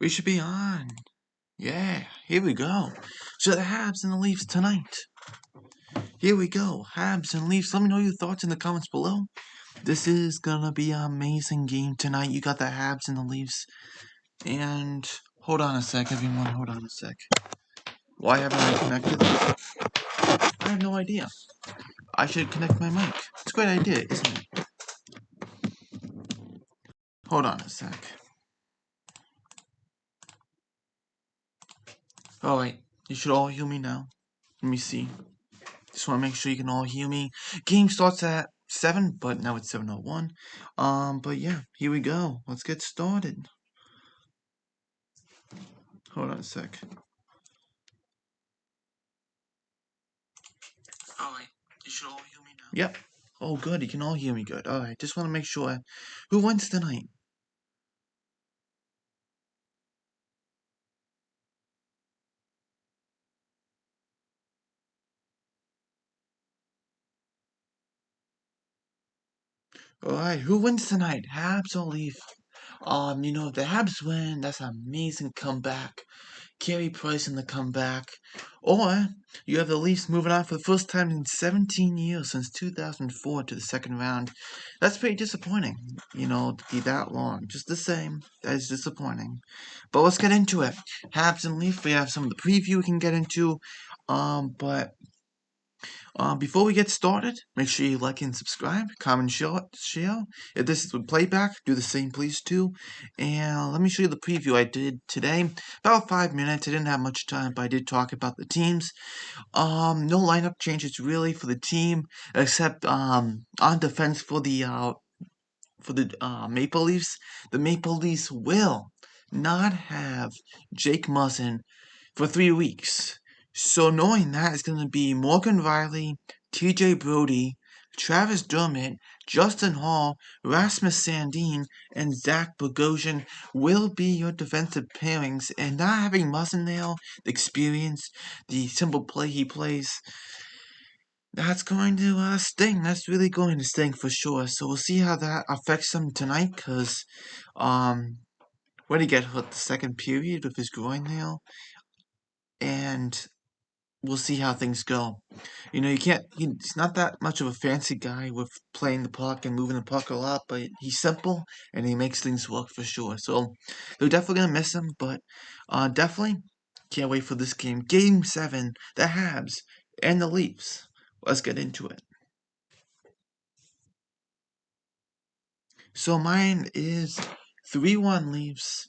We should be on. Yeah, here we go. So the Habs and the Leafs tonight. Here we go. Habs and Leafs. Let me know your thoughts in the comments below. This is gonna be an amazing game tonight. You got the Habs and the Leafs. And hold on a sec, everyone. Hold on a sec. Why haven't I connected this? I have no idea. I should connect my mic. It's a great idea, isn't it? Hold on a sec. Alright, you should all hear me now. Let me see. Just want to make sure you can all hear me. Game starts at 7, but now it's 7:01. But yeah, here we go. Let's get started. Hold on a sec. Alright, you should all hear me now. Yep. Oh, good. You can all hear me good. Alright, just want to make sure. Who wins tonight? Alright, who wins tonight? Habs or Leaf? If the Habs win, that's an amazing comeback. Carey Price in the comeback. Or you have the Leafs moving on for the first time in 17 years since 2004 to the second round. That's pretty disappointing, to be that long. Just the same, that is disappointing. But let's get into it. Habs and Leafs, we have some of the preview we can get into. But before we get started, make sure you like and subscribe, comment, share. If this is a playback, do the same please too. And let me show you the preview I did today. About 5 minutes. I didn't have much time, but I did talk about the teams. No lineup changes really for the team, except on defense for the Maple Leafs. The Maple Leafs will not have Jake Muzzin for 3 weeks. So knowing that it's going to be Morgan Riley, TJ Brody, Travis Dermott, Justin Hall, Rasmus Sandin, and Zach Bogosian will be your defensive pairings, and not having Muzzin there, the experience, the simple play he plays, that's going to sting. That's really going to sting for sure. So we'll see how that affects him tonight, because when he get hurt the second period with his groin nail, and we'll see how things go. You can't. He's not that much of a fancy guy with playing the puck and moving the puck a lot, but he's simple and he makes things work for sure. So they're definitely gonna miss him, but definitely can't wait for this game. Game 7, the Habs and the Leafs. Let's get into it. So mine is 3-1 Leafs,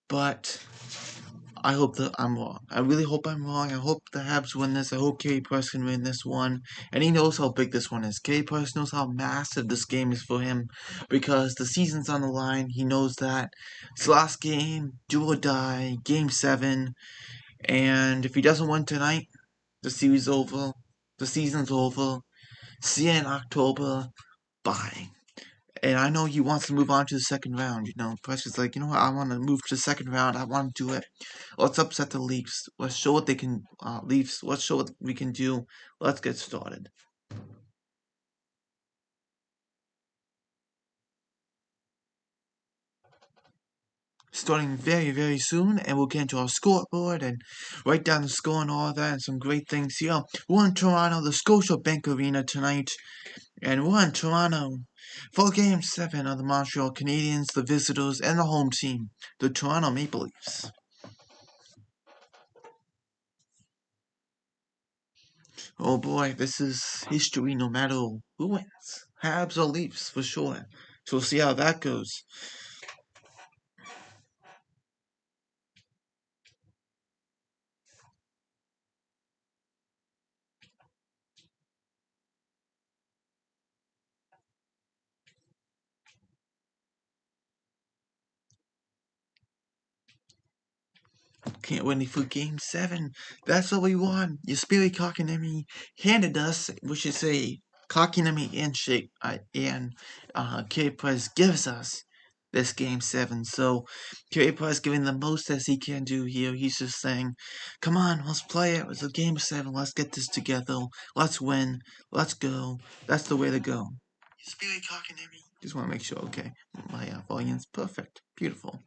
but I hope that I'm wrong. I really hope I'm wrong. I hope the Habs win this. I hope Carey Price can win this one. And he knows how big this one is. Carey Price knows how massive this game is for him because the season's on the line. He knows that. It's last game, do or die, game 7. And if he doesn't win tonight, the series over. The season's over. See you in October. Bye. And I know he wants to move on to the second round. Price is like, what? I want to move to the second round. I want to do it. Let's upset the Leafs. Let's show what they can. Leafs. Let's show what we can do. Let's get started. Starting very, very soon, and we'll get into our scoreboard and write down the score and all that, and some great things here. We're in Toronto, the Scotiabank Arena tonight, and we're in Toronto for Game 7 of the Montreal Canadiens, the visitors, and the home team, the Toronto Maple Leafs. Oh boy, this is history no matter who wins. Habs or Leafs, for sure. So we'll see how that goes. Can't wait for Game 7. That's what we want. Your Spirit Kotkaniemi handed us, we should say, Kotkaniemi handshake, and Carey Price gives us this Game 7. So, Carey Price giving the most as he can do here. He's just saying, come on, let's play it. It's a Game 7. Let's get this together. Let's win. Let's go. That's the way to go. Spirit Kotkaniemi. Just want to make sure, okay, my volume's perfect. Beautiful.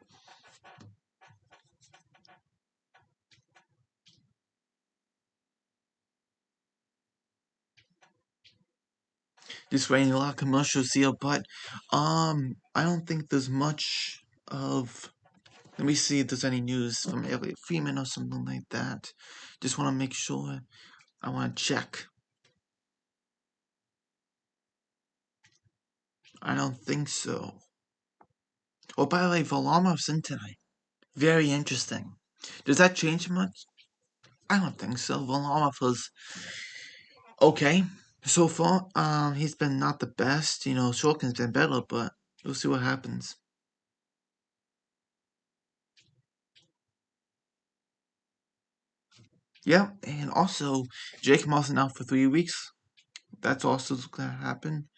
Just waiting a lot of commercials here, but I don't think there's much of. Let me see if there's any news from Elliot Freeman or something like that. Just want to make sure. I want to check. I don't think so. Oh, by the way, Varlamov's in tonight. Very interesting. Does that change much? I don't think so. Varlamov was okay so far. He's been not the best. Shorkin's been better, but we'll see what happens. Yeah, and also Jake Mossing out for 3 weeks. That's also gonna happen.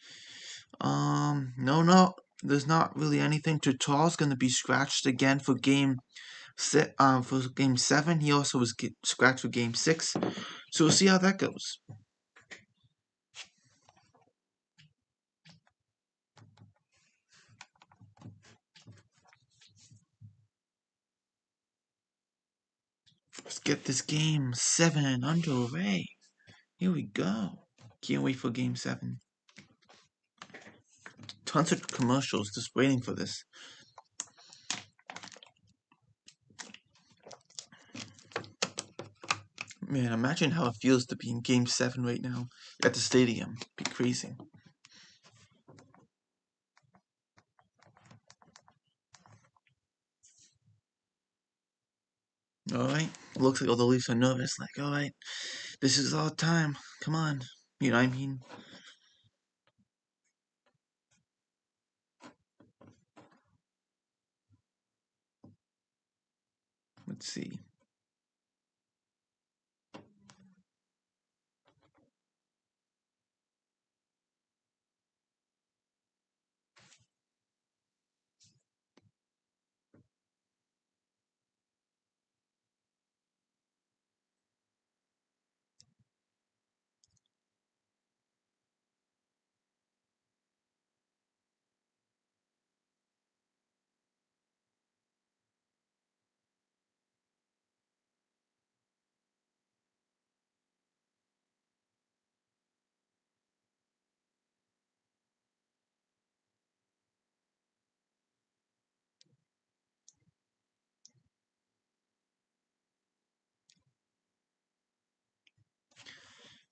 No, there's not really anything. Tatar's gonna be scratched again for game 7. He also was scratched for game 6. So we'll see how that goes. Let's get this game 7 underway. Here we go. Can't wait for game 7. Tons of commercials just waiting for this. Man, imagine how it feels to be in game 7 right now at the stadium. It'd be crazy. Alright. Looks like all the Leafs are nervous. Like, alright, this is our time. Come on. You know what I mean? Let's see.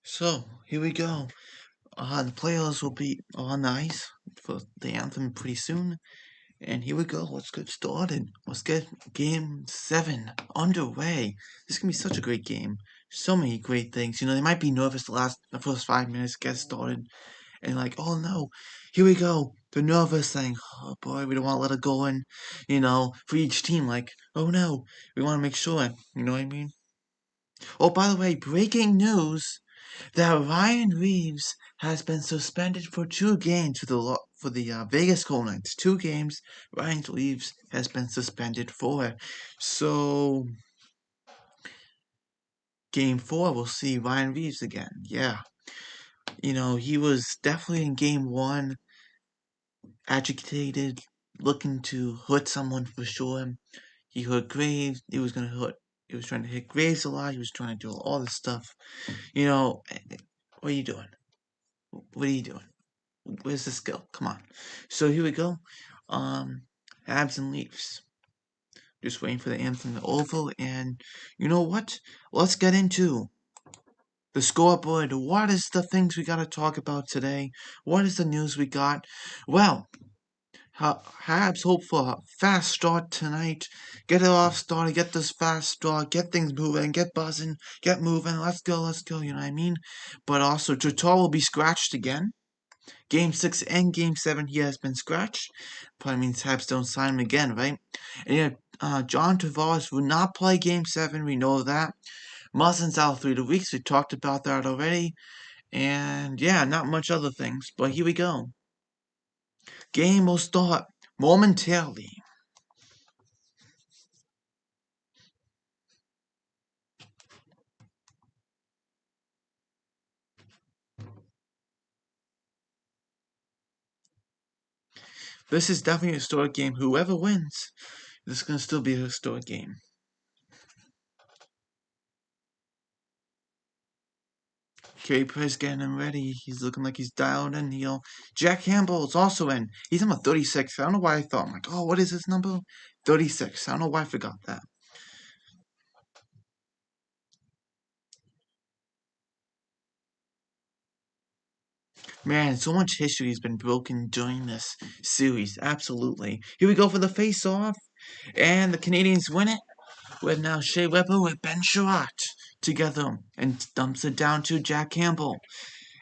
So, here we go. The players will be on the ice for the anthem pretty soon. And here we go. Let's get started. Let's get game 7 underway. This is gonna be such a great game. So many great things. They might be nervous the first 5 minutes, get started, and like, oh no, here we go. They're nervous, saying, oh boy, we don't want to let it go in. For each team, like, oh no, we want to make sure. You know what I mean? Oh, by the way, breaking news that Ryan Reeves has been suspended for 2 games for the Vegas Golden Knights. 2 games Ryan Reeves has been suspended for. So game 4 we'll see Ryan Reeves again. Yeah. He was definitely in game 1 agitated, looking to hurt someone for sure. He hurt Graves. He was trying to hit Graves a lot. He was trying to do all this stuff. What are you doing? What are you doing? Where's the skill? Come on. So here we go. Habs and Leafs. Just waiting for the anthem to oval, and you know what? Let's get into the scoreboard. What is the things we gotta talk about today? What is the news we got? Well, Habs hope for a fast start tonight. Get it off started, get this fast start, get things moving, get buzzing, get moving. Let's go, you know what I mean? But also, Tatar will be scratched again. Game 6 and Game 7, he has been scratched. Probably means Habs don't sign him again, right? And John Tavares will not play Game 7. We know that. Muzzin's out 3 weeks. We talked about that already. And yeah, not much other things. But here we go. Game will start momentarily. This is definitely a historic game. Whoever wins, this is going to still be a historic game. Carey Price getting him ready. He's looking like he's dialed in. Jack Campbell's also in. He's number 36. I don't know why I thought. I'm like, oh, what is his number? 36. I don't know why I forgot that. Man, so much history has been broken during this series. Absolutely. Here we go for the face-off. And the Canadiens win it with now Shea Weber with Ben Sherratt together and dumps it down to Jack Campbell.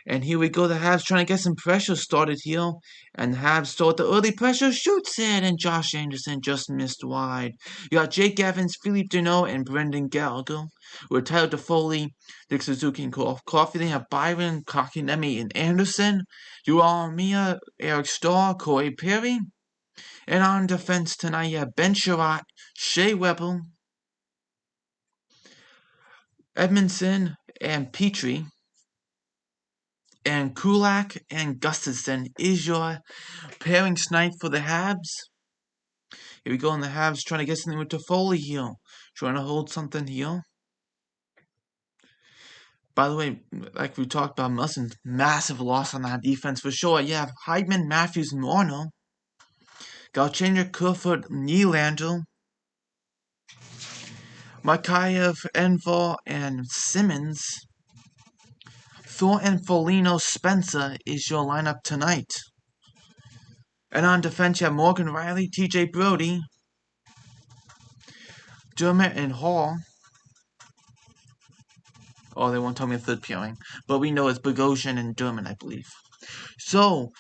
And here we go, the Habs trying to get some pressure started here. And the Habs start the early pressure, shoots it, and Josh Anderson just missed wide. You got Jake Evans, Philippe Deneau, and Brendan Gallagher. With Tyler Toffoli, Nick Suzuki, and Coffee. They have Byron, Kakinemi, and Anderson. You all Mia, Eric Starr, Corey Perry. And on defense tonight, you have Ben Sherratt, Shea Weber, Edmondson, and Petrie. And Kulak and Gustafson is your pairing snipe for the Habs. Here we go in the Habs trying to get something with Toffoli here. Trying to hold something here. By the way, like we talked about, Musson's massive loss on that defense for sure. You have Heidman, Matthews, and Warner. Galchenyuk, Kerfoot, Nylander. Makayev, Envol, and Simmons. Thornton, Foligno, Spencer is your lineup tonight. And on defense, you have Morgan Riley, TJ Brody, Dermott, and Hall. Oh, they won't tell me a third pairing. But we know it's Bogosian and Dermott, I believe. So,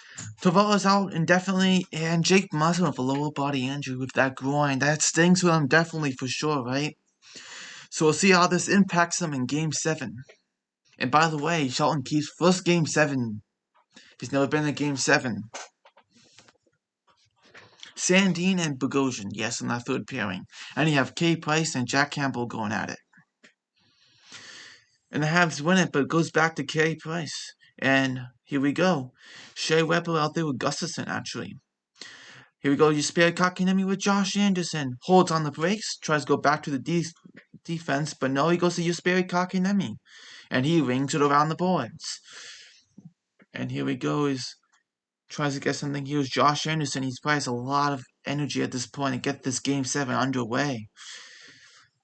Tavares out indefinitely, and Jake Muzzin with a lower body injury with that groin. That stings with him definitely for sure, right? So we'll see how this impacts him in Game 7. And by the way, Shelton Keefe's first Game 7. He's never been in Game 7. Sandine and Bogosian, yes, in that third pairing. And you have Carey Price and Jack Campbell going at it. And the Habs win it, but it goes back to Carey Price. And here we go. Shea Weber out there with Gustafson, actually. Here we go. You spare Kakinemi with Josh Anderson. Holds on the brakes. Tries to go back to the defense, but no, he goes to Yusperi Kakinemi. And he rings it around the boards. And here we go. Is tries to get something. Here's Josh Anderson. He's probably has a lot of energy at this point to get this Game 7 underway.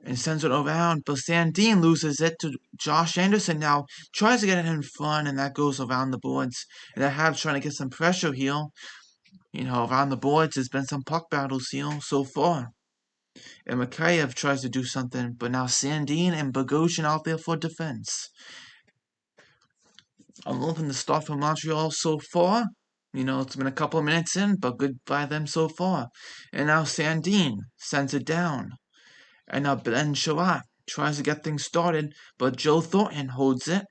And sends it around, but Sandine loses it to Josh Anderson now. Tries to get it in front, and that goes around the boards. And the Habs trying to get some pressure here. Around the boards, there's been some puck battles here so far. And Mikheyev tries to do something, but now Sandine and Bogosian out there for defense. I'm loving the start from Montreal so far. It's been a couple of minutes in, but good by them so far. And now Sandine sends it down. And now Ben Sherratt tries to get things started, but Joe Thornton holds it.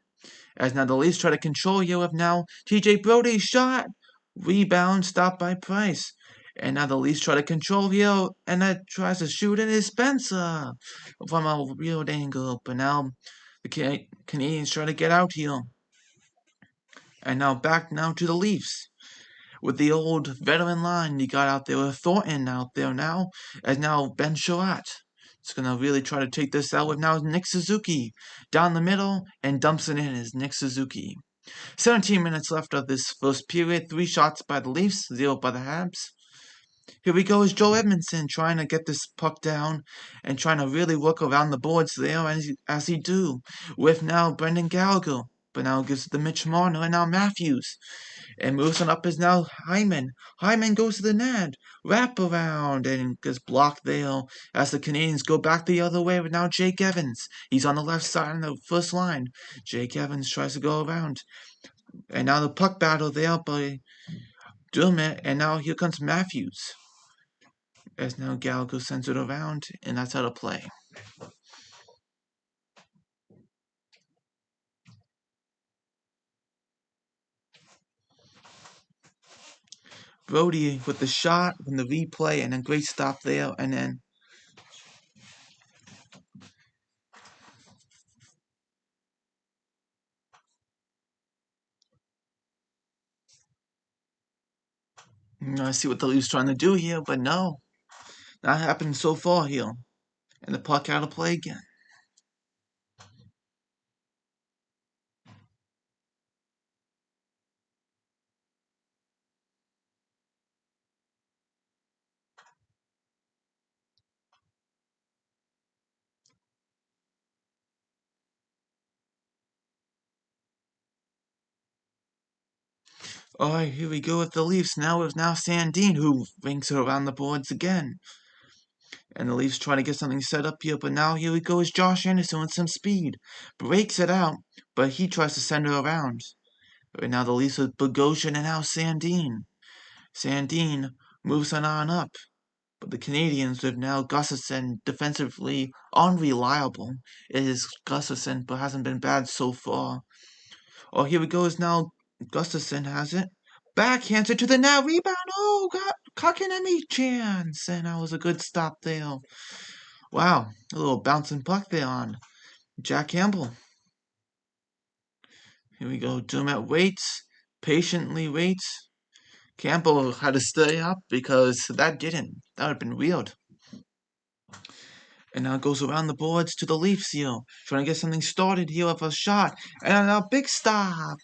As now the Leafs try to control you with now TJ Brody's shot. Rebound stopped by Price. And now the Leafs try to control here, and that tries to shoot it is Spencer from a weird angle. But now the Canadiens try to get out here. And now back now to the Leafs. With the old veteran line you got out there with Thornton out there now, as now Ben Sherratt. It's going to really try to take this out with now Nick Suzuki down the middle and dumps it in as Nick Suzuki. 17 minutes left of this first period. 3 shots by the Leafs, 0 by the Habs. Here we go is Joe Edmondson trying to get this puck down and trying to really work around the boards there as he do with now Brendan Gallagher. But now gives it to Mitch Marner and now Matthews. And moves on up is now Hyman. Hyman goes to the net. Wrap around and gets blocked there as the Canadiens go back the other way with now Jake Evans. He's on the left side on the first line. Jake Evans tries to go around. And now the puck battle there by Dermott. And now here comes Matthews. As now Gallagher sends it around. And that's how to play. Brody with the shot from the replay and a great stop there. And then I see what the Leafs trying to do here, but no. Not happening so far here. And the puck out of play again. Alright, here we go with the Leafs now with Sandine, who ranks around the boards again. And the Leafs trying to get something set up here, but now here we go is Josh Anderson with some speed. Breaks it out, but he tries to send it around. Right now the Leafs with Bogosian and now Sandine. Sandine moves on up. But the Canadiens with now Gustafsson defensively unreliable. It is Gustafsson, but hasn't been bad so far. Oh, here we go is now Gustafsson has it. Backhands it to the net. Rebound. Oh, got Kakanemi chance. And that was a good stop there. Wow. A little bouncing puck there on Jack Campbell. Here we go. Dermott waits. Patiently waits. Campbell had to stay up because that didn't. That would have been weird. And now it goes around the boards to the Leafs here. Trying to get something started here with a shot. And a big stop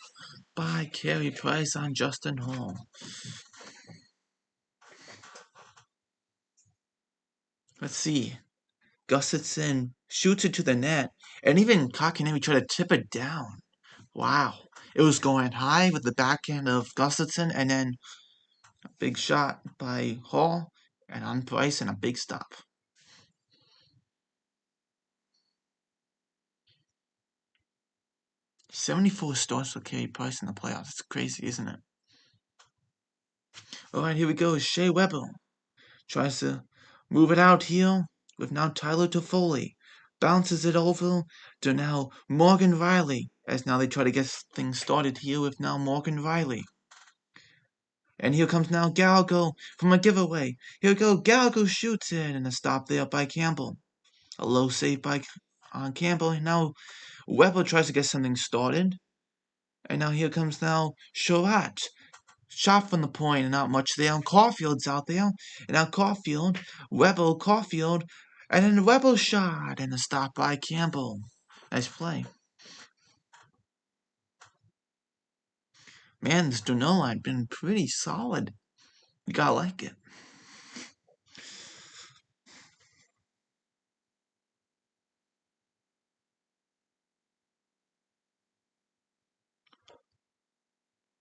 by Carey Price on Justin Hall. Let's see. Gustafsson shoots it to the net. And even Kotkaniemi tried to tip it down. Wow. It was going high with the backhand of Gustafsson. And then a big shot by Hall. And on Price and a big stop. "74 starts for Carey Price in the playoffs. It's crazy, isn't it?" Alright, here we go. Shea Weber tries to move it out here with now Tyler Toffoli. Bounces it over to now Morgan Riley. As now they try to get things started here with now Morgan Riley. And here comes now Gallagher from a giveaway. Here we go. Gallagher shoots it and a stop there by Campbell. A low save by Campbell. And now Weber tries to get something started. And now here comes now Sherratt. Shot from the point and not much there. And Caulfield's out there. And now Caulfield, Caulfield, and then Weber shot and a stop by Campbell. Nice play. Man, this Dano line been pretty solid. You gotta like it.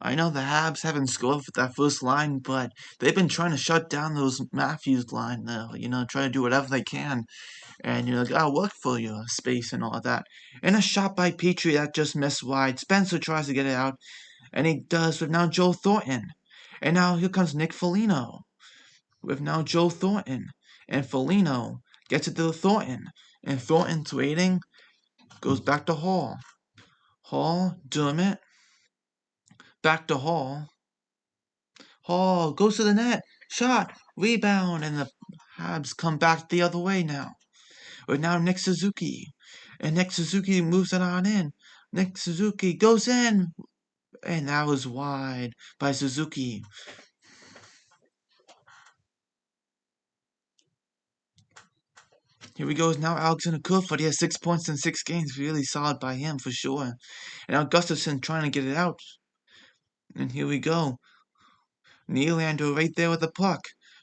I know the Habs haven't scored with that first line, but they've been trying to shut down those Matthews line though. Try to do whatever they can. And gotta work for your space and all of that. And a shot by Petrie that just missed wide. Spencer tries to get it out, and he does with now Joe Thornton. And now here comes Nick Foligno with now Joe Thornton. And Foligno gets it to Thornton. And Thornton's waiting, goes back to Hall. Hall, Dermott, back to Hall. Hall goes to the net, shot, rebound, and the Habs come back the other way now. But now Nick Suzuki. And Nick Suzuki moves it on in. Nick Suzuki goes in. And that was wide by Suzuki. Here we go. Now Alexander Kerfoot. He has 6 points in 6 games. Really solid by him for sure. And now Gustafsson trying to get it out. And here we go. Nylander right there with the puck.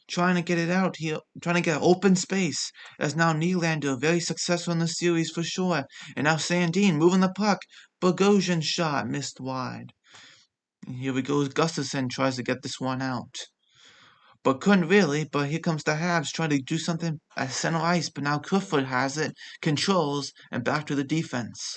Trying to get it out here. Trying to get open space. As now Nylander very successful in the series for sure. And now Sandine moving the puck. Bogosian shot. Missed wide. And here we go. Gustafsson tries to get this one out. But couldn't really. But here comes the Habs trying to do something at center ice. But now Kerfoot has it, controls, and back to the defense.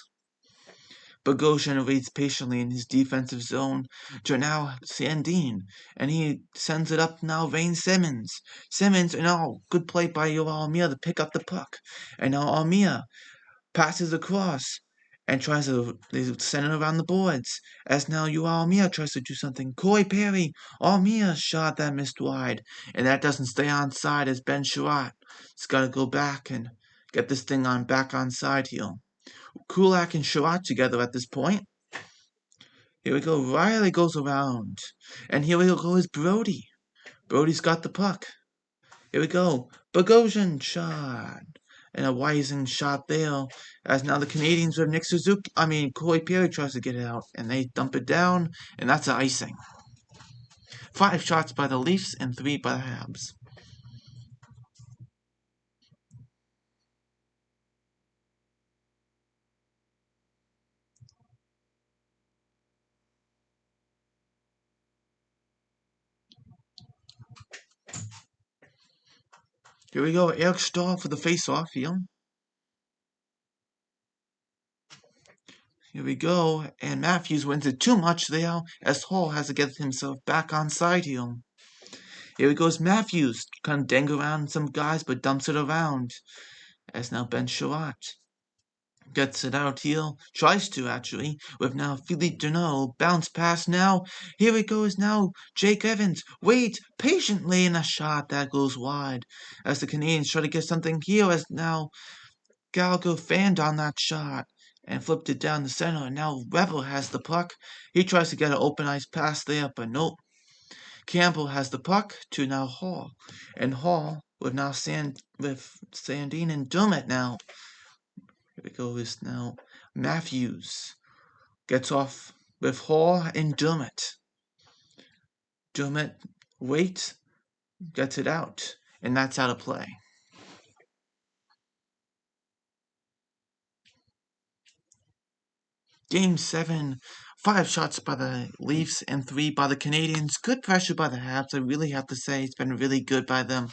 Bogosian waits patiently in his defensive zone to now Sandine, and he sends it up now Wayne Simmons. Simmons, and good play by Yoel Armia to pick up the puck. And now Armia passes across and tries to send it around the boards. As now Yoel Armia tries to do something. Corey Perry, Armia shot that missed wide. And that doesn't stay on side as Ben Sherratt. It's got to go back and get this thing back on side here. Kulak and Sherratt together at this point. Here we go. Riley goes around. And here we go is Brody. Brody's got the puck. Here we go. Bogosian shot. And a Wising shot there. As now the Canadiens with Nick Suzuki. Corey Perry tries to get it out. And they dump it down. And that's an icing. 5 shots by the Leafs and 3 by the Habs. Here we go. Eric Stahl for the face-off here. Here we go. And Matthews wins it too much there as Hall has to get himself back on side here. Here he goes Matthews. Kind of dang around some guys but dumps it around. As now Ben Sherratt gets it out here. Tries to actually. With now Philippe Deneau. Bounce pass now. Here it goes now. Jake Evans. Wait patiently in a shot that goes wide. As the Canadiens try to get something here as now Gallagher fanned on that shot and flipped it down the center. And now Rebel has the puck. He tries to get an open ice pass there, but nope. Campbell has the puck to now Hall. And Hall with now Sandine and Dermott now. Here we go is now Matthews. Gets off with Hall and Dermott. Dermott waits, gets it out, and that's out of play. Game 7, 5 shots by the Leafs and 3 by the Canadiens. Good pressure by the Habs. I really have to say it's been really good by them.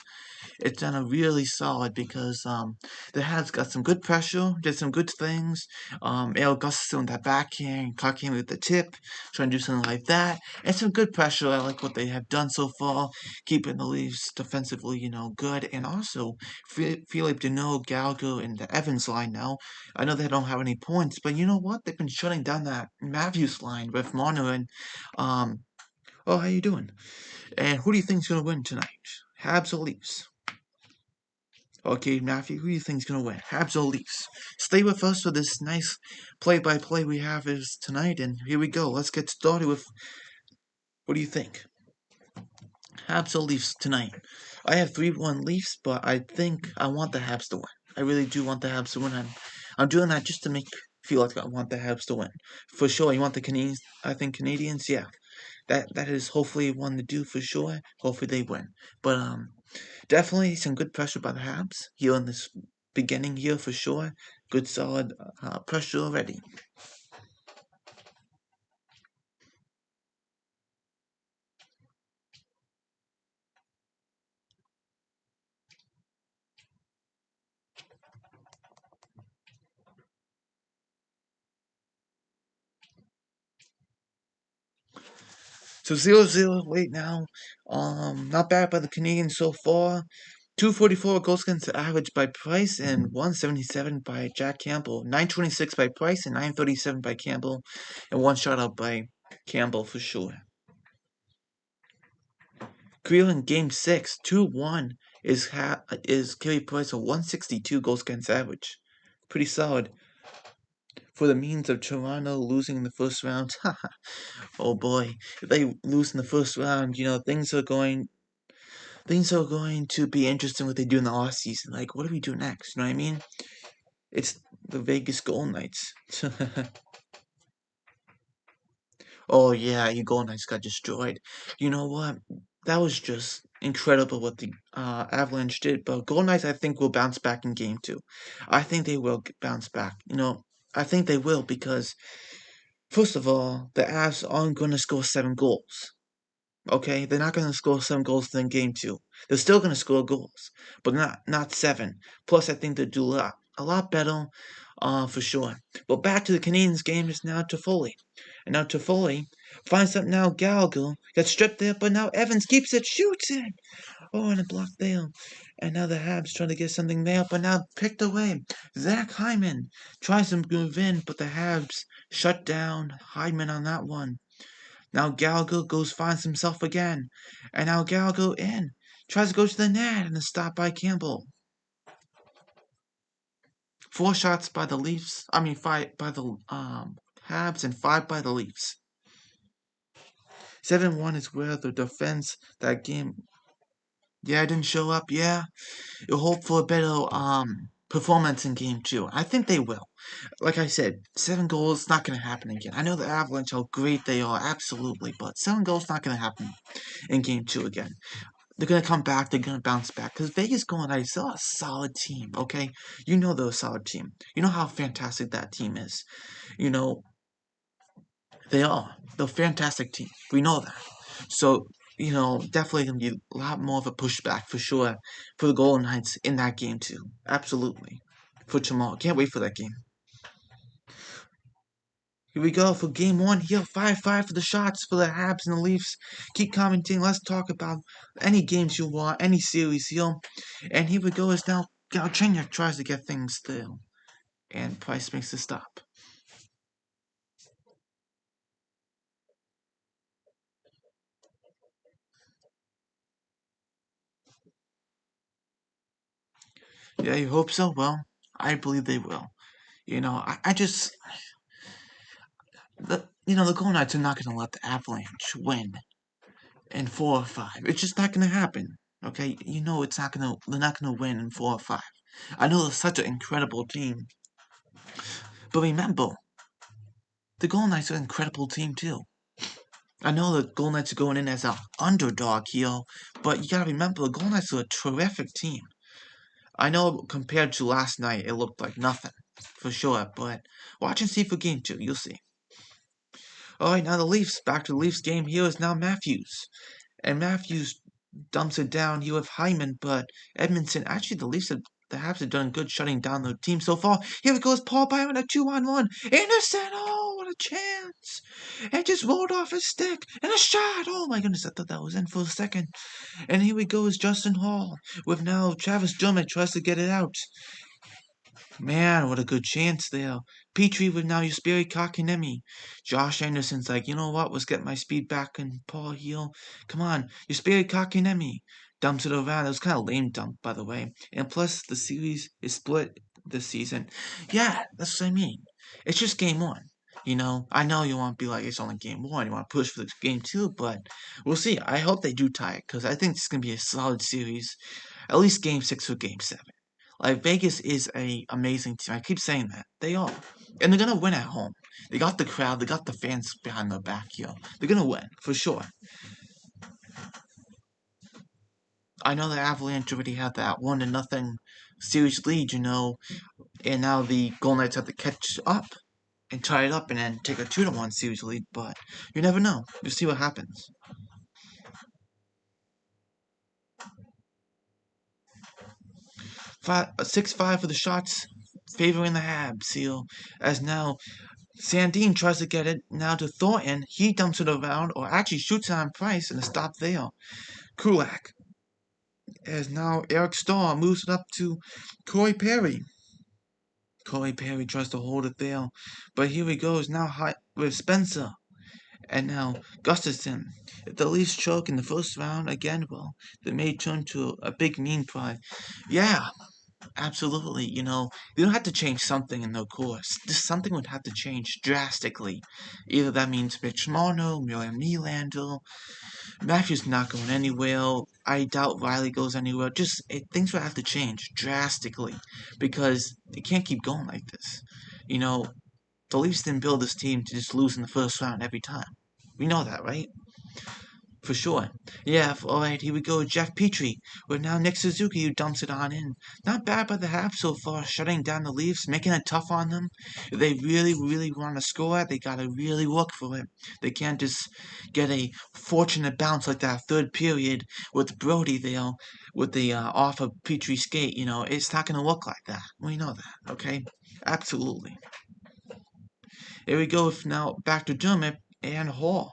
It's done a really solid because the Habs got some good pressure, did some good things. Ale Gustafson that backhand, cocking with the tip, trying to do something like that. And some good pressure. I like what they have done so far, keeping the Leafs defensively, good. And also, Philippe Deneau, Gallagher, and the Evans line now. I know they don't have any points, but you know what? They've been shutting down that Matthews line with Mono and, oh, how you doing? And who do you think's going to win tonight? Habs or Leafs? Okay, Matthew, who do you think's going to win? Habs or Leafs? Stay with us for this nice play-by-play we have is tonight, and here we go. Let's get started with, what do you think? Habs or Leafs tonight? I have 3-1 Leafs, but I think I want the Habs to win. I really do want the Habs to win. I'm doing that just to feel like I want the Habs to win. For sure, you want the Canadiens? I think Canadiens, yeah. That is hopefully one to do for sure. Hopefully they win. But definitely some good pressure by the Habs here in this beginning here for sure. Good solid pressure already. So 0-0 right now. Not bad by the Canadiens so far. 244 goals against average by Price and 177 by Jack Campbell. 926 by Price and 937 by Campbell. And one shutout by Campbell for sure. Creel in Game 6, 2-1 is Carey Price of 162 goals against average. Pretty solid. For the means of Toronto losing in the first round, oh boy, if they lose in the first round, things are going to be interesting what they do in the off season. Like, what do we do next? You know what I mean? It's the Vegas Golden Knights. Oh yeah, your Golden Knights got destroyed. You know what? That was just incredible what the Avalanche did. But Golden Knights, I think, will bounce back in Game 2. I think they will bounce back. I think they will because, first of all, the Avs aren't going to score 7 goals. Okay, they're not going to score 7 goals in Game 2. They're still going to score goals, but not 7. Plus, I think they'll do a lot better, for sure. But back to the Canadiens game is now Toffoli. And now Toffoli finds out now Gallagher gets stripped there, but now Evans keeps it, shoots it. Oh, and a block there. And now the Habs trying to get something there, but now picked away. Zach Hyman tries to move in, but the Habs shut down Hyman on that one. Now Gallagher finds himself again. And now Gallagher in. Tries to go to the net and is stopped by Campbell. 4 shots by the Leafs. 5 by the Habs and 5 by the Leafs. 7-1 is where the defense that game. Yeah, didn't show up. Yeah, you'll hope for a better performance in Game 2. I think they will. Like I said, 7 goals not going to happen again. I know the Avalanche how great they are, absolutely, but 7 goals not going to happen in Game 2 again. They're going to come back. They're going to bounce back. Because Vegas Golden Knights are a solid team, okay? You know they're a solid team. You know how fantastic that team is. You know, they are. They're a fantastic team. We know that. So, definitely going to be a lot more of a pushback for sure for the Golden Knights in that game too. Absolutely. For tomorrow. Can't wait for that game. Here we go for game one. Here, 5-5 for the shots for the Habs and the Leafs. Keep commenting. Let's talk about any games you want, any series here. And here we go as now Galchenyuk tries to get things through. And Price makes the stop. Yeah, you hope so? Well, I believe they will. I just the Golden Knights are not going to let the Avalanche win in 4 or 5. It's just not going to happen. Okay, it's not going to. They're not going to win in 4 or 5. I know they're such an incredible team, but remember, the Golden Knights are an incredible team too. I know the Golden Knights are going in as an underdog here, but you gotta remember the Golden Knights are a terrific team. I know compared to last night, it looked like nothing, for sure, but watch and see for game two, you'll see. Alright, now the Leafs, back to the Leafs game. Here is now Matthews. And Matthews dumps it down here with Hyman, but Edmondson, actually the Habs have done good shutting down the team so far. Here it goes, Paul Byron, a 2-on-1. Anderson, oh, what a chance. And just rolled off his stick. And a shot. Oh my goodness, I thought that was in for a second. And here we go is Justin Hall with now Travis Dermott tries to get it out. Man, what a good chance there. Petrie with now Jesperi Kotkaniemi. Josh Anderson's like, you know what? Let's get my speed back and Paul Heel. Come on, Jesperi Kotkaniemi. Dumps it around. It was kind of lame dump, by the way. And plus, the series is split this season. Yeah, that's what I mean. It's just game one. I know you want to be like, it's only game one. You want to push for the game two, but we'll see. I hope they do tie it because I think it's going to be a solid series. At least game six or game seven. Like Vegas is a amazing team. I keep saying that. They are. And they're gonna win at home. They got the crowd, they got the fans behind their back, They're gonna win, for sure. I know the Avalanche already had that 1-0 series lead, and now the Golden Knights have to catch up and tie it up and then take a 2-1 series lead, but you never know. You'll see what happens. 6-5 for the shots, favoring the Habs, as now Sandine tries to get it now to Thornton. He dumps it around, or actually shoots it on Price, and a stop there. Kulak. As now Eric Starr moves it up to Corey Perry. Corey Perry tries to hold it there, but here he goes now with Spencer. And now Gustafson. If the Leafs choke in the first round again, well, they may turn to a big mean pride. Yeah, absolutely. They don't have to change something in their course. Just something would have to change drastically. Either that means Mitch Marner, Miriam Nylander, Matthews not going anywhere. I doubt Riley goes anywhere. Things would have to change drastically because they can't keep going like this. The Leafs didn't build this team to just lose in the first round every time. We know that, right? For sure. Yeah, alright, here we go. Jeff Petrie with now Nick Suzuki who dumps it on in. Not bad by the half so far, shutting down the Leafs, making it tough on them. If they really, really want to score, they gotta really work for it. They can't just get a fortunate bounce like that third period with Brody there with the off of Petrie skate. It's not gonna look like that. We know that, okay? Absolutely. Here we go now back to Dermott and Hall.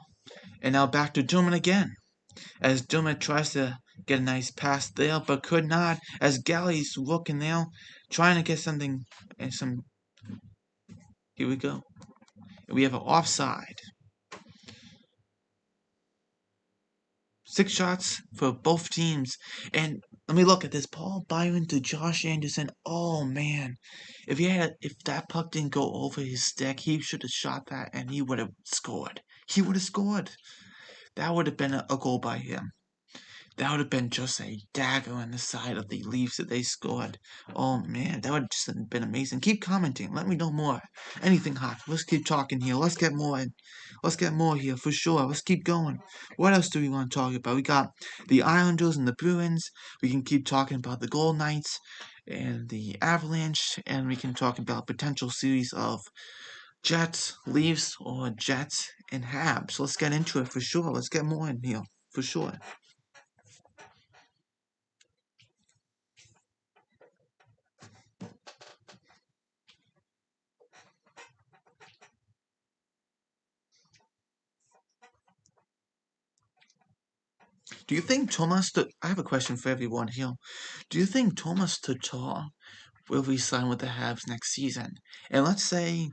And now back to Dermott again as Dermott tries to get a nice pass there, but could not, as Galley's looking there, trying to get something, and here we go. We have an offside. 6 shots for both teams, and let me look at this. Paul Byron to Josh Anderson. Oh man, if that puck didn't go over his stick, he should have shot that, and he would have scored. He would have scored. That would have been a goal by him. That would have been just a dagger on the side of the Leafs that they scored. Oh man, that would have just been amazing. Keep commenting. Let me know more. Anything hot. Let's keep talking here. Let's get more in. Let's get more here for sure. Let's keep going. What else do we want to talk about? We got the Islanders and the Bruins. We can keep talking about the Golden Knights and the Avalanche. And we can talk about potential series of Jets, Leafs, or Jets and Habs. Let's get into it for sure. Let's get more in here. for sure. Do you think I have a question for everyone here. Do you think Thomas Tatar will resign with the Habs next season? And let's say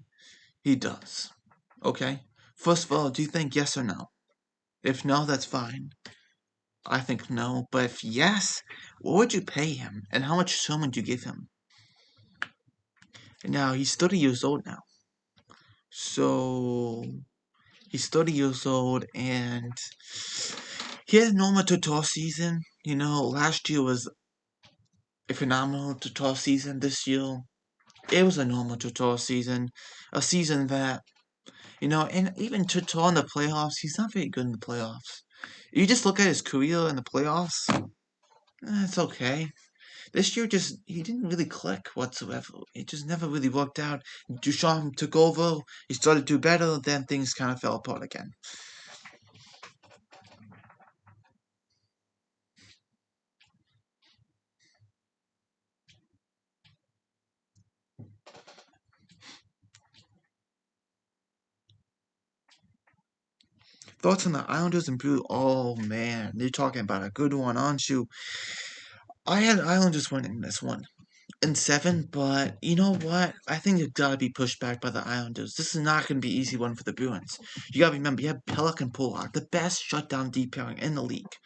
he does. Okay? First of all, do you think yes or no? If no, that's fine. I think no. But if yes, what would you pay him? And how much sum would you give him? Now, he's 30 years old now. So, he's 30 years old and he had a normal Tatar season. Last year was a phenomenal Tatar season. This year, it was a normal Tatar season. A season that, and even Tatar in the playoffs, he's not very good in the playoffs. You just look at his career in the playoffs, it's okay. This year, he didn't really click whatsoever. It just never really worked out. Duchamp took over. He started to do better. Then things kind of fell apart again. Thoughts on the Islanders and Blue? Oh man, you're talking about a good one, aren't you? I had Islanders winning this one in seven, but you know what? I think it gotta be pushed back by the Islanders. This is not gonna be an easy one for the Bruins. You gotta remember, you have Pellick and Pollock, the best shutdown deep pairing in the league.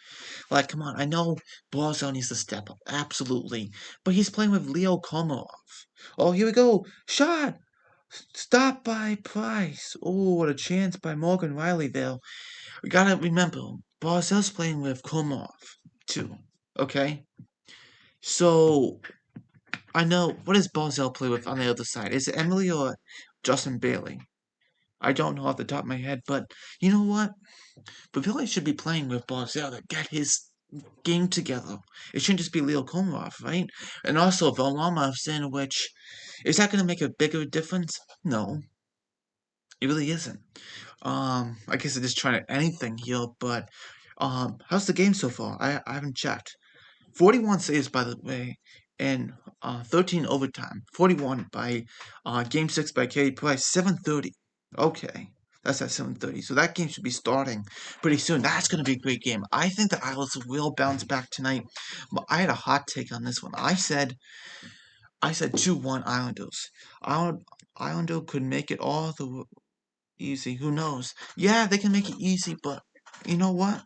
Like, come on, I know Barzal needs to step up, absolutely, but he's playing with Leo Komarov. Oh, here we go, shot, stop by Price. Oh, what a chance by Morgan Riley there. We gotta remember, Barzal's playing with Komarov too. Okay, so I know. What does Barzell play with on the other side? Is it Emily or Justin Bailey? I don't know off the top of my head, but you know what? Bailey should be playing with Barzell to get his game together. It shouldn't just be Leo Komarov, right? And also Varlamov's in, which is that going to make a bigger difference? No, it really isn't. I guess I'm just trying to anything here, but how's the game so far? I haven't checked. 41 saves, by the way, and 13 overtime. 41 by Game 6 by Carey Price. 7:30. Okay. That's at 7:30. So that game should be starting pretty soon. That's going to be a great game. I think the Islanders will bounce back tonight. But I had a hot take on this one. I said 2-1 Islanders. Islander could make it all the easy. Who knows? Yeah, they can make it easy, but you know what?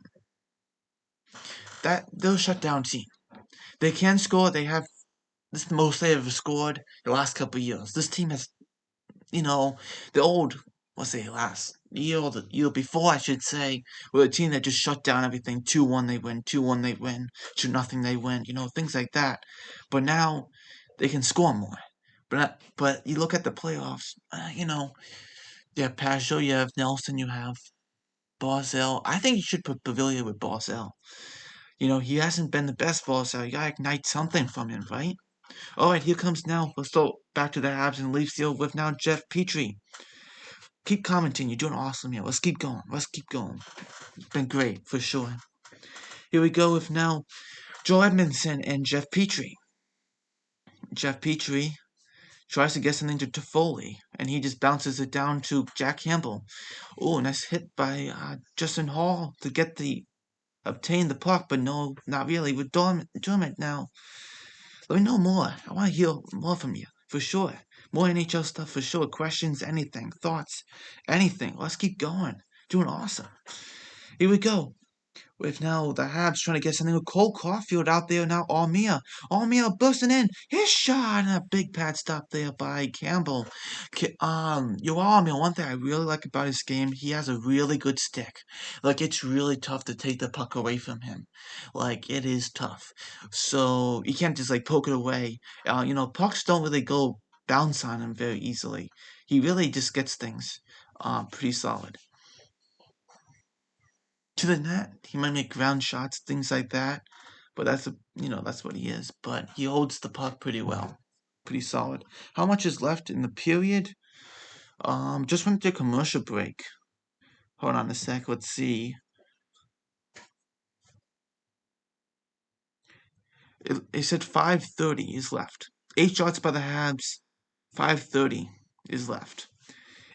They'll shut down team. They can score. This is the most they ever scored the last couple of years. This team has, you know, the old, let's say last year or the year before, I should say, were a team that just shut down everything. 2-1 they win, 2-1 they win, 2-0 they win, things like that. But now they can score more. But you look at the playoffs, you have Pajot, you have Nelson, you have Barzell. I think you should put Pavilion with Barzell. He hasn't been the best Barzell. You gotta ignite something from him, right? All right, here comes now. Let's go back to the Habs and Leafs deal with now Jeff Petrie. Keep commenting. You're doing awesome here. Let's keep going. Let's keep going. It's been great, for sure. Here we go with now Joe Edmondson and Jeff Petrie. Jeff Petrie tries to get something to Toffoli, and he just bounces it down to Jack Campbell. Oh, nice hit by Justin Hall to obtain the puck, but no, not really. With Dermott now. Let me know more. I want to hear more from you, for sure. More NHL stuff, for sure. Questions, anything, thoughts, anything. Let's keep going. Doing awesome. Here we go. With now the Habs trying to get something with Cole Caulfield out there now. Almia. Almia busting in. His shot and a big pad stop there by Campbell. Almia, one thing I really like about his game, he has a really good stick. Like, it's really tough to take the puck away from him. Like, it is tough. So, you can't just, poke it away. Pucks don't really go bounce on him very easily. He really just gets things pretty solid to the net. He might make ground shots, things like that. But that's what he is. But he holds the puck pretty well, pretty solid. How much is left in the period? Just went to a commercial break. Hold on a sec. Let's see. It said 5:30 is left. 8 shots by the Habs, 5:30 is left.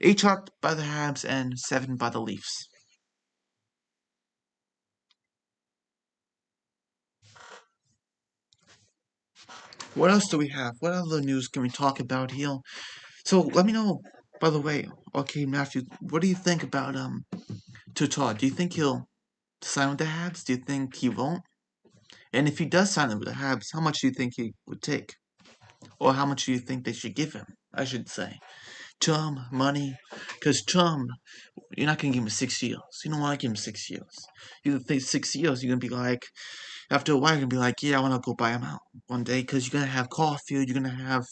8 shots by the Habs and 7 by the Leafs. What else do we have? What other news can we talk about here? So let me know. By the way, okay, Matthew, what do you think about Todd? Do you think he'll sign with the Habs? Do you think he won't? And if he does sign with the Habs, how much do you think he would take? Or how much do you think they should give him? I should say. Term, money. Because term, you're not going to give him 6 years. You don't want to give him 6 years. You think 6 years, you're going to be like, after a while, you're going to be like, yeah, I want to go buy him out one day. Because you're going to have Caulfield, you're going to have,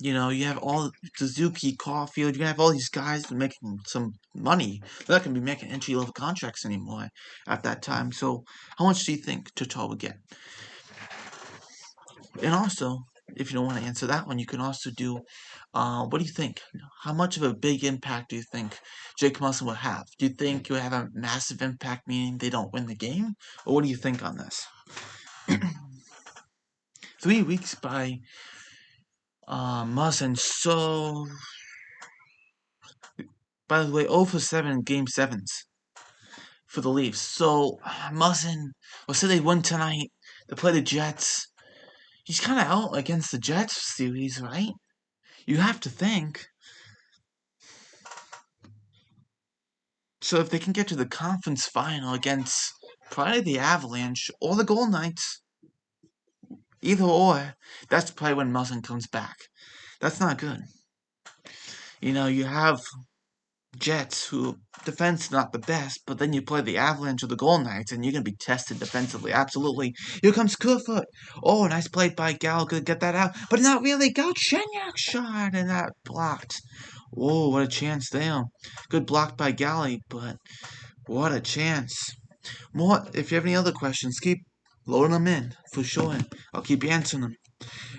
you have all Suzuki, Caulfield, you're going to have all these guys making some money. They're not going to be making entry level contracts anymore at that time. So, how much do you think Total would get? And also, if you don't want to answer that one, you can also do, what do you think? How much of a big impact do you think Jake Musson will have? Do you think he'll have a massive impact, meaning they don't win the game? Or what do you think on this? 3 weeks by Musson. So, by the way, 0 for 7 Game 7s for the Leafs. So, Musson, well, say they win tonight, they play the Jets. He's kind of out against the Jets series, right? You have to think. So if they can get to the conference final against probably the Avalanche or the Golden Knights, either or, that's probably when Muzzin comes back. That's not good. You have Jets who defense not the best, but then you play the Avalanche or the Golden Knights and you're gonna be tested defensively. Absolutely. Here comes Kerfoot. Oh, nice play by Gal. Could get that out, but not really. Galchenyuk shot and that blocked. Oh, what a chance there. Good block by Galley, but what a chance. More, if you have any other questions, keep loading them in, for sure. I'll keep answering them.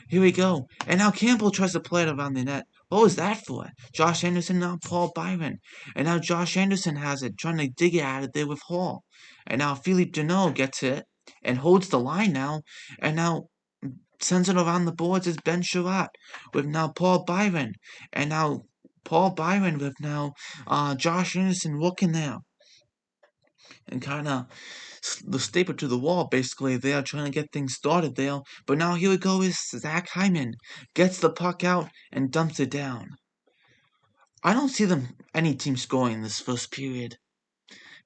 Here we go. And now Campbell tries to play it around the net. What was that for? Josh Anderson, now Paul Byron. And now Josh Anderson has it, trying to dig at it there with Hall. And now Philippe Deneau gets it and holds the line now. And now sends it around the boards as Ben Sherratt with now Paul Byron. And now Paul Byron with now Josh Anderson looking there. And kind of the staple to the wall, basically. They are trying to get things started there. But now here we go is Zach Hyman. Gets the puck out and dumps it down. I don't see any team scoring this first period.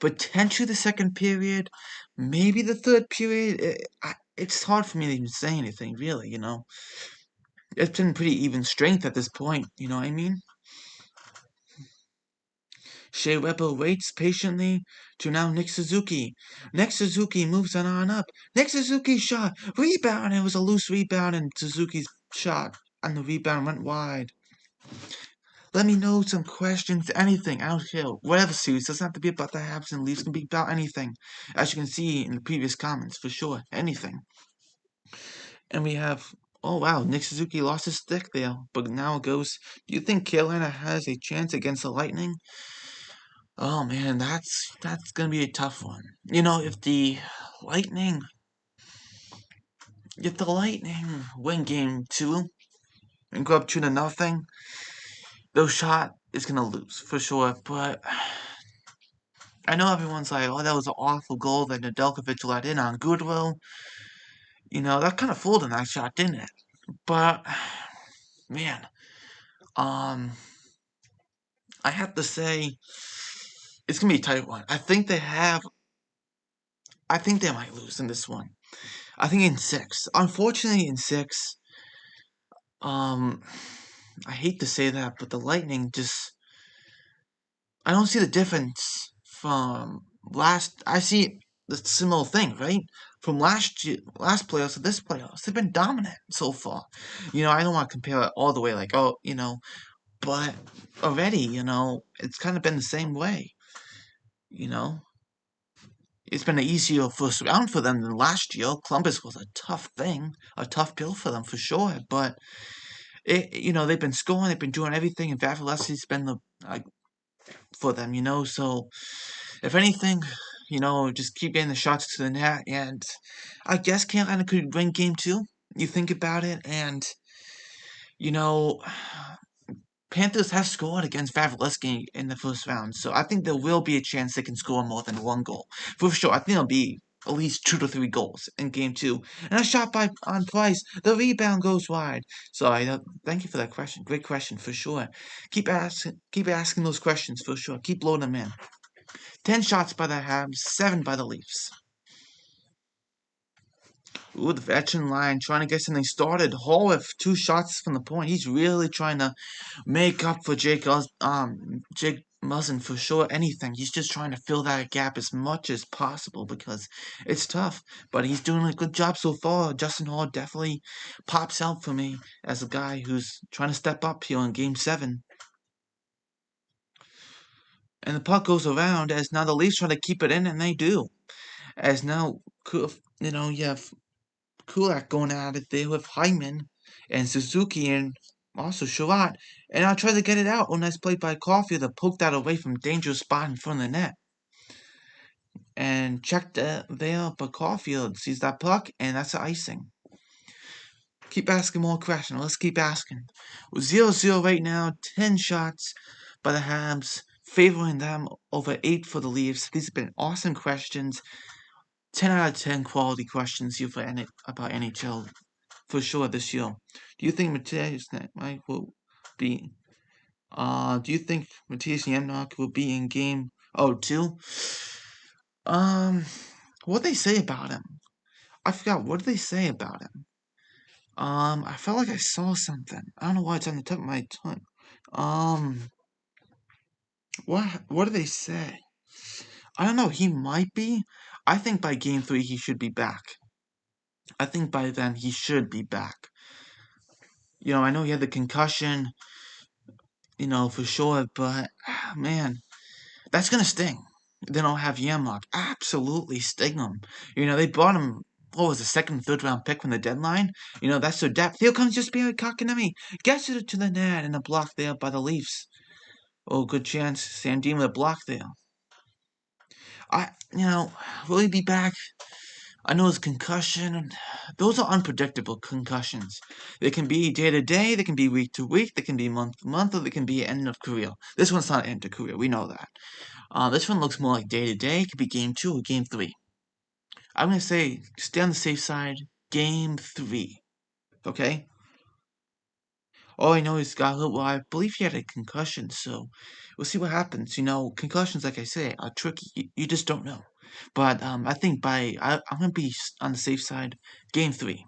Potentially the second period. Maybe the third period. It's hard for me to even say anything, really, It's been pretty even strength at this point, you know what I mean? Shea Weber waits patiently to now Nick Suzuki. Nick Suzuki moves on up. Nick Suzuki shot. Rebound. It was a loose rebound, and Suzuki's shot and the rebound went wide. Let me know some questions, anything. I don't care. Whatever series. Doesn't have to be about the Habs and Leafs. It can be about anything. As you can see in the previous comments, for sure. Anything. And we have, oh wow, Nick Suzuki lost his stick there. But now it goes, do you think Carolina has a chance against the Lightning? Oh man, that's gonna be a tough one. Lightning, if the Lightning win game 2 and go up 2-0, those shot is gonna lose for sure. But I know everyone's like, oh, that was an awful goal that Nedeljkovic let in on Goodwill. That kind of fooled in that shot, didn't it? But man, I have to say, it's gonna be a tight one. I think they might lose in this one. I think in 6. Unfortunately, in 6, I hate to say that, but the Lightning just, I don't see the difference from last. I see the similar thing, right? From last playoffs to this playoffs, they've been dominant so far. I don't want to compare it all the way, like, but already, it's kind of been the same way. It's been an easier first round for them than last year. Columbus was a tough pill for them for sure. But they've been scoring, they've been doing everything, and Vasilevsky's been for them. So if anything, just keep getting the shots to the net, and I guess Carolina could win game 2. You think about it, and you know, Panthers have scored against Vasilevsky in the first round, so I think there will be a chance they can score more than one goal. For sure, I think it'll be at least 2 to 3 goals in game 2. And a shot on Price, the rebound goes wide. So thank you for that question. Great question, for sure. Keep asking those questions, for sure. Keep loading them in. 10 shots by the Habs, 7 by the Leafs. Ooh, the veteran line trying to get something started. Hall with 2 shots from the point. He's really trying to make up for Jake Muzzin for sure. Anything. He's just trying to fill that gap as much as possible because it's tough. But he's doing a good job so far. Justin Hall definitely pops out for me as a guy who's trying to step up here in Game 7. And the puck goes around as now the Leafs try to keep it in, and they do. As now, you have Kulak going at it there with Hyman and Suzuki and also Sherratt. And I'll try to get it out. Oh, nice play by Caulfield to poke that away from dangerous spot in front of the net. And checked there, but Caulfield sees that puck, and that's the icing. Keep asking more questions. Let's keep asking. 0-0 right now. 10 shots by the Habs, favoring them over 8 for the Leafs. These have been awesome questions. 10 out of 10 quality questions here for about NHL for sure this year. Do you think Matthias Janmark will be? Do you think Matthias Janmark will be in game 2? What they say about him? I forgot. What did they say about him? I felt like I saw something. I don't know why it's on the tip of my tongue. What do they say? I don't know. He might be. I think by game 3 he should be back. I think by then he should be back. I know he had the concussion, for sure, but man, that's gonna sting. They don't have Yamlock. Absolutely sting them. They bought him. What was the second, third round pick from the deadline? That's their depth. Here comes just Barry Kotkaniemi. Gets it to the net and a block there by the Leafs. Oh, good chance. Sam Dean with a block there. Will he be back? I know it's concussion. Those are unpredictable concussions. They can be day to day, they can be week to week, they can be month to month, or they can be end of career. This one's not end of career, we know that. This one looks more like day to day. It could be game 2 or game 3. I'm going to say, stay on the safe side, game 3. Okay? All I know is I believe he had a concussion, so we'll see what happens. Concussions, like I say, are tricky. You just don't know. But I think I'm going to be on the safe side, game 3.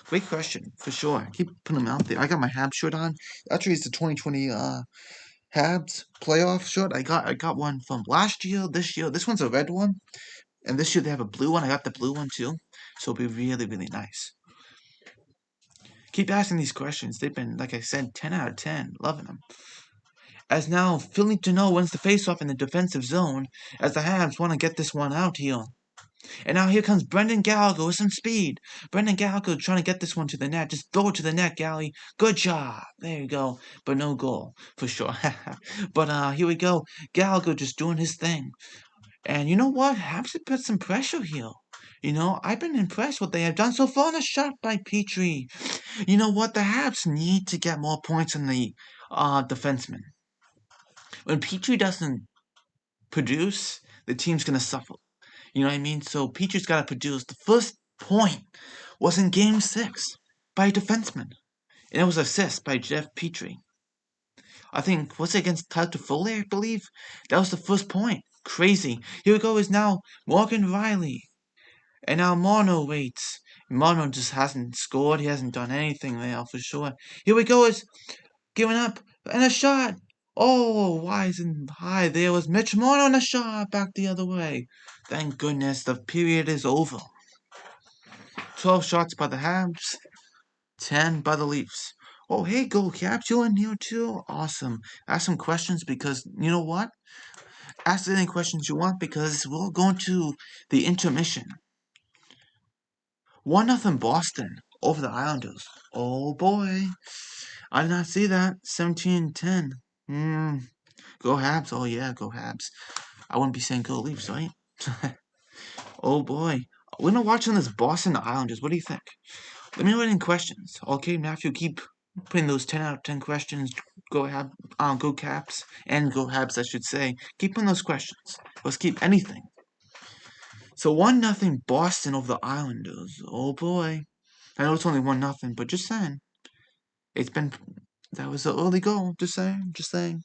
Great question, for sure. I keep putting them out there. I got my Habs shirt on. Actually, it's the 2020 Habs playoff shirt. I got one from last year, this year. This one's a red one. And this year they have a blue one. I got the blue one too. So it'll be really, really nice. Keep asking these questions. They've been, like I said, 10 out of 10. Loving them. As now, Philly Deneau wins the faceoff in the defensive zone as the Habs want to get this one out here. And now here comes Brendan Gallagher with some speed. Brendan Gallagher trying to get this one to the net. Just throw it to the net, Gally. Good job. There you go. But no goal, for sure. But here we go. Gallagher just doing his thing. And you know what? Habs have put some pressure here. I've been impressed what they have done so far in a shot by Petrie. You know what? The Habs need to get more points on the defenseman. When Petrie doesn't produce, the team's going to suffer. You know what I mean? So Petrie's got to produce. The first point was in Game 6 by a defenseman. And it was an assist by Jeff Petrie. I think, was it against Tyler Toffoli, I believe? That was the first point. Crazy. Here we go is now Morgan Riley. And now Marno waits. Marno just hasn't scored. He hasn't done anything there for sure. Here we go is giving up. And a shot. Oh, wise and high. There was Mitch Marno and a shot back the other way. Thank goodness the period is over. 12 shots by the Habs. 10 by the Leafs. Oh, hey, Go Caps, you in here too? Awesome. Ask some questions because, you know what? Ask any questions you want because we're going to the intermission. 1-0 Boston over the Islanders. Oh boy. I did not see that. 17-10. Go Habs. Oh yeah, go Habs. I wouldn't be saying go Leafs, right? Oh boy. We're gonna watch on this Boston Islanders. What do you think? Let me know in questions. Okay, Matthew, keep putting those 10 out of 10 questions. Go Caps and go Habs, I should say. Keep putting those questions. Let's keep anything. So 1-0 Boston over the Islanders. Oh boy. I know it's only 1-0, but just saying. It's been that was an early goal. Just saying. Just saying.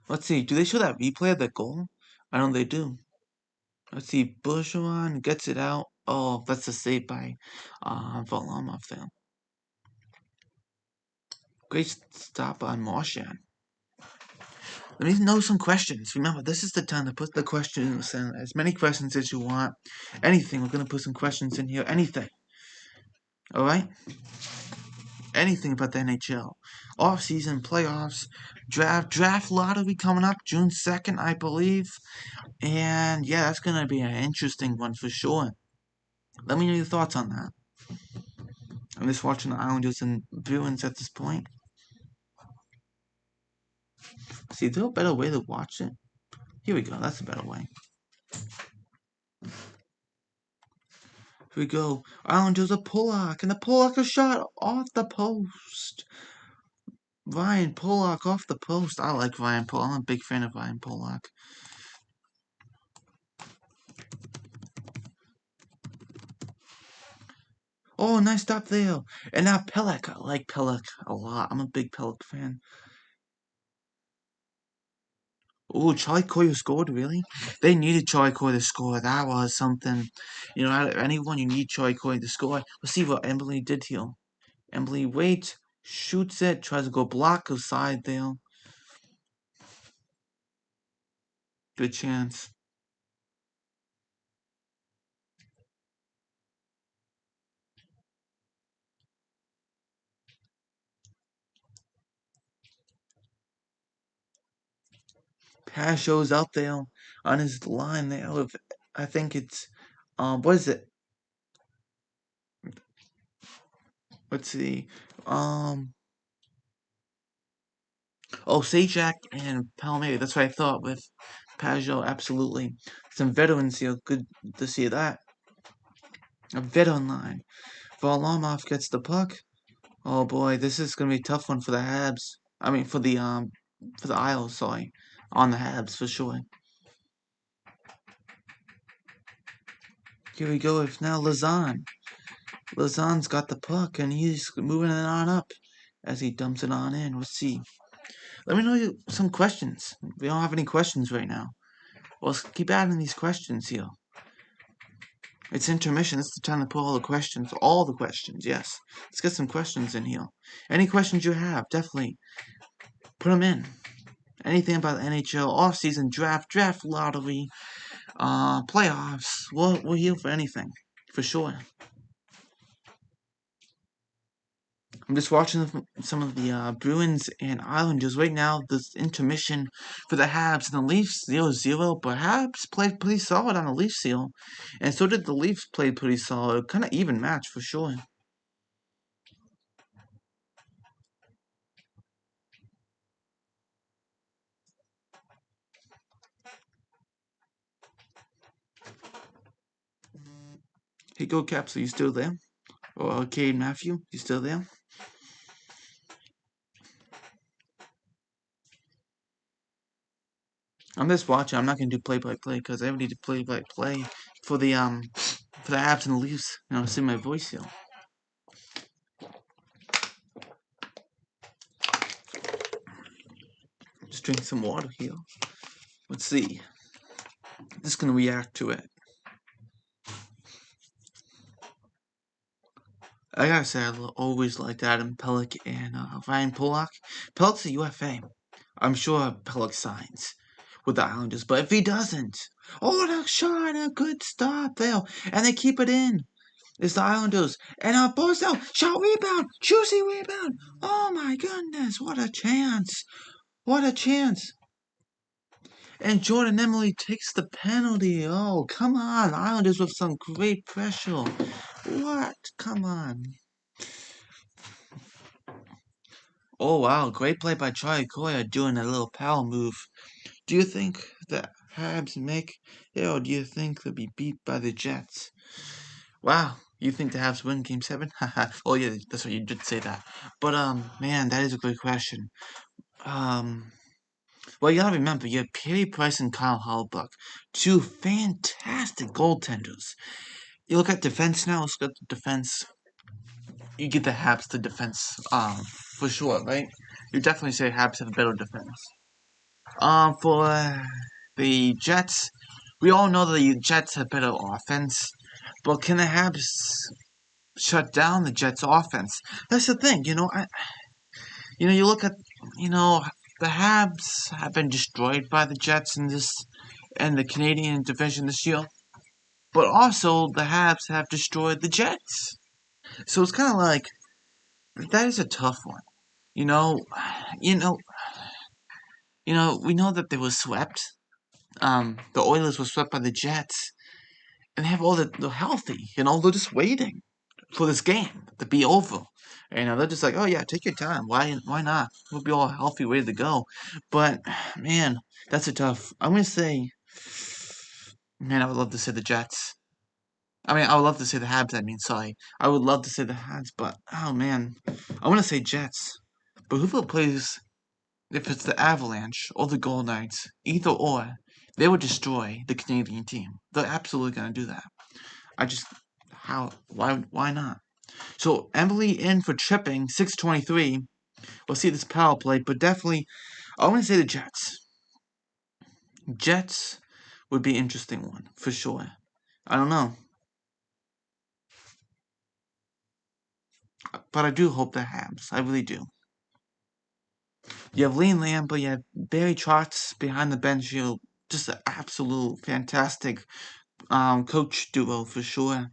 Let's see. Do they show that replay of the goal? I know they do. Let's see. Bergeron gets it out. Oh, that's a save by Varlamov there. Great stop on Marchand. Let me know some questions. Remember, this is the time to put the questions in. As many questions as you want. Anything. We're going to put some questions in here. Anything. Alright? Anything about the NHL. Off-season, playoffs, draft lottery coming up June 2nd, I believe. And yeah, that's going to be an interesting one for sure. Let me know your thoughts on that. I'm just watching the Islanders and Bruins at this point. See, is there a better way to watch it? Here we go. That's a better way. Here we go. Islanders a Pollock, and the Pollock a shot off the post. Ryan Pollock off the post. I like Ryan Pollock. I'm a big fan of Ryan Pollock. Oh, nice stop there. And now Pelech. I like Pelech a lot. I'm a big Pelech fan. Oh, Charlie Coyle scored, really? They needed Charlie Coyle to score. That was something. You know, out of anyone, you need Charlie Coyle to score. Let's see what Emily did here. Emily waits, shoots it, tries to go block aside there. Good chance. Pass shows out there on his line there. I think it's, what is it? Let's see. Oh, Sajak and Palmieri. That's what I thought with Pajot. Absolutely. Some veterans here. Good to see that. A veteran line. Varlamov gets the puck. Oh boy, this is gonna be a tough one for the Habs. I mean, for the Isles. Sorry, on the Habs for sure. Here we go. If now Lazan. Lazan's got the puck and he's moving it on up as he dumps it on in. Let's see. Let me know some questions. We don't have any questions right now. Well, let's keep adding these questions here. It's intermission. It's the time to put all the questions. All the questions, yes. Let's get some questions in here. Any questions you have, definitely put them in. Anything about the NHL, off-season draft lottery, playoffs. We're here for anything, for sure. I'm just watching some of the Bruins and Islanders right now. This intermission for the Habs and the Leafs 0-0, but Habs played pretty solid on the Leafs seal, and so did the Leafs play pretty solid. Kind of even match for sure. Hey, go Caps, are you still there? Or okay, Matthew, you still there? I'm just watching. I'm not gonna do play-by-play because I already did play-by-play for the Habs and the Leafs. You know, see my voice here. Just drink some water here. Let's see. Just gonna react to it. I gotta say, I always liked Adam Pelech and Ryan Pollock. Pelech's a UFA. I'm sure Pelech signs with the Islanders, but if he doesn't, oh, the shot, a good stop there, and they keep it in. It's the Islanders, and Barzell, shot rebound, juicy rebound. Oh my goodness, what a chance! What a chance! And Jordan Emily takes the penalty. Oh, come on, Islanders with some great pressure. What? Come on. Oh wow, great play by Charlie Coyle doing a little power move. Do you think the Habs make it, or do you think they'll be beat by the Jets? Wow, you think the Habs win Game 7? Haha. Oh yeah, that's what you did say that. But man, that is a good question. Um, well, you gotta remember, you have Perry Price and Kyle Hallbuck, two fantastic goaltenders. You look at defense now. Let's look at the defense. You give the Habs the defense, for sure, right? You definitely say Habs have a better defense. For the Jets, we all know that the Jets have better offense, but can the Habs shut down the Jets' offense? That's the thing, you look at, you know, the Habs have been destroyed by the Jets in this and the Canadian division this year, but also the Habs have destroyed the Jets. So it's kind of like that is a tough one. You know, you know, we know that they were swept. The Oilers were swept by the Jets, and they have they're healthy. They're just waiting for this game to be over. And they're just like, oh yeah, take your time. Why not? We'll be all healthy, ready to go. But man, that's a tough. I'm gonna say, man, I would love to say the Jets. I mean, I would love to say the Habs. I mean, sorry, I would love to say the Habs, but oh man, I want to say Jets. But whoever plays, if it's the Avalanche or the Golden Knights, either or, they would destroy the Canadian team. They're absolutely gonna do that. I just why not? So Emily in for chipping 623. We'll see this power play, but definitely I want to say the Jets. Jets would be an interesting one for sure. I don't know, but I do hope that happens. I really do. You have Lean Lamb, but you have Barry Trotz behind the bench. Just an absolute fantastic coach duo for sure.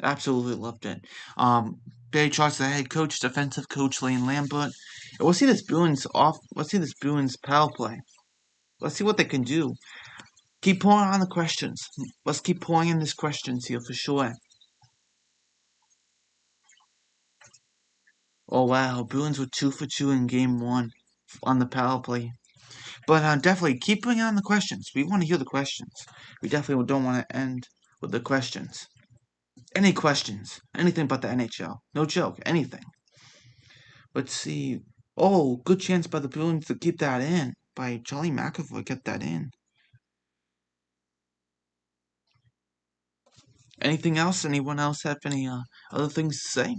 Absolutely loved it. Barry Trotz, the head coach, defensive coach Lane Lambert. And we'll see this Bruins off. Let's see this Bruins power play. Let's see what they can do. Keep pouring on the questions. Let's keep pouring in these questions here for sure. Oh wow, Bruins were 2 for 2 in Game 1 on the power play. But definitely keep bringing on the questions. We want to hear the questions. We definitely don't want to end with the questions. Any questions? Anything but the NHL. No joke. Anything. Let's see. Oh, good chance by the Bruins to keep that in. By Charlie McAvoy, get that in. Anything else? Anyone else have any other things to say?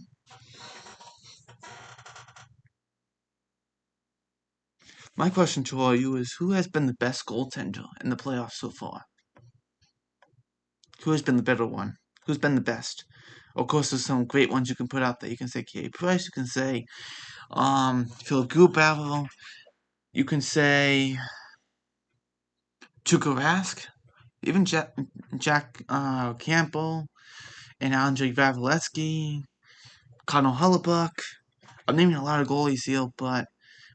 My question to all you is, who has been the best goaltender in the playoffs so far? Who has been the better one? Who's been the best? Of course, there's some great ones you can put out there. You can say K. Price. You can say Philip Grubauer. You can say Tuukka Rask. Even Jack Campbell and Andrei Vasilevsky, Connor Hellebuyck. I'm naming a lot of goalies here, but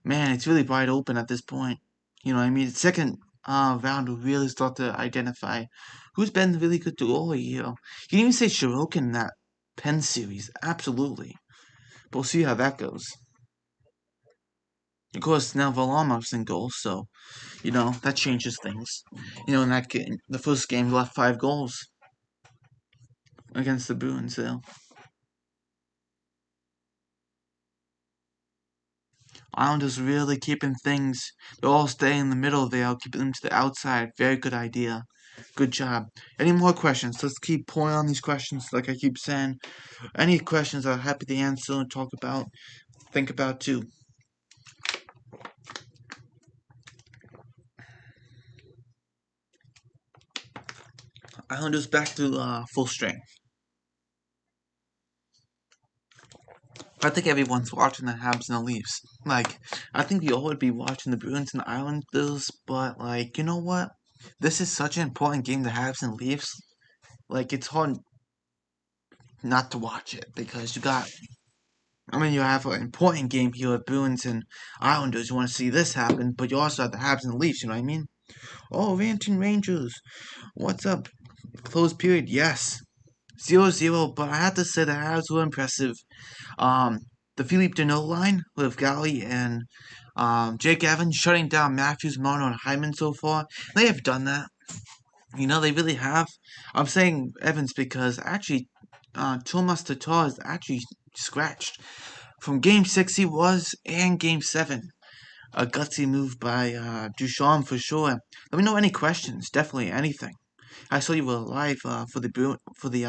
man, it's really wide open at this point. You know what I mean? The second round will really start to identify who's been the really good goalie here. You can even say Sorokin in that Penn series, absolutely. But we'll see how that goes. Of course, now Varlamov's in goal, so that changes things. In that game, the first game, he left 5 goals against the Bruins. So Islanders really keeping things. They're all staying in the middle there, keeping them to the outside. Very good idea. Good job. Any more questions? Let's keep pouring on these questions, like I keep saying. Any questions I'm happy to answer and talk about, think about too. Islanders back to full strength. I think everyone's watching the Habs and the Leafs. I think we all would be watching the Bruins and the Islanders, but, you know what? This is such an important game, the Habs and Leafs. It's hard not to watch it because you have an important game here with Bruins and Islanders. You want to see this happen, but you also have the Habs and the Leafs, you know what I mean? Oh, Ranting Rangers. What's up? Closed period, yes. 0-0, but I have to say the Habs were impressive. The Philippe Deneau line with Galley and Jake Evans shutting down Matthews, Marno, and Hyman so far. They have done that. They really have. I'm saying Evans because actually, Thomas Tatar is actually scratched. From Game 6 he was, and Game 7. A gutsy move by Duchamp for sure. Let me know any questions. Definitely anything. I saw you were live for the.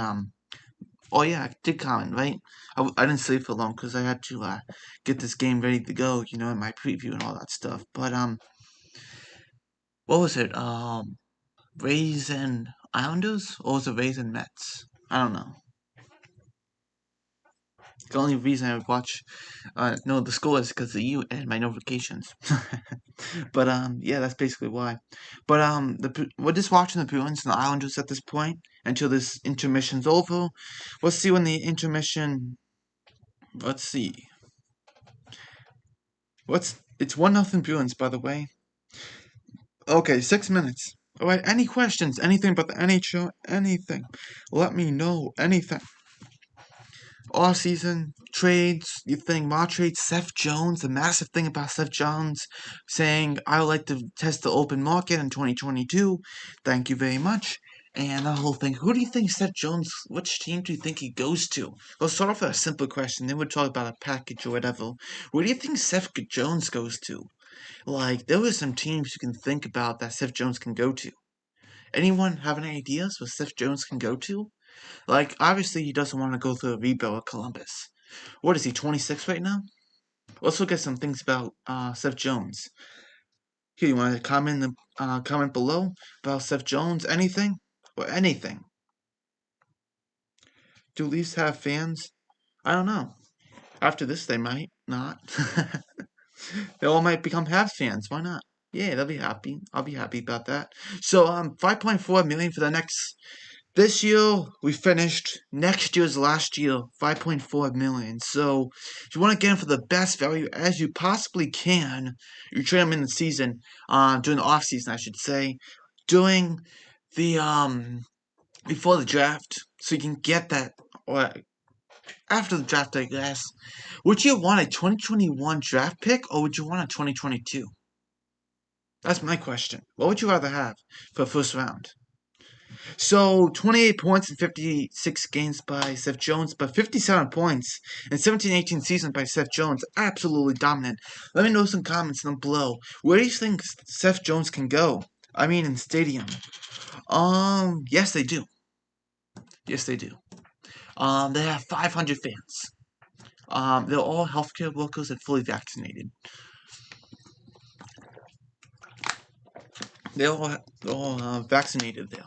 Oh yeah, I did comment, right? I didn't sleep for long because I had to get this game ready to go, in my preview and all that stuff. But what was it? Rays and Islanders, or was it Rays and Mets? I don't know. The only reason I would watch, know the score is because of you and my notifications. But yeah, that's basically why. But we're just watching the Bruins and the Islanders at this point until this intermission's over. We'll see when the intermission. Let's see. It's 1-0 Bruins, by the way. Okay, 6 minutes. All right. Any questions? Anything about the NHL? Anything? Let me know. Anything. Off season trades, you think more trades? Seth Jones, the massive thing about Seth Jones saying I would like to test the open market in 2022. Thank you very much. And that whole thing. Who do you think Seth Jones? Which team do you think he goes to? Let's start off with a simple question. Then we'll talk about a package or whatever. Where do you think Seth Jones goes to? Like there were some teams you can think about that Seth Jones can go to. Anyone have any ideas what Seth Jones can go to? Like, obviously, he doesn't want to go through a rebuild at Columbus. What is he, 26 right now? Let's look at some things about Seth Jones. Here, you want to comment below about Seth Jones? Anything? Or anything? Do Leafs have fans? I don't know. After this, they might not. They all might become Habs fans. Why not? Yeah, they'll be happy. I'll be happy about that. So, 5.4 million for the next. This year we finished. Next year's last year, 5.4 million. So if you want to get him for the best value as you possibly can, you trade him in the season, during the off season, I should say, during the before the draft, so you can get that, or after the draft, I guess. Would you want a 2021 draft pick or would you want a 2022? That's my question. What would you rather have for first round? So 28 points in 56 games by Seth Jones, but 57 points in 17-18 season by Seth Jones. Absolutely dominant. Let me know some comments down below. Where do you think Seth Jones can go? I mean, in stadium. Yes they do. Yes they do. They have 500 fans. They're all healthcare workers and fully vaccinated. They're all vaccinated there.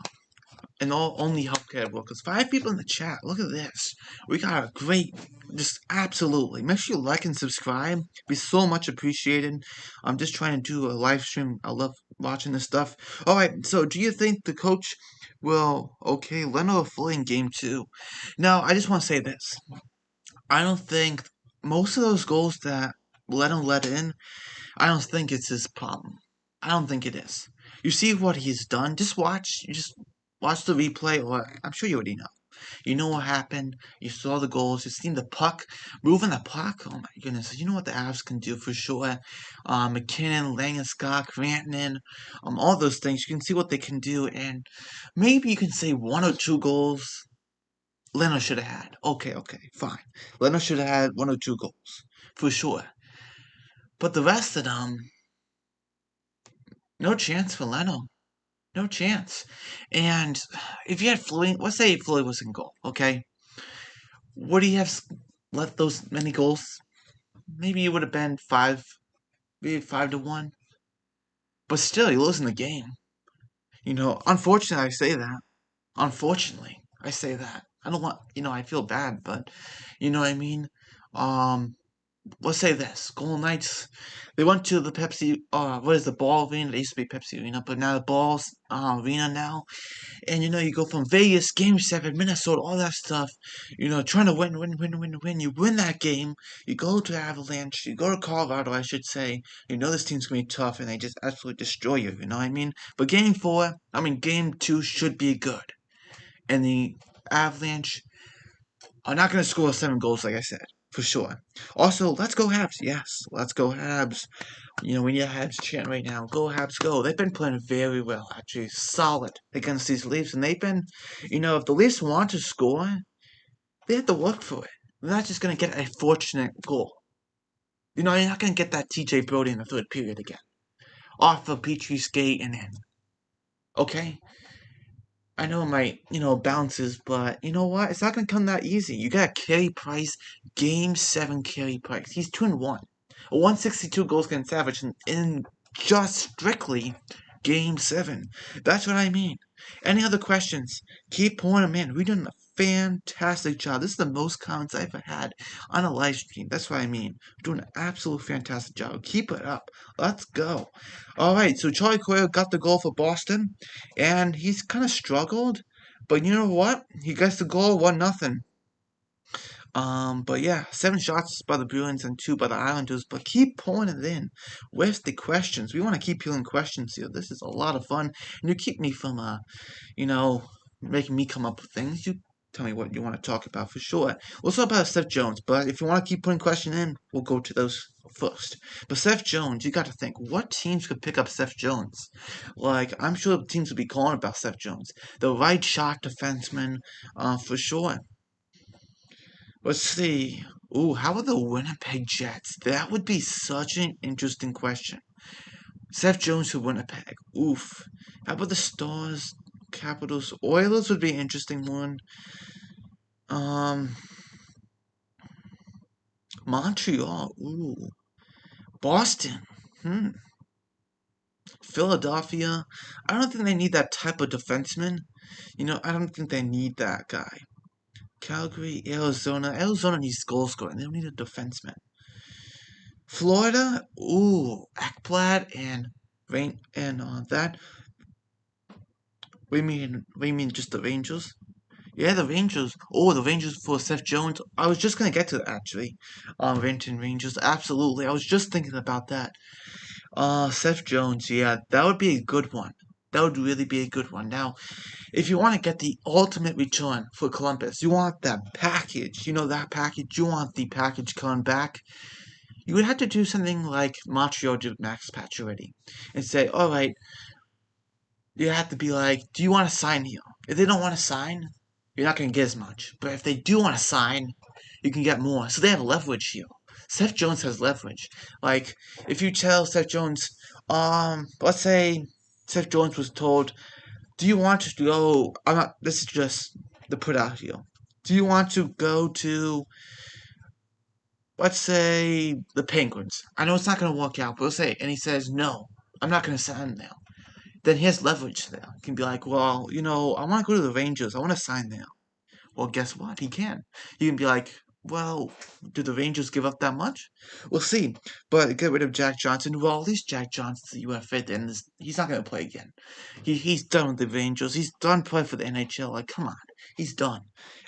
And all only healthcare workers. 5 people in the chat. Look at this. We got a great, just absolutely. Make sure you like and subscribe. Be so much appreciated. I'm just trying to do a live stream. I love watching this stuff. All right. So, do you think the coach will okay Leno fully in game 2? Now, I just want to say this. I don't think most of those goals that Leno let in. I don't think it's his problem. I don't think it is. You see what he's done. Just watch. You just watch the replay, or I'm sure you already know. You know what happened. You saw the goals. You've seen the puck, moving the puck. Oh my goodness! You know what the Avs can do for sure. McKinnon, Landeskog, Rantanen, all those things. You can see what they can do, and maybe you can say 1 or 2 goals. Leno should have had. Okay, fine. Leno should have had 1 or 2 goals for sure. But the rest of them, no chance for Leno. No chance. And if you had Fleury, let's say Fleury was in goal, okay? Would he have let those many goals? Maybe it would have been maybe 5-1. But still, he losing the game. Unfortunately, I say that. Unfortunately, I say that. I don't want, I feel bad, but you know what I mean? Let's say this. Golden Knights, they went to the Pepsi, what is the Ball Arena? They used to be Pepsi Arena, but now the Ball's Arena now. And you go from Vegas, Game 7, Minnesota, all that stuff, trying to win. You win that game, you go to Avalanche, you go to Colorado, I should say. This team's going to be tough, and they just absolutely destroy you, you know what I mean? But Game 2 should be good. And the Avalanche are not going to score 7 goals, like I said. for sure. Also, let's go Habs. Yes, let's go Habs. We need a Habs chant right now. Go Habs, go. They've been playing very well, actually. Solid against these Leafs. And they've been, if the Leafs want to score, they have to work for it. They're not just going to get a fortunate goal. You're not going to get that TJ Brody in the third period again. Off of Petrie's skate and in. Okay? I know it might, bounces, but you know what? It's not going to come that easy. You got Carey Price, Game 7 Carey Price. He's 2-1. A 162 goals against average in just strictly Game 7. That's what I mean. Any other questions? Keep pouring them in. We're doing a fantastic job. This is the most comments I've ever had on a live stream. That's what I mean. We're doing an absolute fantastic job. Keep it up. Let's go. All right, so Charlie Coyle got the goal for Boston, and he's kind of struggled, but you know what? He gets the goal, 1-0. But yeah, 7 shots by the Bruins and 2 by the Islanders. But keep pulling it in. Where's the questions? We want to keep peeling questions here. This is a lot of fun, and you keep me from making me come up with things. You tell me what you want to talk about for sure. We'll talk about Seth Jones, but if you want to keep putting questions in, we'll go to those first. But Seth Jones, you got to think, what teams could pick up Seth Jones? Like, I'm sure teams would be calling about Seth Jones. The right shot defenseman, for sure. Let's see. Ooh, how are the Winnipeg Jets? That would be such an interesting question. Seth Jones to Winnipeg. Oof. How about the Stars, Capitals, Oilers would be an interesting one. Montreal. Ooh. Boston. Philadelphia. I don't think they need that type of defenseman. I don't think they need that guy. Calgary, Arizona. Arizona needs goal scoring. They don't need a defenseman. Florida, ooh, Ekblad and Rain and that. We mean just the Rangers? Yeah, the Rangers. Oh, the Rangers for Seth Jones. I was just gonna get to that actually. Renton Rangers, absolutely. I was just thinking about that. Seth Jones. Yeah, that would be a good one. That would really be a good one. Now, if you want to get the ultimate return for Columbus, you want that package. You know that package. You want the package coming back. You would have to do something like Montreal did with Max Pacioretty and say, all right, you have to be like, do you want to sign here? If they don't want to sign, you're not going to get as much. But if they do want to sign, you can get more. So they have leverage here. Seth Jones has leverage. Like, if you tell Seth Jones, let's say Seth Jones was told, do you want to go, this is just the put out here. Do you want to go to, let's say, the Penguins? I know it's not going to work out, but let's say, and he says, no, I'm not going to sign now. Then he has leverage there. He can be like, well, I want to go to the Rangers. I want to sign there. Well, guess what? He can. He can be like, well, do the Rangers give up that much? We'll see. But get rid of Jack Johnson. Well, at least Jack Johnson's the UFA, and he's not going to play again. He's done with the Rangers. He's done playing for the NHL. Like, come on. He's done.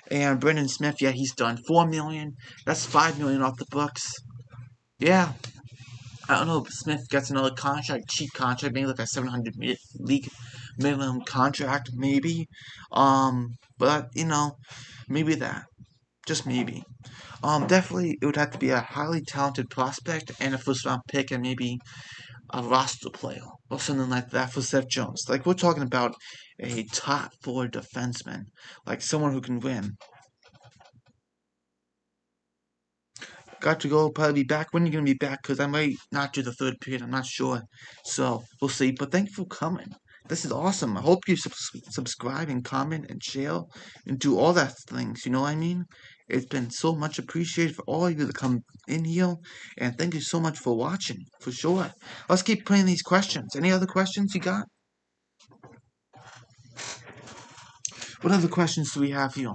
And Brendan Smith, yeah, he's done. $4 million. That's $5 million off the books. Yeah. I don't know if Smith gets another contract, cheap contract, maybe like a 700 league minimum contract, maybe. But maybe that, just maybe. Definitely it would have to be a highly talented prospect and a first round pick and maybe a roster player or something like that for Seth Jones. Like we're talking about a top 4 defenseman, like someone who can win. Got to go, probably be back. When are you going to be back? Because I might not do the third period. I'm not sure. So, we'll see. But thank you for coming. This is awesome. I hope you subscribe and comment and share and do all that things. You know what I mean? It's been so much appreciated for all of you to come in here. And thank you so much for watching, for sure. Let's keep playing these questions. Any other questions you got? What other questions do we have here?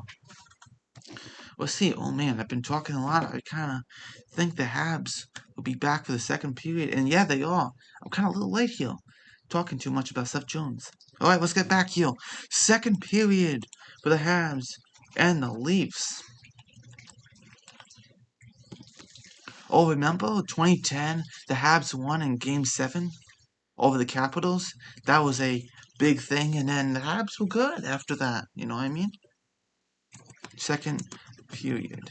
Let's see. Oh man, I've been talking a lot. I kind of think the Habs will be back for the second period. And yeah, they are. I'm kind of a little late here. Talking too much about Seth Jones. Alright, let's get back here. Second period for the Habs and the Leafs. Oh, remember 2010? The Habs won in Game 7 over the Capitals. That was a big thing. And then the Habs were good after that. You know what I mean? Second period.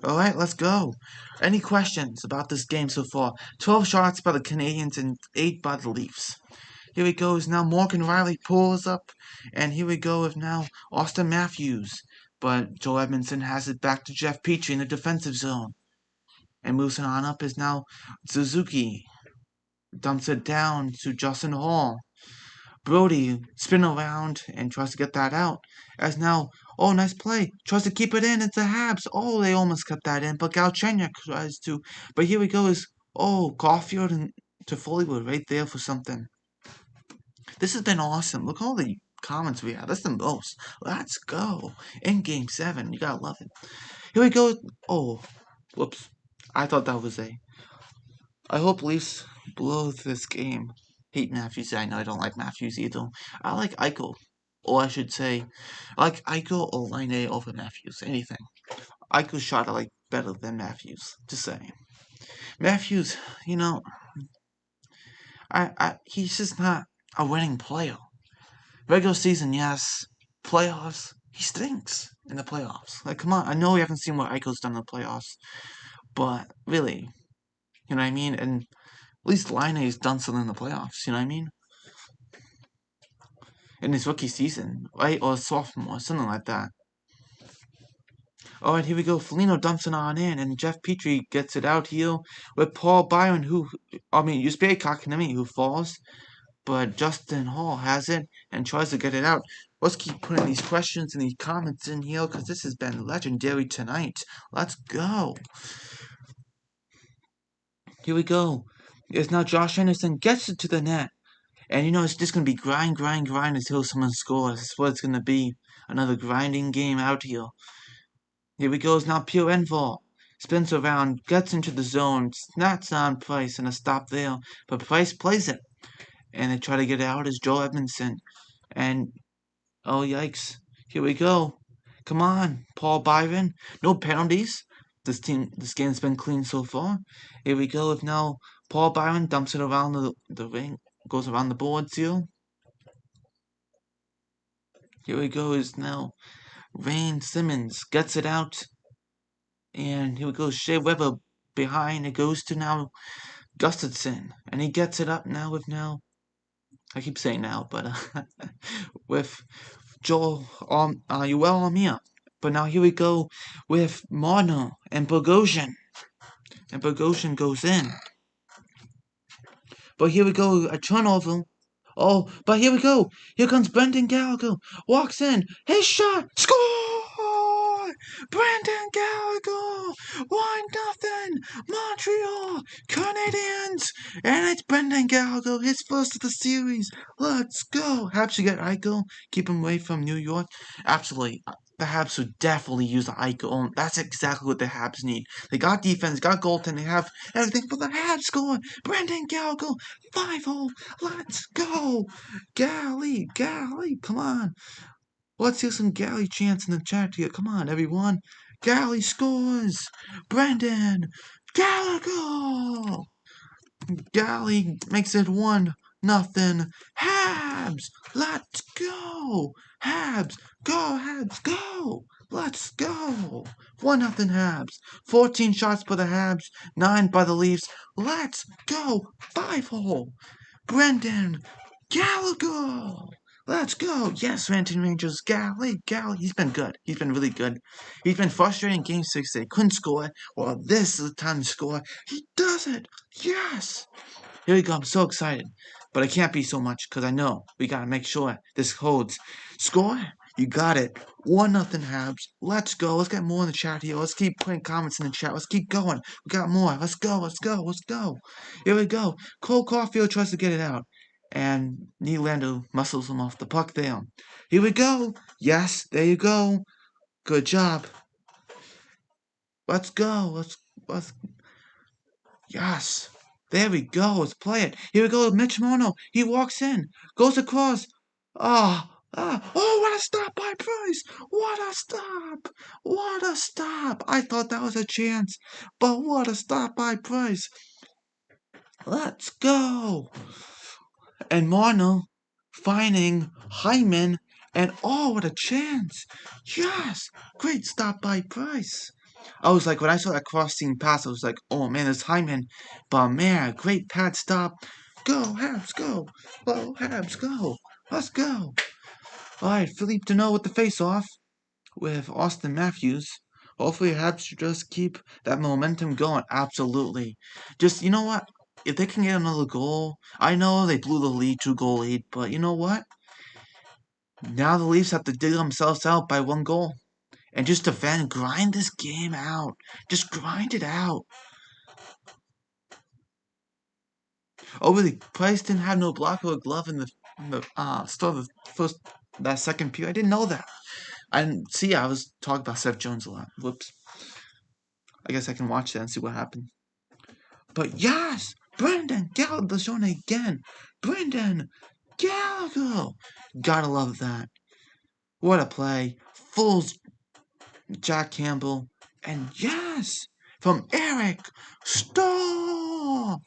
All right, let's go. Any questions about this game so far? 12 shots by the Canadiens and 8 by the Leafs. Here we go. Is now Morgan Riley pulls up, and here we go with now Austin Matthews. But Joe Edmondson has it back to Jeff Petrie in the defensive zone. And moves it on up is now Suzuki. Dumps it down to Justin Hall. Brody spin around and tries to get that out. As now, oh, nice play. Tries to keep it in. It's the Habs. Oh, they almost got that in, but Galchenyuk tries to. But here we go is, oh, Caulfield and Toffoli were right there for something. This has been awesome. Look all the comments we have. That's the most. Let's go. In Game 7. You gotta love it. Here we go. Oh, whoops. I thought that was a. I hope Leafs blow this game. Hate Matthews. I know I don't like Matthews either. I like Eichel. Or I should say, I like Eichel or Line over Matthews. Anything. Eichel's shot I like better than Matthews. Just saying. Matthews, you know, he's just not a winning player. Regular season, yes. Playoffs, he stinks in the playoffs. Like, come on. I know we haven't seen what Eichel's done in the playoffs. But, really, you know what I mean? And at least Laine's done something in the playoffs, you know what I mean? In his rookie season, right? Or sophomore, something like that. Alright, here we go. Foligno dumps it on in, and Jeff Petrie gets it out here with Paul Byron, Jesperi Kotkaniemi, who falls. But Justin Hall has it and tries to get it out. Let's keep putting these questions and these comments in here because this has been legendary tonight. Let's go. Here we go. It's now Josh Anderson gets it to the net. And you know, it's just going to be grind until someone scores. That's what it's going to be. Another grinding game out here. Here we go. It's now Pierre Enval. Spins around, gets into the zone, snaps on Price, and a stop there. But Price plays it. And they try to get it out as Joe Edmondson. And, oh, yikes. Here we go. Come on, Paul Byron. No penalties. This game's been clean so far. Here we go with now Paul Byron dumps it around the ring. Goes around the boards here. Here we go is now Wayne Simmons gets it out. And here we go, Shea Weber behind. It goes to now Gustafson. And he gets it up now with now. I keep saying now, but with Joel Yoel Amir. But now here we go with Marner and Bogosian. And Bogosian goes in. But here we go, a turnover. Oh, but here we go. Here comes Brendan Gallagher. Walks in. His shot. Score! Brendan Gallagher. 1-0. Montreal Canadiens. And it's Brendan Gallagher. His first of the series. Let's go. Habs should get Eichel. Keep him away from New York. Absolutely. The Habs would definitely use the Eichel. That's exactly what the Habs need. They got defense, got goaltending, they have everything for the Habs score. Brendan Gallagher, 5-0. Let's go. Galley, come on. Let's hear some Galley chants in the chat here. Come on, everyone. Galley scores. Brendan Gallagher. Galley makes it 1-0. Habs, let's go. Habs, go. Let's go. 1-0 Habs. 14 shots by the Habs, 9 by the Leafs. Let's go. 5-0. Brendan Gallagher. Let's go. Yes, Ranting Rangers. Galley. He's been good. He's been really good. He's been frustrating in Game 6. They couldn't score. Well, this is the time to score. He does it. Yes. Here we go. I'm so excited. But I can't be so much because I know we got to make sure this holds. Score. You got it. 1-0 Habs. Let's go. Let's get more in the chat here. Let's keep putting comments in the chat. Let's keep going. We got more. Let's go. Here we go. Cole Caulfield tries to get it out. And Nylander muscles him off the puck there. Here we go. Yes, there you go. Good job. Let's go. Let's. Yes. There we go. Let's play it. Here we go. Mitch Mono. He walks in. Goes across. Oh, what a stop by Price. What a stop. I thought that was a chance. But what a stop by Price. Let's go. And Marner finding Hyman. And what a chance. Yes. Great stop by Price. I was like, when I saw that cross-seam pass, I was like, oh man, there's Hyman. But man, great pad stop. Go, Habs, go. Go, Habs, go. Let's go. All right, Philippe Deneau with the face-off with Austin Matthews. Hopefully, Habs should just keep that momentum going. Absolutely. Just, you know what? If they can get another goal, I know they blew the lead, 2-goal lead, but you know what? Now the Leafs have to dig themselves out by 1 goal. And just defend, grind this game out. Just grind it out. Oh, really? Price didn't have no block or glove in the start of that second period. I didn't know that. I didn't see. I was talking about Seth Jones a lot. Whoops. I guess I can watch that and see what happened. But yes, Brendan Gallagher showing again. Brendan Gallagher. Gotta love that. What a play. Full Jack Campbell. And yes, from Eric Stahl.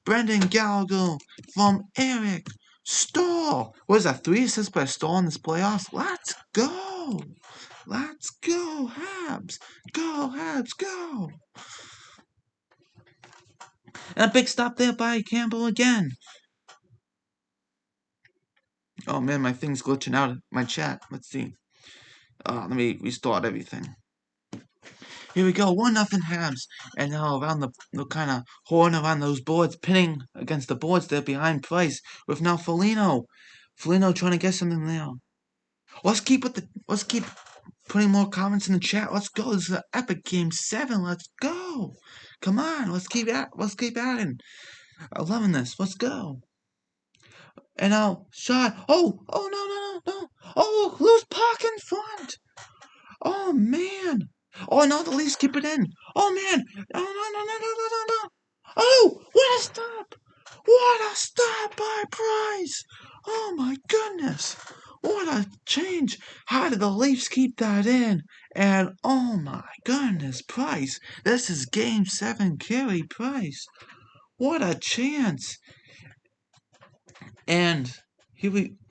Brendan Gallagher from Eric Stahl. What is that? 3 assists by Stahl in this playoffs? Let's go. Let's go, Habs. Go, Habs, go. And a big stop there by Campbell again. Oh man, my thing's glitching out. My chat. Let's see. Let me restart everything. Here we go. 1-0 Habs. And now around the kind of horn around those boards, pinning against the boards there behind Price with now Foligno. Foligno trying to get something there. Let's keep putting more comments in the chat. Let's go. This is an epic game 7. Let's go. Come on. Let's keep adding. I'm loving this. Let's go. And now shot. Oh, no. Oh, loose puck in front. Oh man. Oh no, the Leafs keep it in. Oh man. No. Oh, what a stop. What a stop by Price. Oh my goodness. What a change. How did the Leafs keep that in? And oh my goodness, Price. This is game 7, Carey Price. What a chance. And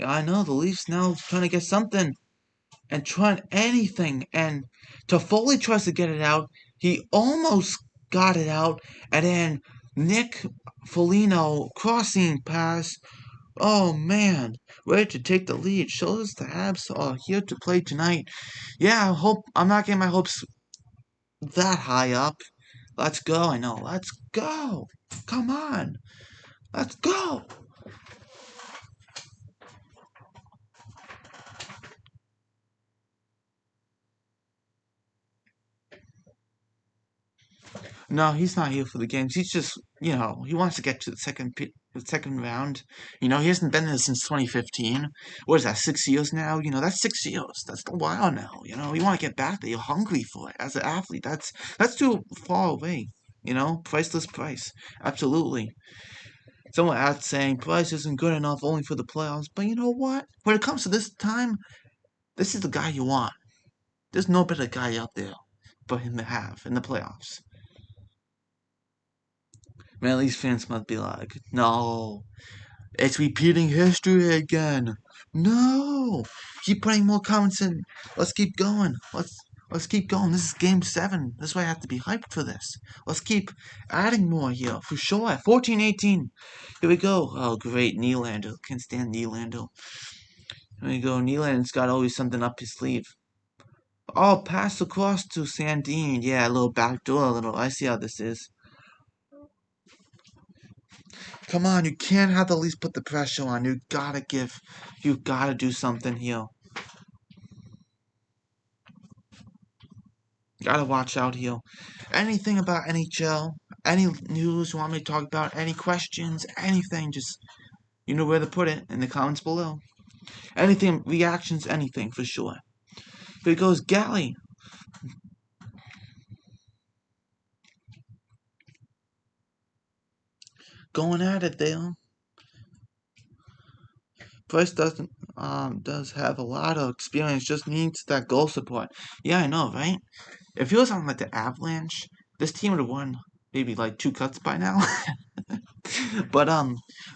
I know the Leafs now trying to get something and trying anything. And Toffoli tries to get it out. He almost got it out. And then Nick Foligno crossing pass. Oh man, ready to take the lead. Shows the Habs are here to play tonight. Yeah, I'm not getting my hopes that high up. Let's go, I know. Let's go. Come on. Let's go. No, he's not here for the games. He's just, he wants to get to the second round. He hasn't been there since 2015. What is that, 6 years now? That's 6 years. That's a while now. You want to get back there. You're hungry for it as an athlete. That's too far away. Priceless Price. Absolutely. Someone out saying Price isn't good enough only for the playoffs. But you know what? When it comes to this time, this is the guy you want. There's no better guy out there for him to have in the playoffs. Man, these fans must be like, no, it's repeating history again. No, keep putting more comments in. Let's keep going. Let's keep going. This is game 7. This is why I have to be hyped for this. Let's keep adding more here for sure. 14-18. Here we go. Oh, great, Nylander. Can't stand Nylander. Here we go. Nylander's got always something up his sleeve. Oh, pass across to Sandin. Yeah, a little backdoor. I see how this is. Come on, you can't have the Leafs put the pressure on. You gotta do something here. Gotta watch out here. Anything about NHL, any news you want me to talk about, any questions, anything, just, you know where to put it in the comments below. Anything, reactions, anything, for sure. Here goes Galley. Going at it there. Price does have a lot of experience, just needs that goal support. Yeah, I know, right? If he was on like the Avalanche, this team would have won maybe like 2 cuts by now. But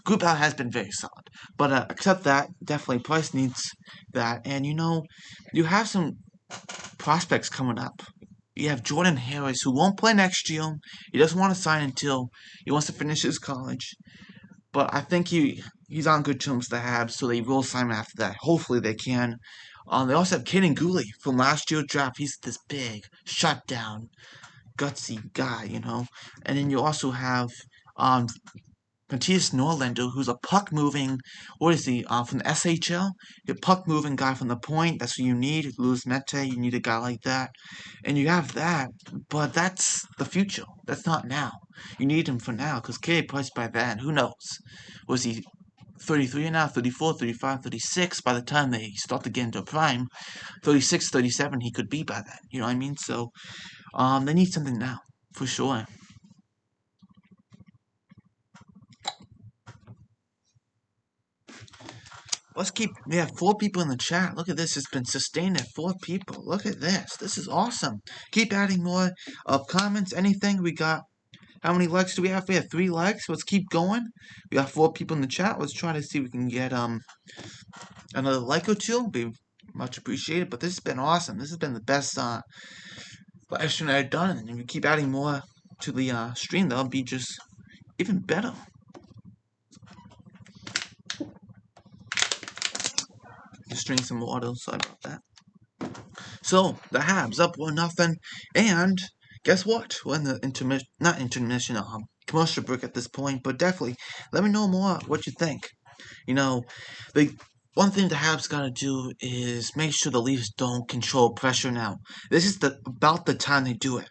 Group Out has been very solid. But except that, definitely Price needs that. And you have some prospects coming up. You have Jordan Harris, who won't play next year. He doesn't want to sign until he wants to finish his college. But I think he's on good terms with the Habs, so they will sign him after that. Hopefully they can. They also have Caden Gooley from last year's draft. He's this big, shutdown, gutsy guy, And then you also have Matthias Norlander, who's a puck moving, what is he, from the SHL? A puck moving guy from the point. That's what you need. Louis Mete, you need a guy like that. And you have that, but that's the future. That's not now. You need him for now, because Carey Price by then, who knows? Was he 33 now, 34, 35, 36 by the time they start to get into prime? 36, 37 he could be by then. You know what I mean? So, they need something now, for sure. We have 4 people in the chat. Look at this. It's been sustained at 4 people. Look at this. This is awesome. Keep adding more comments, anything. We got, how many likes do we have? We have 3 likes. Let's keep going. We got 4 people in the chat. Let's try to see if we can get another like or 2. Be much appreciated. But this has been awesome. This has been the best live stream I've done. And if you keep adding more to the stream, that'll be just even better. Just drink some water. Sorry about that. So, the Habs up 1-0, and guess what? We're in the not intermission, commercial break at this point, but definitely, let me know more what you think. The one thing the Habs gotta do is make sure the Leafs don't control pressure now. This is about the time they do it.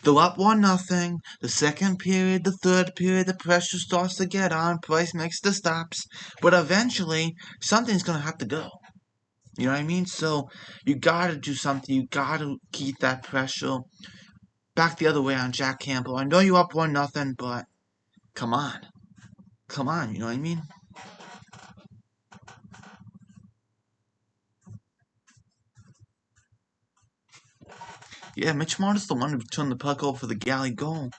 They're up 1-0, the second period, the third period, the pressure starts to get on, Price makes the stops, but eventually, something's gonna have to go. You know what I mean? So you gotta do something. You gotta keep that pressure back the other way on Jack Campbell. I know you're up 1-0, but come on. Come on, you know what I mean? Yeah, Mitch Marner's the one who turned the puck over for the galley goal.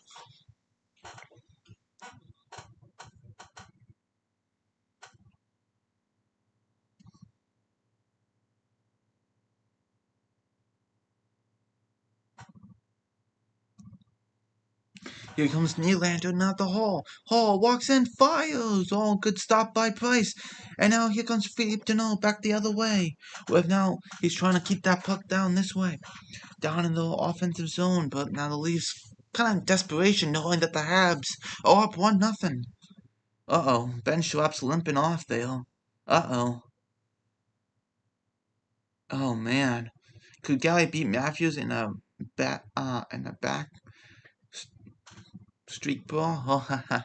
Here comes Nylander, not the Hall. Hall walks in, fires. Oh, good stop by Price. And now here comes Philippe Deneau back the other way. Now he's trying to keep that puck down this way. Down in the offensive zone. But now the Leafs kind of in desperation knowing that the Habs are up 1-0. Uh-oh. Ben Schwab's limping off there. Uh-oh. Oh, man. Could Galley beat Matthews in a back streak ball? Oh,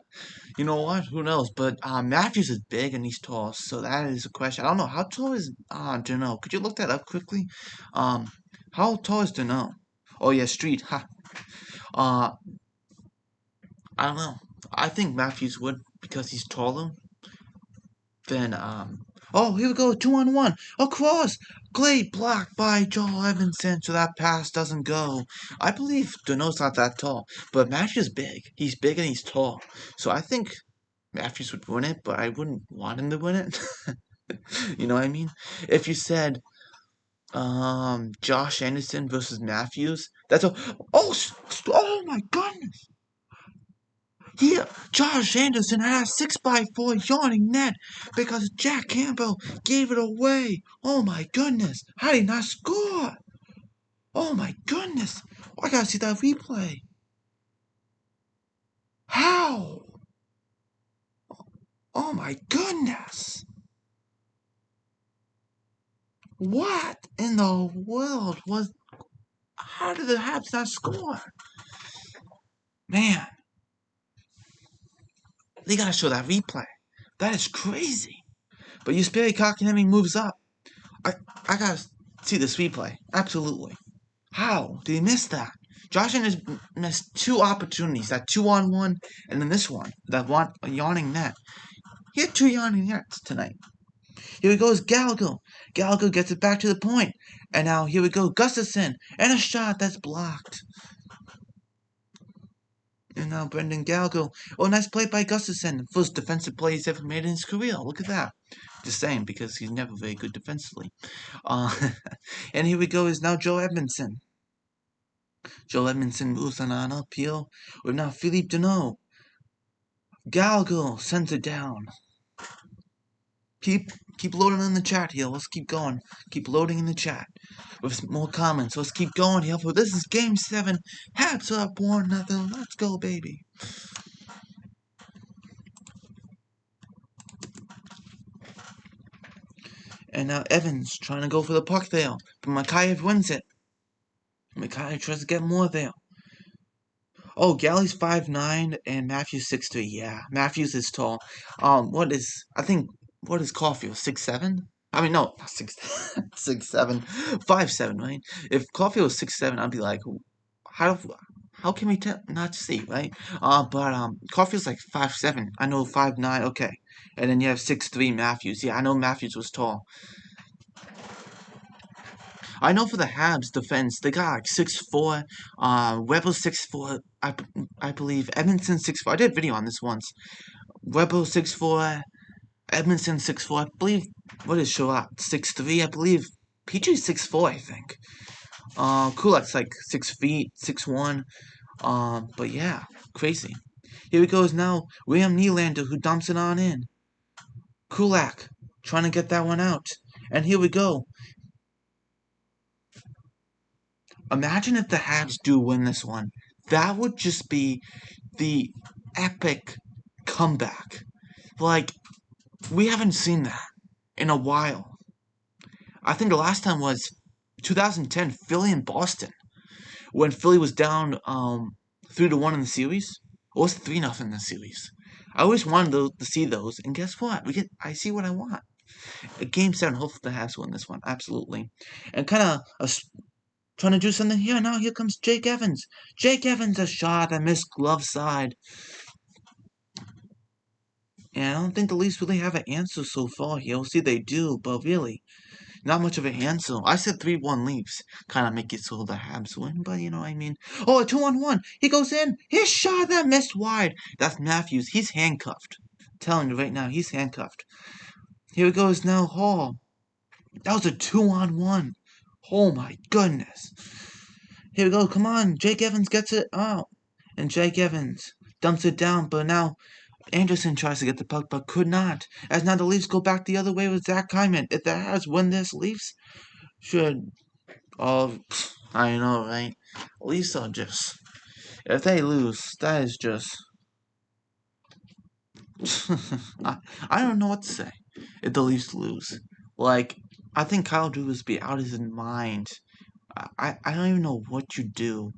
you know what? Who knows? But Matthews is big and he's tall, so that is a question. I don't know. How tall is Deneau? Could you look that up quickly? How tall is Deneau? Oh, yeah, street. Ha. I don't know. I think Matthews would because he's taller. Then, oh, here we go, 2-on-1, across, great block by Joel Edmondson, so that pass doesn't go. I believe Deneau's not that tall, but Matthews is big. He's big and he's tall, so I think Matthews would win it, but I wouldn't want him to win it. You know what I mean? If you said, Josh Anderson versus Matthews, that's a, oh my goodness! Here, Josh Anderson had a 6x4 yawning net because Jack Campbell gave it away. Oh my goodness. How did he not score? Oh my goodness. I gotta see that replay. How? Oh my goodness. What in the world was... How did the Habs not score? Man. They gotta show that replay. That is crazy. But Jesperi Kotkaniemi moves up. I gotta see this replay. Absolutely. How did he miss that? Josh Anderson missed 2 opportunities. That 2-on-1 and then this one. That one yawning net. He had 2 yawning nets tonight. Here we goes Gallagher. Gallagher gets it back to the point. And now here we go Gustafsson. And a shot that's blocked. And now Brendan Gallagher. Oh, nice play by Gustafsson. First defensive play he's ever made in his career. Look at that. Just saying, because he's never very good defensively. And here we go is now Joe Edmondson. Joe Edmondson moves on uphill with now Philippe Deneau. Gallagher sends it down. Keep loading in the chat here. Let's keep going. Keep loading in the chat with more comments. Let's keep going here. For this is Game 7. Habs up 1-0. Let's go, baby. And now Evans trying to go for the puck there. But Mikheyev wins it. Mikheyev tries to get more there. Oh, Galley's 5'9" and Matthews 6'3". Yeah, Matthews is tall. What is Caulfield? 6'7"? I mean, no, not 6, 6'7", 5'7", right? If Caulfield was 6'7", I'd be like, how can we not see, right? But Caulfield's like 5'7". I know 5'9". Okay, and then you have 6'3" Matthews. Yeah, I know Matthews was tall. I know for the Habs defense, they got like 6'4", Weber 6'4", I believe, Edmondson 6'4". I did a video on this once. Weber 6'4", Edmondson 6'4". I believe, what is Sherratt? 6'3", I believe. PG 6'4", I think. Kulak's like 6 feet, 6'1". But yeah, crazy. Here he goes now, William Nylander, who dumps it on in. Kulak, trying to get that one out. And here we go. Imagine if the Habs do win this one. That would just be the epic comeback. Like, we haven't seen that in a while. I think the last time was 2010, Philly and Boston, when Philly was down 3-1 in the series. Or was it 3-0 in the series? I always wanted to see those, and guess what? I see what I want. Game 7, hopefully the Habs win this one, absolutely. And kind of trying to do something here. Now here comes Jake Evans. Jake Evans, a shot, a missed glove side. And I don't think the Leafs really have an answer so far here. We'll see they do, but really, not much of an answer. I said 3-1 Leafs. Kind of make it so the Habs win, but you know what I mean. Oh, a 2-on-1. He goes in. His shot, that missed wide. That's Matthews. He's handcuffed. I'm telling you right now, he's handcuffed. Here it goes now, Hall. That was a 2-on-1. Oh my goodness. Here we go. Come on. Jake Evans gets it out. And Jake Evans dumps it down. But now Anderson tries to get the puck, but could not. As now the Leafs go back the other way with Zach Hyman. If the Habs win this, Leafs should... Oh, I know, right? Leafs are just... If they lose, that is just... I don't know what to say if the Leafs lose. Like, I think Kyle Dubas be out of his mind. I don't even know what you do.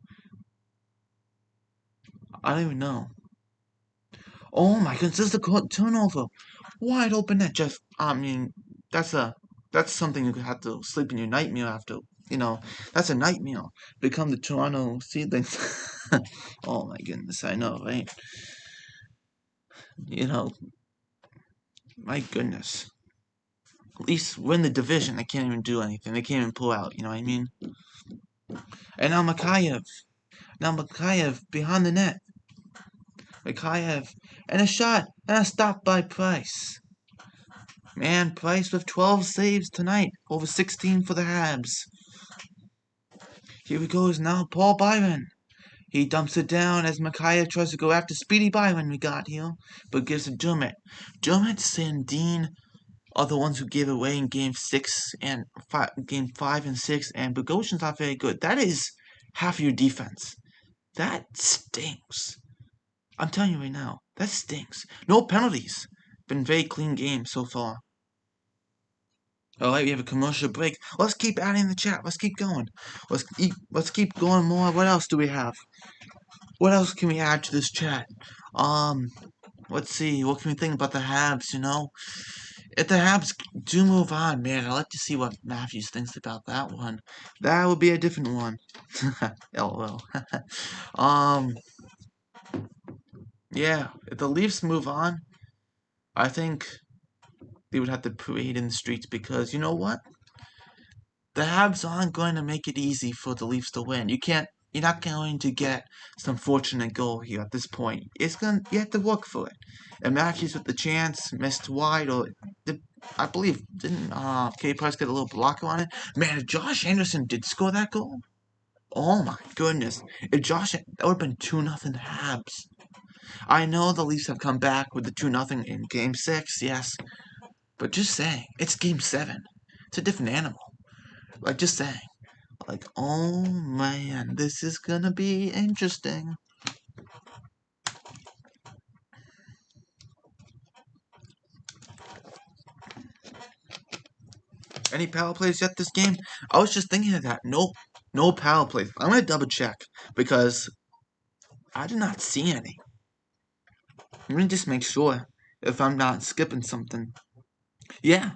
I don't even know. Oh my goodness, this is a turnover. Wide open net, Jeff. I mean, that's something you could have to sleep in your nightmare after. You know, that's a nightmare. Become the Toronto Seedlings. Oh my goodness, I know, right? You know, my goodness. At least win the division. They can't even do anything. They can't even pull out. You know what I mean? And now Mikheyev. Behind the net. Mikheyev. And a shot. And a stop by Price. Man, Price with 12 saves tonight. Over 16 for the Habs. Here he goes now. Paul Byron. He dumps it down as Mikheyev tries to go after Speedy Byron we got here. But gives it Dermott. Dermott, Sandin are the ones who gave away in Game 6 and Game 5 and 6. And Bogosian's not very good. That is half your defense. That stinks. I'm telling you right now. That stinks. No penalties. Been very clean game so far. Alright, we have a commercial break. Let's keep adding the chat. Let's keep going. Let's keep going more. What else do we have? What else can we add to this chat? Let's see. What can we think about the Habs, you know? If the Habs do move on, man, I'd like to see what Matthews thinks about that one. That would be a different one. LOL. Yeah, if the Leafs move on, I think they would have to parade in the streets because, you know what? The Habs aren't going to make it easy for the Leafs to win. You're not going to get some fortunate goal here at this point. You have to work for it. And Matthews with the chance, missed wide, I believe, didn't K. Price get a little blocker on it? Man, if Josh Anderson did score that goal, Oh my goodness. If Josh, that would have been 2-0 Habs. I know the Leafs have come back with the 2-0 in Game 6, yes. But just saying, it's Game 7. It's a different animal. Like, just saying. Like, oh man, this is gonna be interesting. Any power plays yet this game? I was just thinking of that. Nope. No power plays. I'm gonna double check because I did not see any. Let me just make sure if I'm not skipping something. Yeah,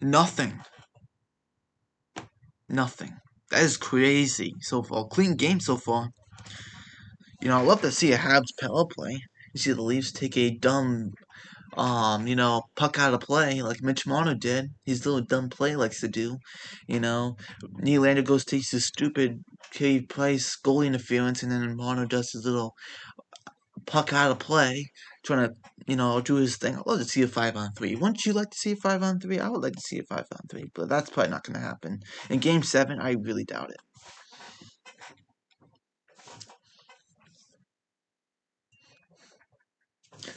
nothing. Nothing. That is crazy so far. Clean game so far. I love to see a Habs power play. You see the Leafs take a dumb, puck out of play like Mitch Marner did. His little dumb play likes to do. Nylander goes takes his stupid cave place goal interference, and then Marner does his little puck out of play, trying to, do his thing. I'd love to see a 5-on-3. Wouldn't you like to see a 5-on-3? I would like to see a 5-on-3, but that's probably not going to happen. In Game 7, I really doubt it.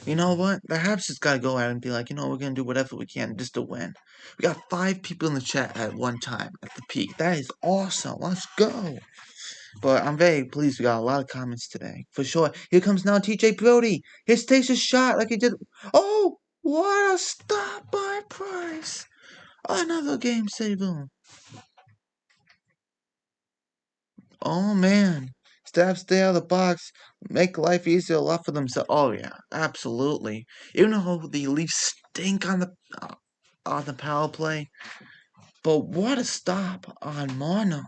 You know what? The Habs just gotta go out and be like, we're gonna do whatever we can just to win. We got 5 people in the chat at one time at the peak. That is awesome. Let's go. But I'm very pleased we got a lot of comments today. For sure. Here comes now TJ Brody. He takes a shot like he did. Oh, what a stop by Price. Another game saver. Oh man. Stabs stay out of the box. Make life easier a lot for themselves. Oh yeah, absolutely. Even though the Leafs stink on the power play. But what a stop on Mono.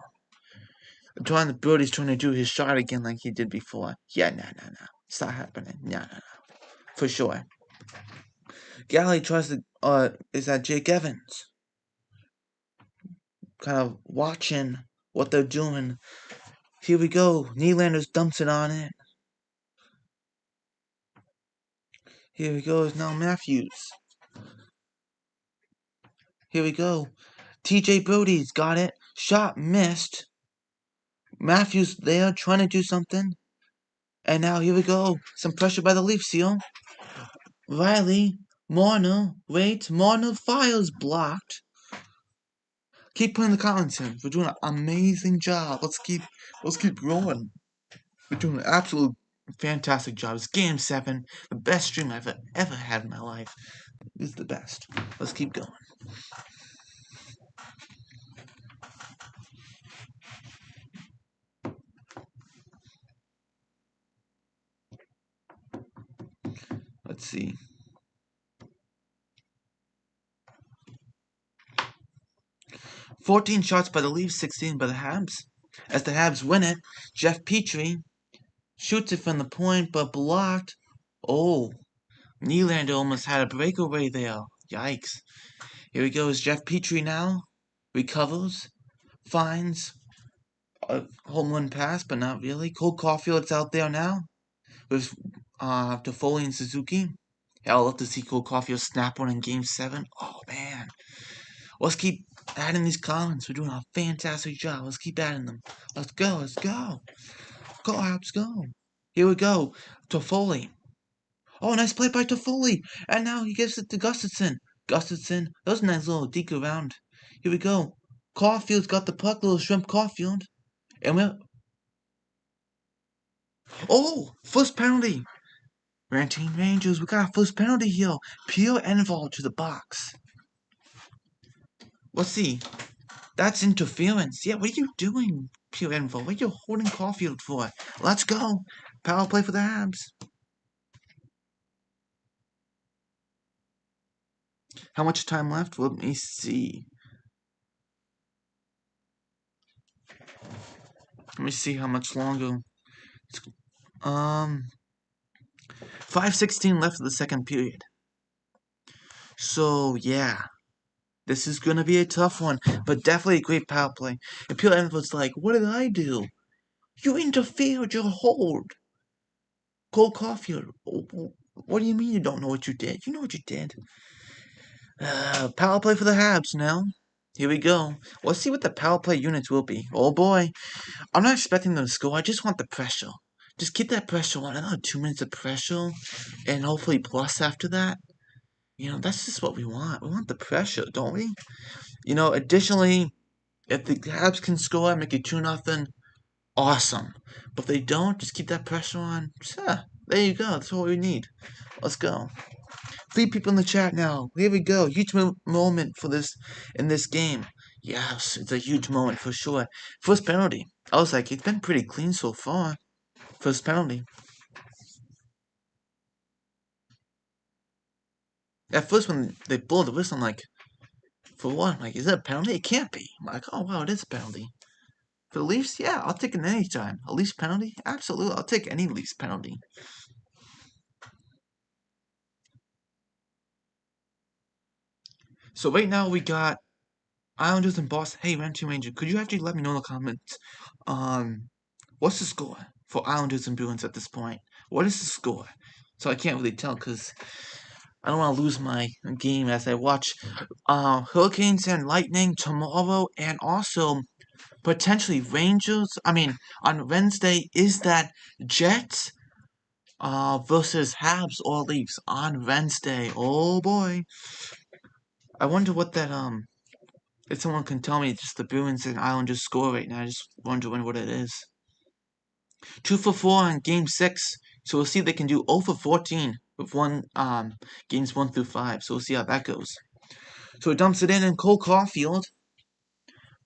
Brody's trying to do his shot again like he did before. Yeah, no. It's not happening. No. For sure. Galley tries to, is that Jake Evans? Kind of watching what they're doing. Here we go. Nylander's dumps it on it. Here he goes now Matthews. Here we go. TJ Brody's got it. Shot missed. Matthews there trying to do something. And now here we go. Some pressure by the Leafs here. Riley. Marner. Wait. Marner fires blocked. Keep putting the comments in. We're doing an amazing job. Let's keep going. We're doing an absolute fantastic job. It's Game 7. The best stream I've ever had in my life. It's the best. Let's keep going. Let's see. "14 shots by the Leafs, 16 by the Habs. As the Habs win it, Jeff Petrie shoots it from the point, but blocked. Oh, Nylander almost had a breakaway there. Yikes. Here he goes, Jeff Petrie now. Recovers. Finds a home run pass, but not really. Cole Caulfield's out there now with Toffoli and Suzuki. Yeah, I'll love to see Cole Caulfield snap one in Game 7. Oh, man. Let's keep adding these comments. We're doing a fantastic job. Let's keep adding them. Let's go. Go, Habs, go. Here we go. Toffoli. Oh, nice play by Toffoli. And now he gives it to Gustafsson. That was a nice little deke around. Here we go. Caulfield's got the puck, little shrimp Caulfield. And we're... Oh, first penalty. Ranting Rangers, we got a first penalty here. Pierre Enval to the box. Let's see. That's interference. Yeah, what are you doing, Pierre Enval? What are you holding Caulfield for? Let's go. Power play for the Habs. How much time left? Let me see. Let me see how much longer. 5:16 left of the second period. So, yeah. This is going to be a tough one, but definitely a great power play. And Pierre Enval's like, what did I do? You interfered, you hold. Cole Caulfield, what do you mean you don't know what you did? You know what you did. Power play for the Habs now. Here we go. Let's see what the power play units will be. Oh boy. I'm not expecting them to score. I just want the pressure. Just keep that pressure on. Another 2 minutes of pressure. And hopefully plus after that. That's just what we want. We want the pressure, don't we? Additionally, if the Habs can score, make it 2-0, awesome. But if they don't, just keep that pressure on. Yeah, there you go. That's what we need. Let's go. 3 people in the chat now. Here we go. Huge moment for this in this game. Yes, it's a huge moment for sure. First penalty. I was like, it's been pretty clean so far. First penalty. At first, when they blew the whistle, I'm like, for what? I'm like, is that a penalty? It can't be. I'm like, oh wow, it is a penalty. For the Leafs, yeah, I'll take it any time. A Leafs penalty? Absolutely, I'll take any Leafs penalty. So right now we got Islanders and Boston. Hey, Ranty Ranger, could you actually let me know in the comments, what's the score for Islanders and Bruins at this point? What is the score? So I can't really tell because I don't want to lose my game as I watch Hurricanes and Lightning tomorrow, and also potentially Rangers. On Wednesday is that Jets versus Habs or Leafs on Wednesday. Oh boy. I wonder what that if someone can tell me just the Bruins and Islanders score right now. I just wondering what it is. 2 for 4 on game 6. So we'll see if they can do 0 for 14 with games 1 through 5. So we'll see how that goes. So it dumps it in, and Cole Caulfield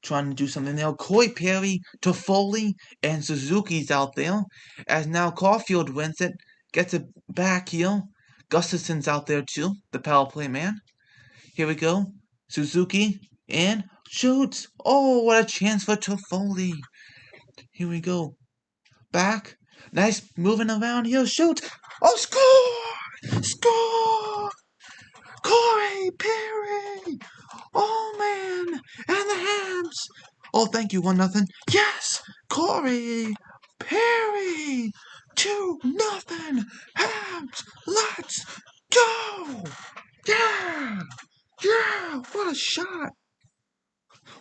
trying to do something now. Corey Perry, Toffoli, and Suzuki's out there. As now Caulfield wins it, gets it back here. Gustafson's out there too, the power play man. Here we go. Suzuki, and shoots. Oh, what a chance for Toffoli. Here we go. Back. Nice moving around here. Shoot. Oh, score! Score! Corey Perry! Oh, man! And the Hams! Oh, thank you, 1-0. Yes! Corey Perry! 2-0! Hams! Let's go! Yeah! Yeah! What a shot!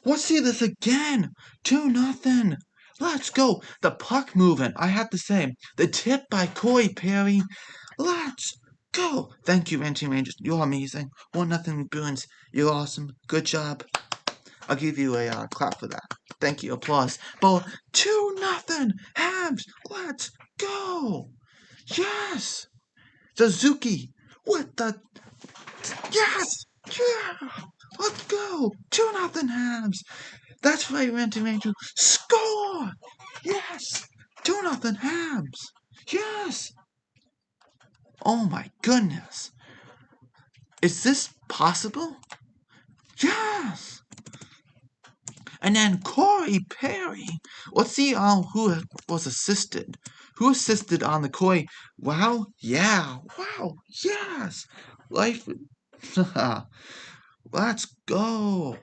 Let's see this again! 2-0! Let's go! The puck movement, I have to say. The tip by Corey Perry. Let's go! Thank you, Ranting Rangers. You're amazing. 1-0 Bruins. You're awesome. Good job. I'll give you a clap for that. Thank you. Applause. But 2-0 Habs. Let's go! Yes! Suzuki! What the... Yes! Yeah! Let's go! 2-0 Habs! That's right, Ranting Ranger. Score! Yes! 2-0 Habs! Yes! Oh my goodness. Is this possible? Yes! And then Corey Perry. Let's see who was assisted. Who assisted on the Corey? Wow. Yeah. Wow. Yes. Life. Let's go.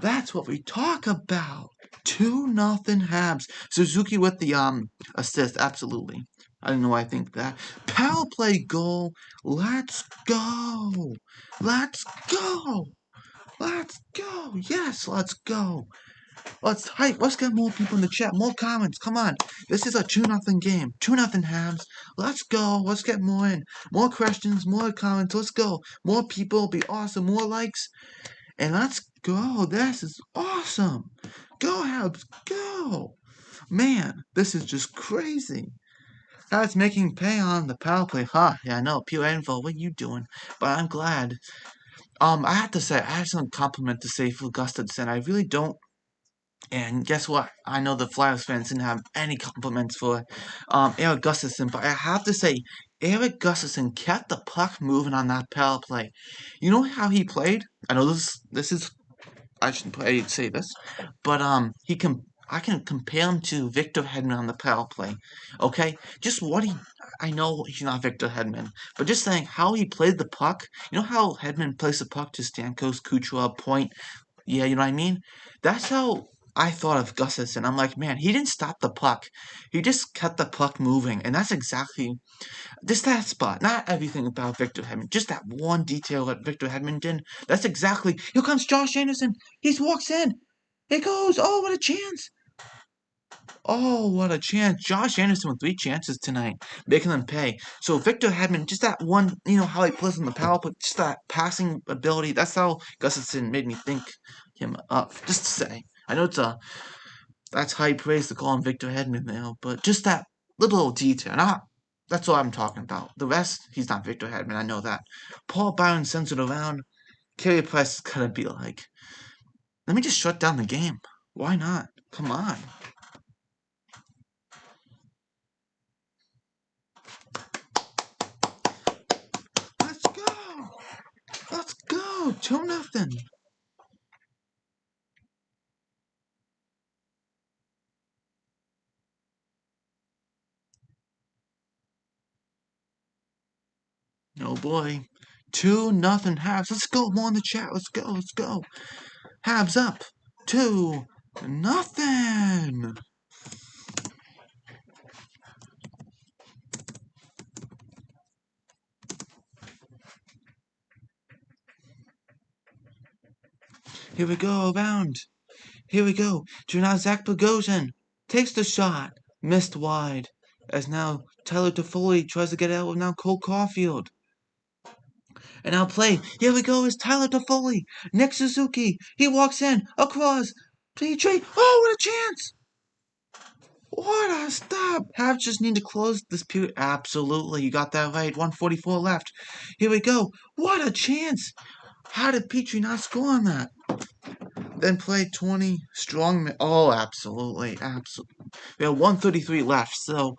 That's what we talk about. 2-0 Habs. Suzuki with the assist. Absolutely. I don't know why I think that. Power play goal. Let's go. Let's go. Let's go. Yes, let's go. Let's get more people in the chat. More comments. Come on. This is a 2-0 game. 2-0 Habs. Let's go. Let's get more in. More questions. More comments. Let's go. More people. Will be awesome. More likes. And let's go. This is awesome. Go Habs. Go. Man, this is just crazy. That's making pay on the power play. Huh? Yeah, I know. Pure info. What are you doing? But I'm glad. I have to say, I have some compliment to say for Gustafson. I really don't. And guess what? I know the Flyers fans didn't have any compliments for Eric Gustafson, but I have to say, Eric Gustafson kept the puck moving on that power play. You know how he played? I know this is I shouldn't say this, but I can compare him to Victor Hedman on the power play. Okay, just I know he's not Victor Hedman, but just saying how he played the puck. You know how Hedman plays the puck to Stamkos, Kucherov, Point. Yeah, you know what I mean. That's how I thought of Gustafson. I'm like, man, he didn't stop the puck. He just kept the puck moving, and that's exactly just that spot. Not everything about Victor Hedman, just that one detail that Victor Hedman did. That's exactly. Here comes Josh Anderson. He walks in. It goes. Oh, what a chance! Oh, what a chance. Josh Anderson with 3 chances tonight, making them pay. So Victor Hedman, just that one, how he plays on the power play, just that passing ability. That's how Gustafson made me think him up. Just to say. I know that's high praise to call him Victor Hedman now, but just that little detail. That's all I'm talking about. The rest, he's not Victor Hedman, I know that. Paul Byron sends it around. Carey Price is gonna be like, let me just shut down the game. Why not? Come on. Let's go! Let's go! 2-0. Oh boy. 2-0 Habs. Let's go. More in the chat. Let's go. Let's go. Habs up. 2-0. Here we go. Around. Here we go. To now Zach Bogosian takes the shot. Missed wide. As now Tyler Toffoli tries to get out with now Cole Caulfield. And now play. Here we go. Is Tyler Toffoli. Nick Suzuki. He walks in. Across. Petrie. Oh, what a chance. What a stop. Habs just need to close this period. Absolutely. You got that right. 1:44 left. Here we go. What a chance. How did Petrie not score on that? Then play 20 strong. Oh, absolutely. Absolutely. We have 1:33 left, so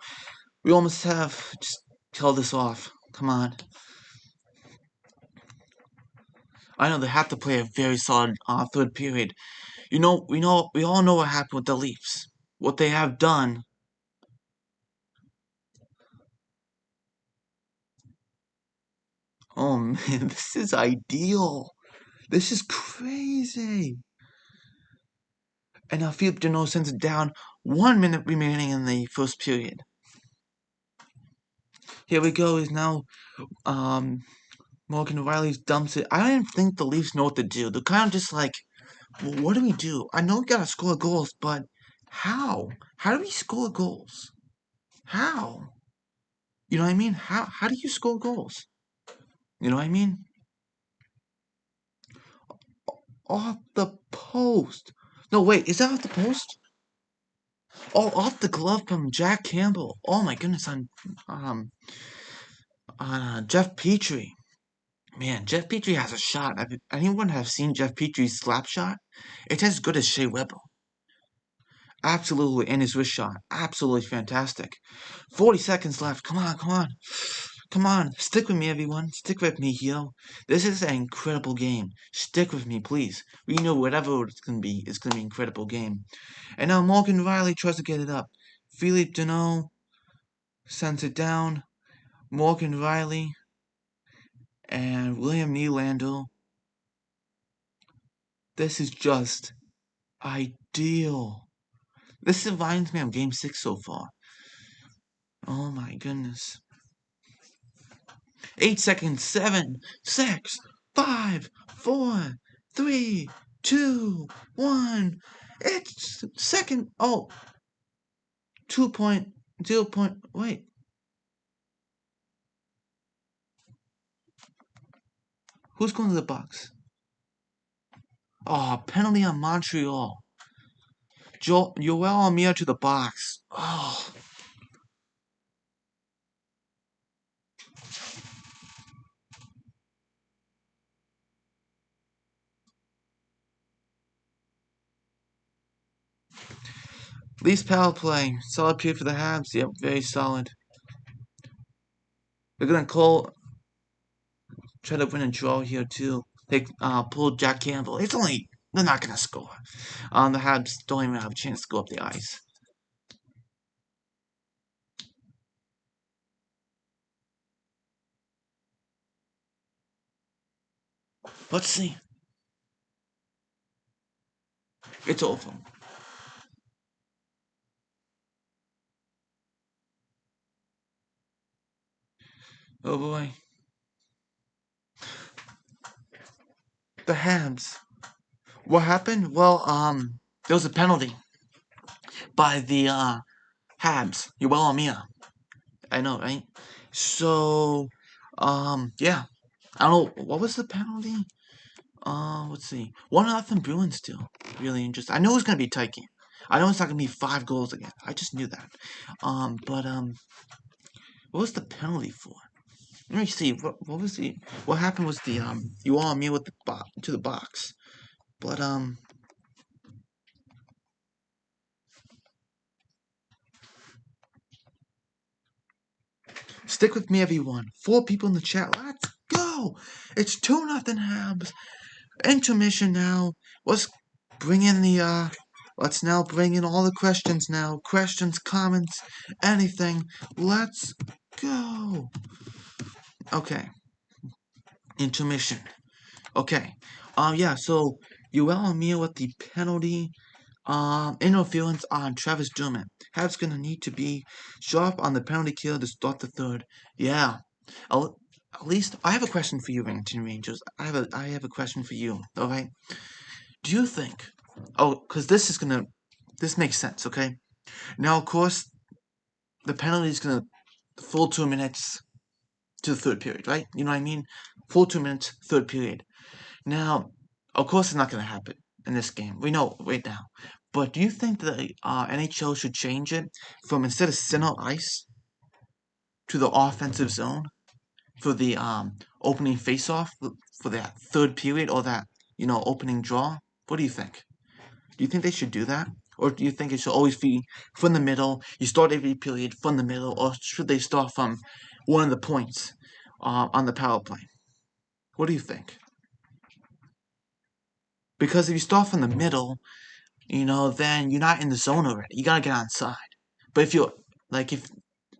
we almost have just kill this off. Come on. I know they have to play a very solid third period. We all know what happened with the Leafs. What they have done. Oh man, this is ideal. This is crazy. And now Philip Deneau sends it down. 1 minute remaining in the first period. Here we go. Is now Morgan Riley's dumps it. I don't even think the Leafs know what to do. They're kind of just like, well, what do we do? I know we gotta score goals, but how? How do we score goals? How? You know what I mean? How do you score goals? You know what I mean? Off the post. No, wait, is that off the post? Oh, off the glove from Jack Campbell. Oh my goodness, um on Jeff Petrie. Man, Jeff Petrie has a shot. Anyone have seen Jeff Petrie's slap shot? It's as good as Shea Weber. Absolutely, and his wrist shot. Absolutely fantastic. 40 seconds left. Come on, come on. Come on. Stick with me, everyone. Stick with me, yo. This is an incredible game. Stick with me, please. We know whatever it's going to be, it's going to be an incredible game. And now Morgan Riley tries to get it up. Philippe Deneau sends it down. Morgan Riley and William Nylander. This is just ideal. This reminds me of Game 6 so far. Oh my goodness. 8 seconds. 7, 6, 5, 4, 3, 2, 1. It's second. Oh, 2.0. Wait. Who's going to the box? Oh, penalty on Montreal. Joel Amir to the box. Oh. Least power play. Solid period for the Habs. Yep, very solid. They're gonna try to win a draw here too. They pull Jack Campbell. They're not gonna score. The Habs don't even have a chance to go up the ice. Let's see. It's over. Oh boy. The Habs. What happened? Well, there was a penalty by the Habs. Yoel Amia. I know, right? So, yeah. I don't know what was the penalty. Let's see. 1-0 Bruins still. Really interesting. I know it's gonna be a tight game. I know it's not gonna be 5 goals again. I just knew that. But what was the penalty for? Let me see. What was the what happened was the you all me with the to the box. But stick with me, everyone. 4 people in the chat. Let's go. It's 2-0 Habs. Intermission now. Let's bring in the let's now bring in all the questions now. Questions, comments, anything. Let's go. Okay. Intermission. Okay. Yeah, so Yoel Amir with the penalty. Interference on Travis Dermott. Habs gonna need to be sharp on the penalty kill to start the third. Yeah. At least I have a question for you, Rington Rangers. I have a question for you. All right. Do you think? Oh, because this makes sense. Okay. Now, of course, the penalty is gonna full 2 minutes to the third period, right? You know what I mean? Full 2 minutes, third period. Now, of course, it's not gonna happen in this game. We know right now. But do you think the NHL should change it from instead of center ice to the offensive zone for the opening faceoff for that third period or that opening draw? What do you think? Do you think they should do that? Or do you think it should always be from the middle? You start every period from the middle, or should they start from one of the points on the power play? What do you think? Because if you start from the middle, then you're not in the zone already. You gotta get outside. But if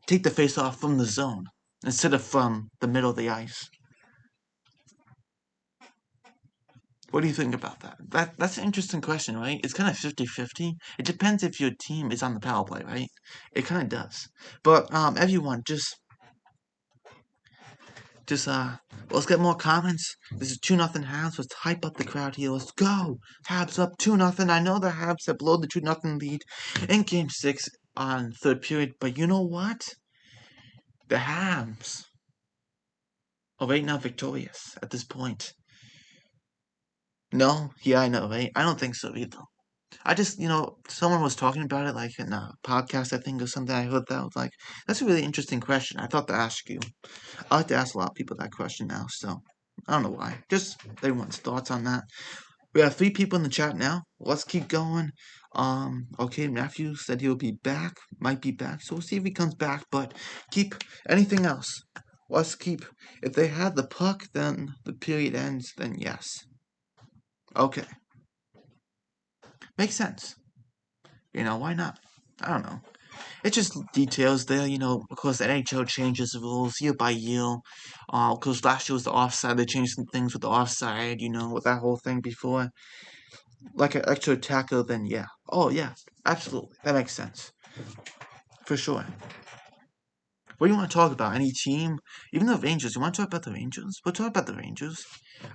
take the face off from the zone instead of from the middle of the ice. What do you think about that? That's an interesting question, right? It's kind of 50-50. It depends if your team is on the power play, right? It kind of does. But everyone, just let's get more comments. This is 2-0 Habs. Let's hype up the crowd here. Let's go. Habs up 2-0. I know the Habs have blown the 2-0 lead in Game 6 on third period, but you know what? The Habs are right now victorious at this point. No? Yeah, I know, right? I don't think so either. I just, someone was talking about it, like in a podcast, I think, or something. I heard that. I was like, that's a really interesting question. I thought to ask you. I like to ask a lot of people that question now, so I don't know why. Just everyone's thoughts on that. We have 3 people in the chat now. Let's keep going. Okay, Matthew said he'll be back, might be back, so we'll see if he comes back, but keep anything else. Let's keep. If they had the puck, then the period ends, then yes. Okay. Makes sense. Why not? I don't know. It's just details there, of course, the NHL changes the rules year by year. Because last year was the offside, they changed some things with the offside, with that whole thing before. Like an extra attacker, then yeah. Oh, yeah, absolutely. That makes sense. For sure. What do you want to talk about? Any team? Even the Rangers. You want to talk about the Rangers? We'll talk about the Rangers.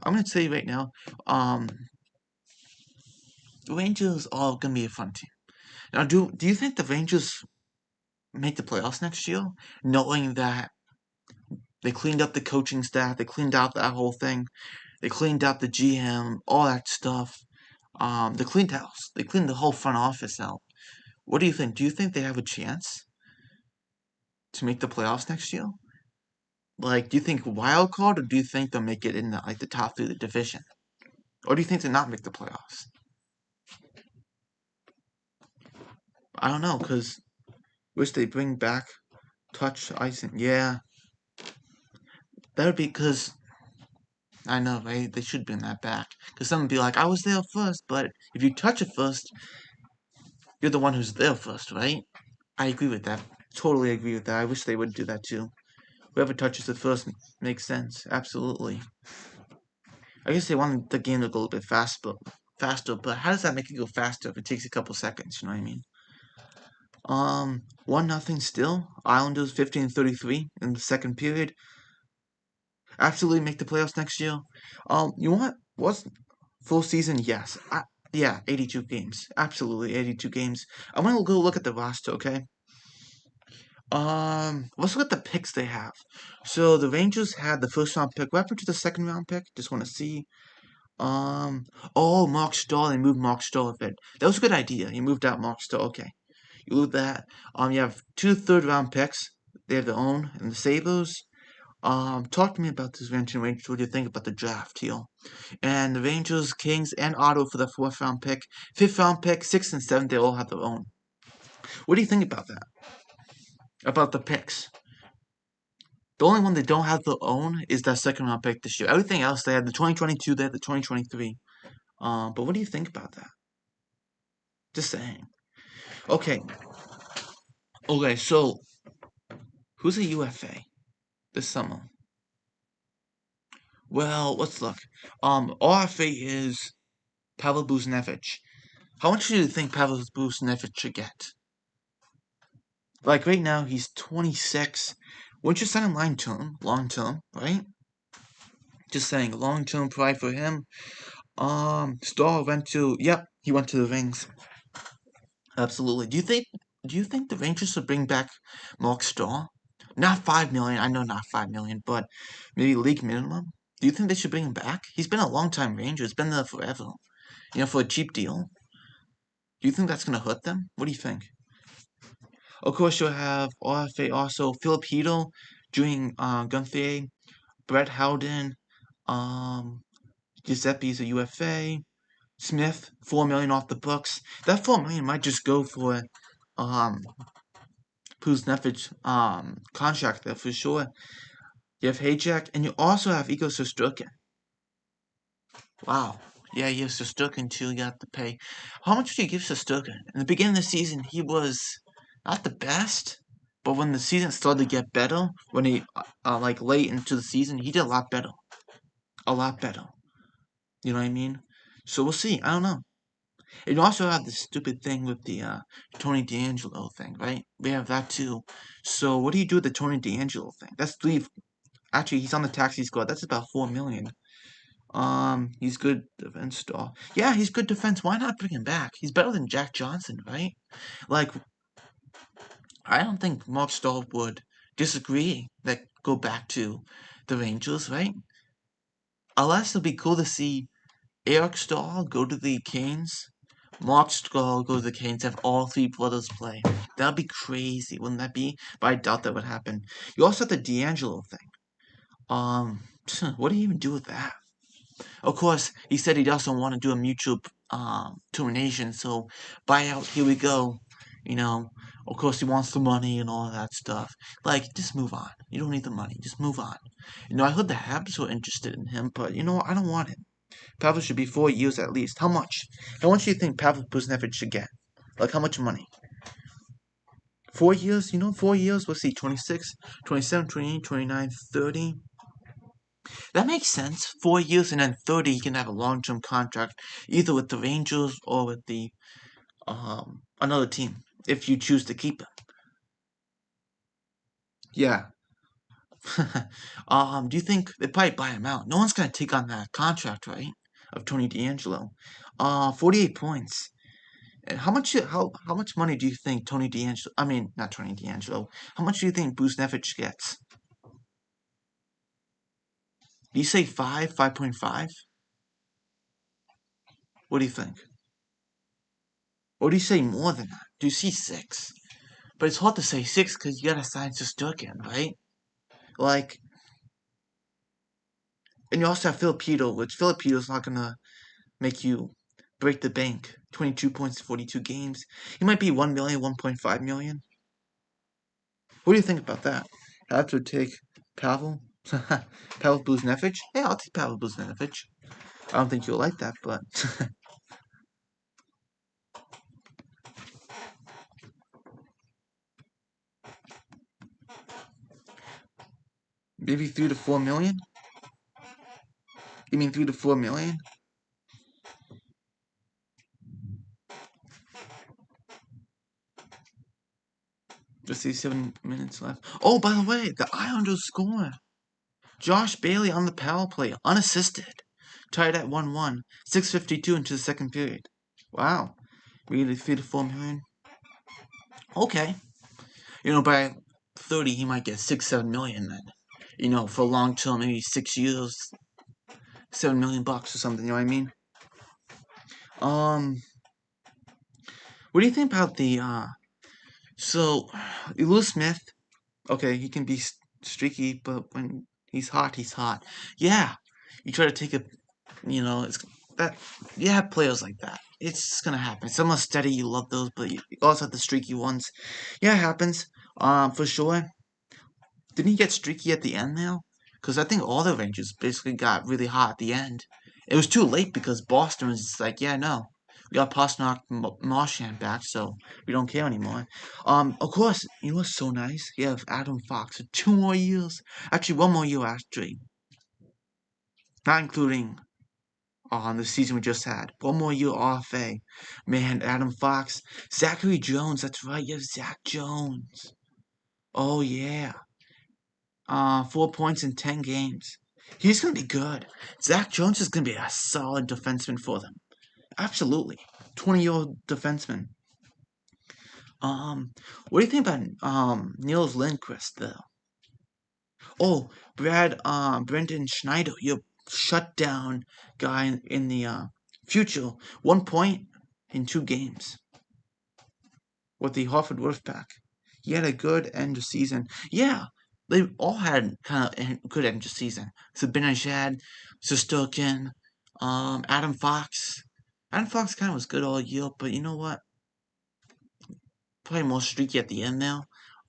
I'm going to tell you right now, the Rangers are going to be a fun team. Now, do you think the Rangers make the playoffs next year, knowing that they cleaned up the coaching staff, they cleaned out that whole thing, they cleaned out the GM, all that stuff. They cleaned house. They cleaned the whole front office out. What do you think? Do you think they have a chance to make the playoffs next year? Like, do you think wild card, or do you think they'll make it in the top 3 of the division, or do you think they'll not make the playoffs? I don't know, cause wish they bring back touch icing. Yeah, that would be because I know, right? They should bring that back. Because someone would be like, I was there first, but if you touch it first, you're the one who's there first, right? I agree with that. Totally agree with that. I wish they would do that too. Whoever touches it first makes sense. Absolutely. I guess they want the game to go a little bit faster, but how does that make it go faster if it takes a couple seconds? You know what I mean? 1-0 still. Islanders 15-33 in the second period. absolutely make the playoffs next year. You want what's full season? Yes. Yeah, 82 games. Absolutely, 82 games. I'm gonna go look at the roster, okay? Let's look at the picks they have. So the Rangers had the first round pick. What happened to the second round pick? Just want to see. Um, oh, Mark Stahl. They moved Mark Stahl a bit. That was a good idea. You moved out Mark Stahl. Okay, you moved that. You have two third round picks. They have their own and the Sabres. Talk to me about this Rangers. What do you think about the draft here? And the Rangers, Kings, and Ottawa for the fourth round pick, fifth round pick, sixth and seventh. They all have their own. What do you think about that? About the picks? The only one they don't have their own is that second round pick this year. Everything else, they had the 2022, they had the 2023. But what do you think about that? Just saying. Okay. Okay, so who's a UFA this summer? Well, let's look. RFA is Pavel Buchnevich. How much do you think Pavel Buchnevich should get? Like right now, he's 26. Wouldn't you sign him long term, right? Just saying, long term pride for him. Stahl went to, yep, he went to the Rings. Absolutely. Do you think the Rangers should bring back Mark Stahl? Not 5 million. I know not 5 million, but maybe league minimum. Do you think they should bring him back? He's been a long time Ranger. He's been there forever. For a cheap deal. Do you think that's gonna hurt them? What do you think? Of course, you'll have RFA also Filipino doing Gunther, Brett Howden, um, Giuseppe's a UFA, Smith 4 million off the books. That 4 million might just go for um Kuznetsov's contract there for sure. You have Hayek, and you also have Igor Shesterkin. Wow. Yeah, you have Shesterkin too. You got to pay. How much did you give Shesterkin? In the beginning of the season, he was not the best, but when the season started to get better, when he like late into the season, he did a lot better. A lot better. You know what I mean? So we'll see. I don't know. And you also have this stupid thing with the Tony D'Angelo thing, right? We have that too. So what do you do with the Tony D'Angelo thing? That's three. Actually, he's on the taxi squad. That's about 4 million. He's good defense star. Yeah, he's good defense. Why not bring him back? He's better than Jack Johnson, right? Like, I don't think Mark Stahl would disagree that go back to the Rangers, right? Unless it'd be cool to see Eric Stahl go to the Canes, Mark Stahl go to the Canes, have all three brothers play. That'd be crazy, wouldn't that be? But I doubt that would happen. You also have the D'Angelo thing. What do you even do with that? Of course, he said he doesn't want to do a mutual termination, so buyout, here we go. You know, of course, he wants the money and all that stuff. Like, just move on. You don't need the money. Just move on. I heard the Habs were interested in him, but I don't want him. Pavel should be 4 years at least. How much? How much do you think Pavel Buchnevich should get? Like, how much money? 4 years? 4 years? Let's see, 26, 27, 28, 29, 30. That makes sense. 4 years and then 30, he can have a long-term contract, either with the Rangers or with the another team, if you choose to keep him. Yeah. Do you think they probably buy him out? No one's gonna take on that contract, right? Of Tony D'Angelo. 48 points. And how much money do you think Tony D'Angelo? I mean, not Tony D'Angelo. How much do you think Buchnevich gets? Do you say 5.5? What do you think? Or do you say more than that? Do you see 6? But it's hard to say 6 because you gotta sign Shesterkin, right? Like, and you also have Filipino, which Filipino's not gonna make you break the bank. 22 points, 42 games. He might be 1 million, 1.5 million. What do you think about that? I have to take Pavel? Pavel Buchnevich? Yeah, I'll take Pavel Buchnevich. I don't think you'll like that, but maybe 3 to 4 million. You mean 3 to 4 million? Just see 7 minutes left. Oh, by the way, the Islanders score. Josh Bailey on the power play, unassisted. Tied at 1-1. 6:52 into the second period. Wow. Really 3 to 4 million. Okay. By 30 he might get 6-7 million then. For long term, maybe 6 years, $7 million or something, you know what I mean? What do you think about so Lou Smith, okay, he can be streaky, but when he's hot, he's hot. Yeah. You try to take it's that you have players like that. It's gonna happen. Some are steady, you love those, but you also have the streaky ones. Yeah, it happens. For sure. Didn't he get streaky at the end now? Because I think all the Rangers basically got really hot at the end. It was too late because Boston was just like, yeah, no. We got Pastrnak, Marchand back, so we don't care anymore. Of course, what's so nice? You have Adam Fox for 2 more years. Actually, 1 more year actually. Not including on the season we just had. 1 more year RFA. Man, Adam Fox. Zachary Jones, that's right, you have Zach Jones. Oh, yeah. 4 points in 10 games. He's going to be good. Zach Jones is going to be a solid defenseman for them. Absolutely. 20-year-old defenseman. What do you think about Niels Lindqvist, though? Oh, Brendan Schneider, your shutdown guy in the future. 1 point in 2 games with the Hartford Wolfpack. He had a good end of season. Yeah, they all had kind of a good end of season. Zibanejad, Shesterkin, Adam Fox. Adam Fox kind of was good all year, but you know what? Probably more streaky at the end now.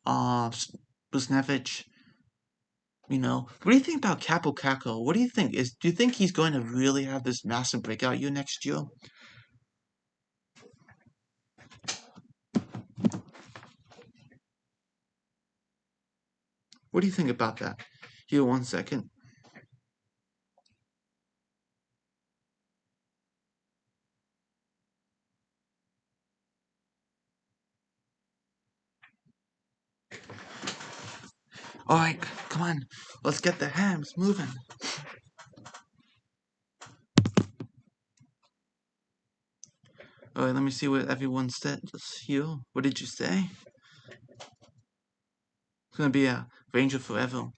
Busnevich. What do you think about Capo Caco? What do you think? Do you think he's going to really have this massive breakout year next year? What do you think about that? Here, 1 second. All right, come on. Let's get the hams moving. All right, let me see what everyone said here. What did you say? It's gonna be a Ranger forever.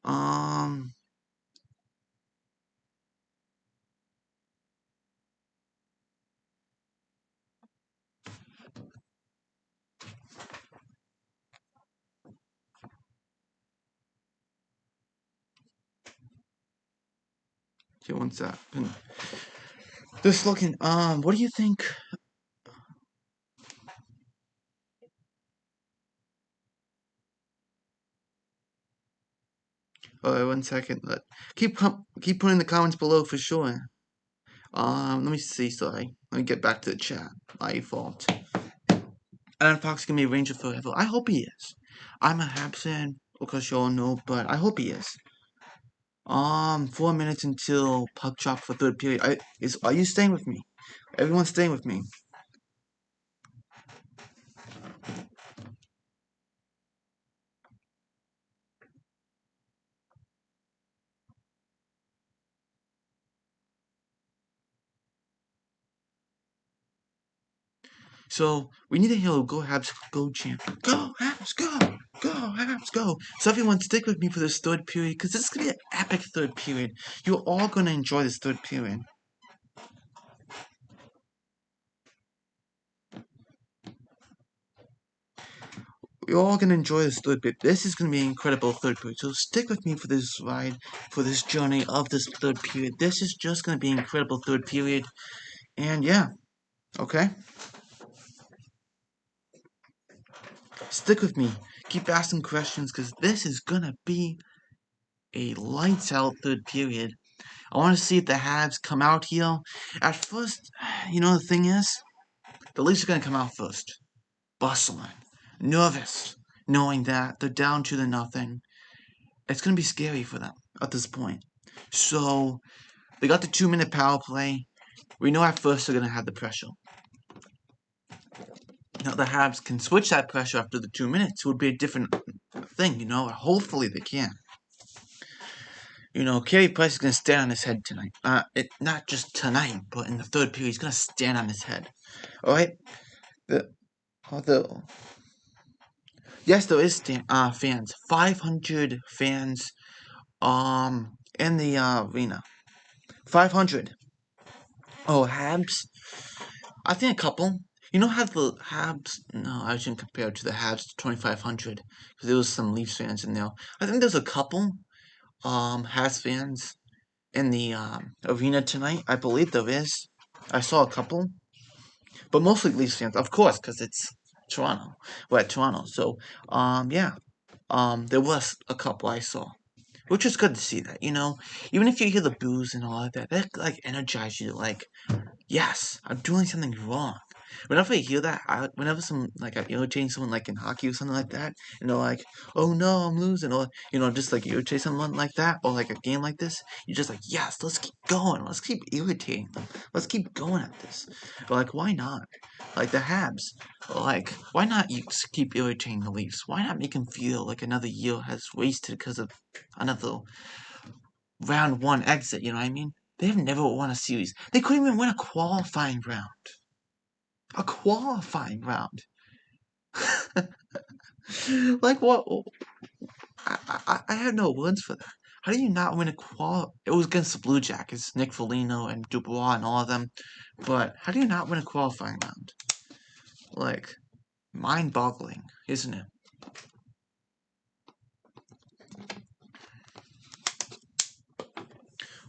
Um. Here, 1 second. Just looking. What do you think? All right, 1 second. Keep putting the comments below for sure. Let me see. Sorry. Let me get back to the chat. My fault. Adam Fox can be a Ranger forever. I hope he is. I'm a Habs fan, of course you all know, but I hope he is. 4 minutes until puck drop for third period. Are you staying with me? Everyone's staying with me. So we need to hear Go Habs Go chant. Go Habs Go! Go Habs Go! So everyone stick with me for this third period because this is gonna be an epic third period. You're all gonna enjoy this third period. You're all gonna enjoy this third period. This is gonna be an incredible third period. So stick with me for this ride, for this journey of this third period. This is just gonna be an incredible third period. And yeah, okay? Stick with me. Keep asking questions because this is gonna be a lights out third period. I want to see if the Habs come out here. At first, the thing is, the Leafs are gonna come out first. Bustling, nervous, knowing that they're down 2-0. It's gonna be scary for them at this point. So they got the 2-minute power play. We know at first they're gonna have the pressure. Now the Habs can switch that pressure after the 2 minutes. It would be a different thing, Hopefully they can. Carey Price is gonna stand on his head tonight. Not just tonight, but in the third period, he's gonna stand on his head. All right. Although, yes, there is fans. 500 fans. In the arena. 500. Oh, Habs. I think a couple. How the Habs? No, I shouldn't compare it to the Habs 2,500 because there was some Leafs fans in there. I think there's a couple Habs fans in the arena tonight. I believe there is. I saw a couple, but mostly Leafs fans, of course, because it's Toronto. We're at Toronto, so yeah. There was a couple I saw, which was good to see that. Even if you hear the boos and all of that, that like energizes you. Like, yes, I'm doing something wrong. Whenever I hear that, whenever I'm irritating someone like in hockey or something like that, and they're like, "Oh no, I'm losing," or just like irritate someone like that, or like a game like this, you're just like, "Yes, let's keep going. Let's keep irritating them. Let's keep going at this." But like, why not? Like the Habs, like why not you keep irritating the Leafs? Why not make them feel like another year has wasted because of another round one exit? You know what I mean? They have never won a series. They couldn't even win a qualifying round. A qualifying round. Like what? I have no words for that. How do you not win a It was against the Blue Jackets, Nick Foligno and Dubois and all of them. But how do you not win a qualifying round? Like, mind-boggling, isn't it?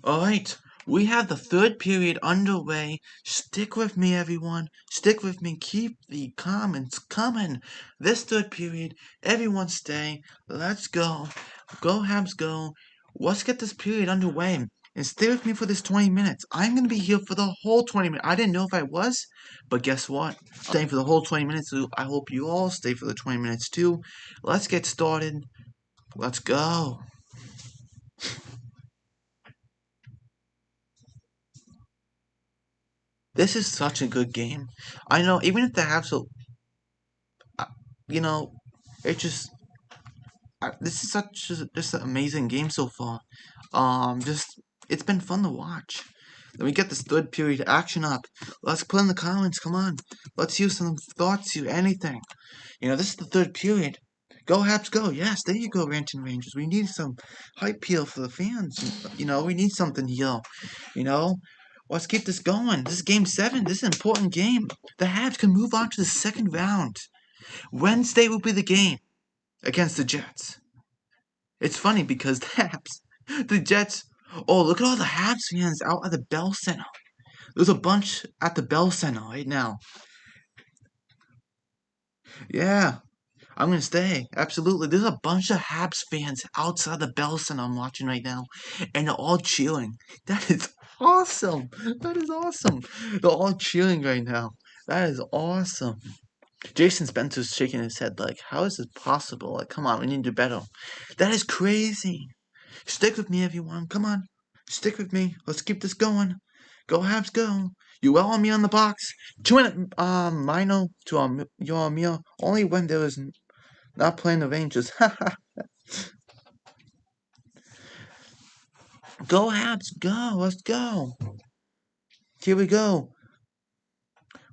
Alright, we have the third period underway. Stick with me, everyone. Stick with me. Keep the comments coming. This third period, everyone stay. Let's go. Go, Habs, go. Let's get this period underway. And stay with me for this 20 minutes. I'm going to be here for the whole 20 minutes. I didn't know if I was, but guess what? I'm staying for the whole 20 minutes. So I hope you all stay for the 20 minutes too. Let's get started. Let's go. This is such a good game. I know, even if the Habs will, you know, it just this is just an amazing game so far. Just it's been fun to watch. Let me get this third period action up. Let's put in the comments. Come on, let's use some thoughts here. Anything. This is the third period. Go Habs, go! Yes, there you go, Ranching Rangers. We need some hype here for the fans. We need something here. You know, let's keep this going. This is Game 7. This is an important game. The Habs can move on to the second round. Wednesday will be the game against the Jets. It's funny because the Jets. Oh, look at all the Habs fans out at the Bell Center. There's a bunch at the Bell Center right now. Yeah, I'm gonna stay. Absolutely. There's a bunch of Habs fans outside the Bell Center I'm watching right now, and they're all cheering. That is awesome. That is awesome. They're all cheering right now. That is awesome. Jason Spencer's shaking his head like, how is this possible? Like, come on, we need to do better. That is crazy. Stick with me, everyone. Come on. Stick with me. Let's keep this going. Go Habs, go. You well on me on the box. 2 minute minor to your meal only when there was not playing the Rangers. Go Habs, go. Let's go. Here we go.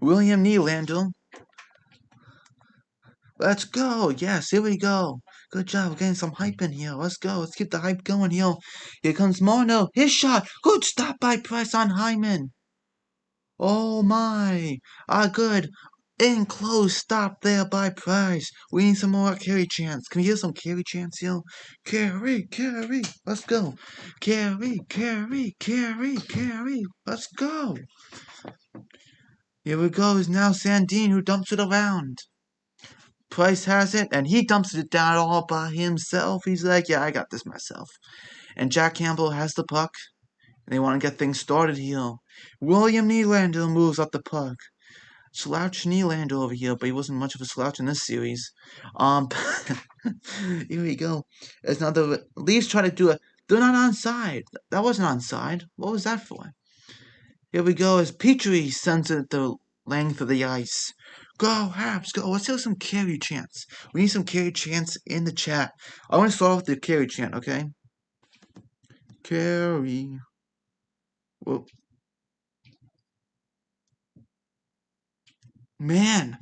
William Nylander. Let's go. Yes, here we go. Good job. We're getting some hype in here. Let's go. Let's keep the hype going here. Here comes Marno. His shot. Good stop by Price on Hyman. Oh my. Good. In close stop there by Price. We need some more carry chance. Can we get some carry chance here? Carry. Let's go. Carry. Let's go. Here we go. Is now Sandine who dumps it around. Price has it, and he dumps it down all by himself. He's like, yeah, I got this myself. And Jack Campbell has the puck, and they want to get things started here. William Nylander moves up the puck. Slouch Nylander over here, but he wasn't much of a slouch in this series. Here we go. There's another. Leafs try to do it. They're not onside. That wasn't onside. What was that for? Here we go as Petrie sends it the length of the ice. Go, Habs, go. Let's have some carry chants. We need some carry chants in the chat. I want to start with the carry chant, okay? carry. Whoa. Man,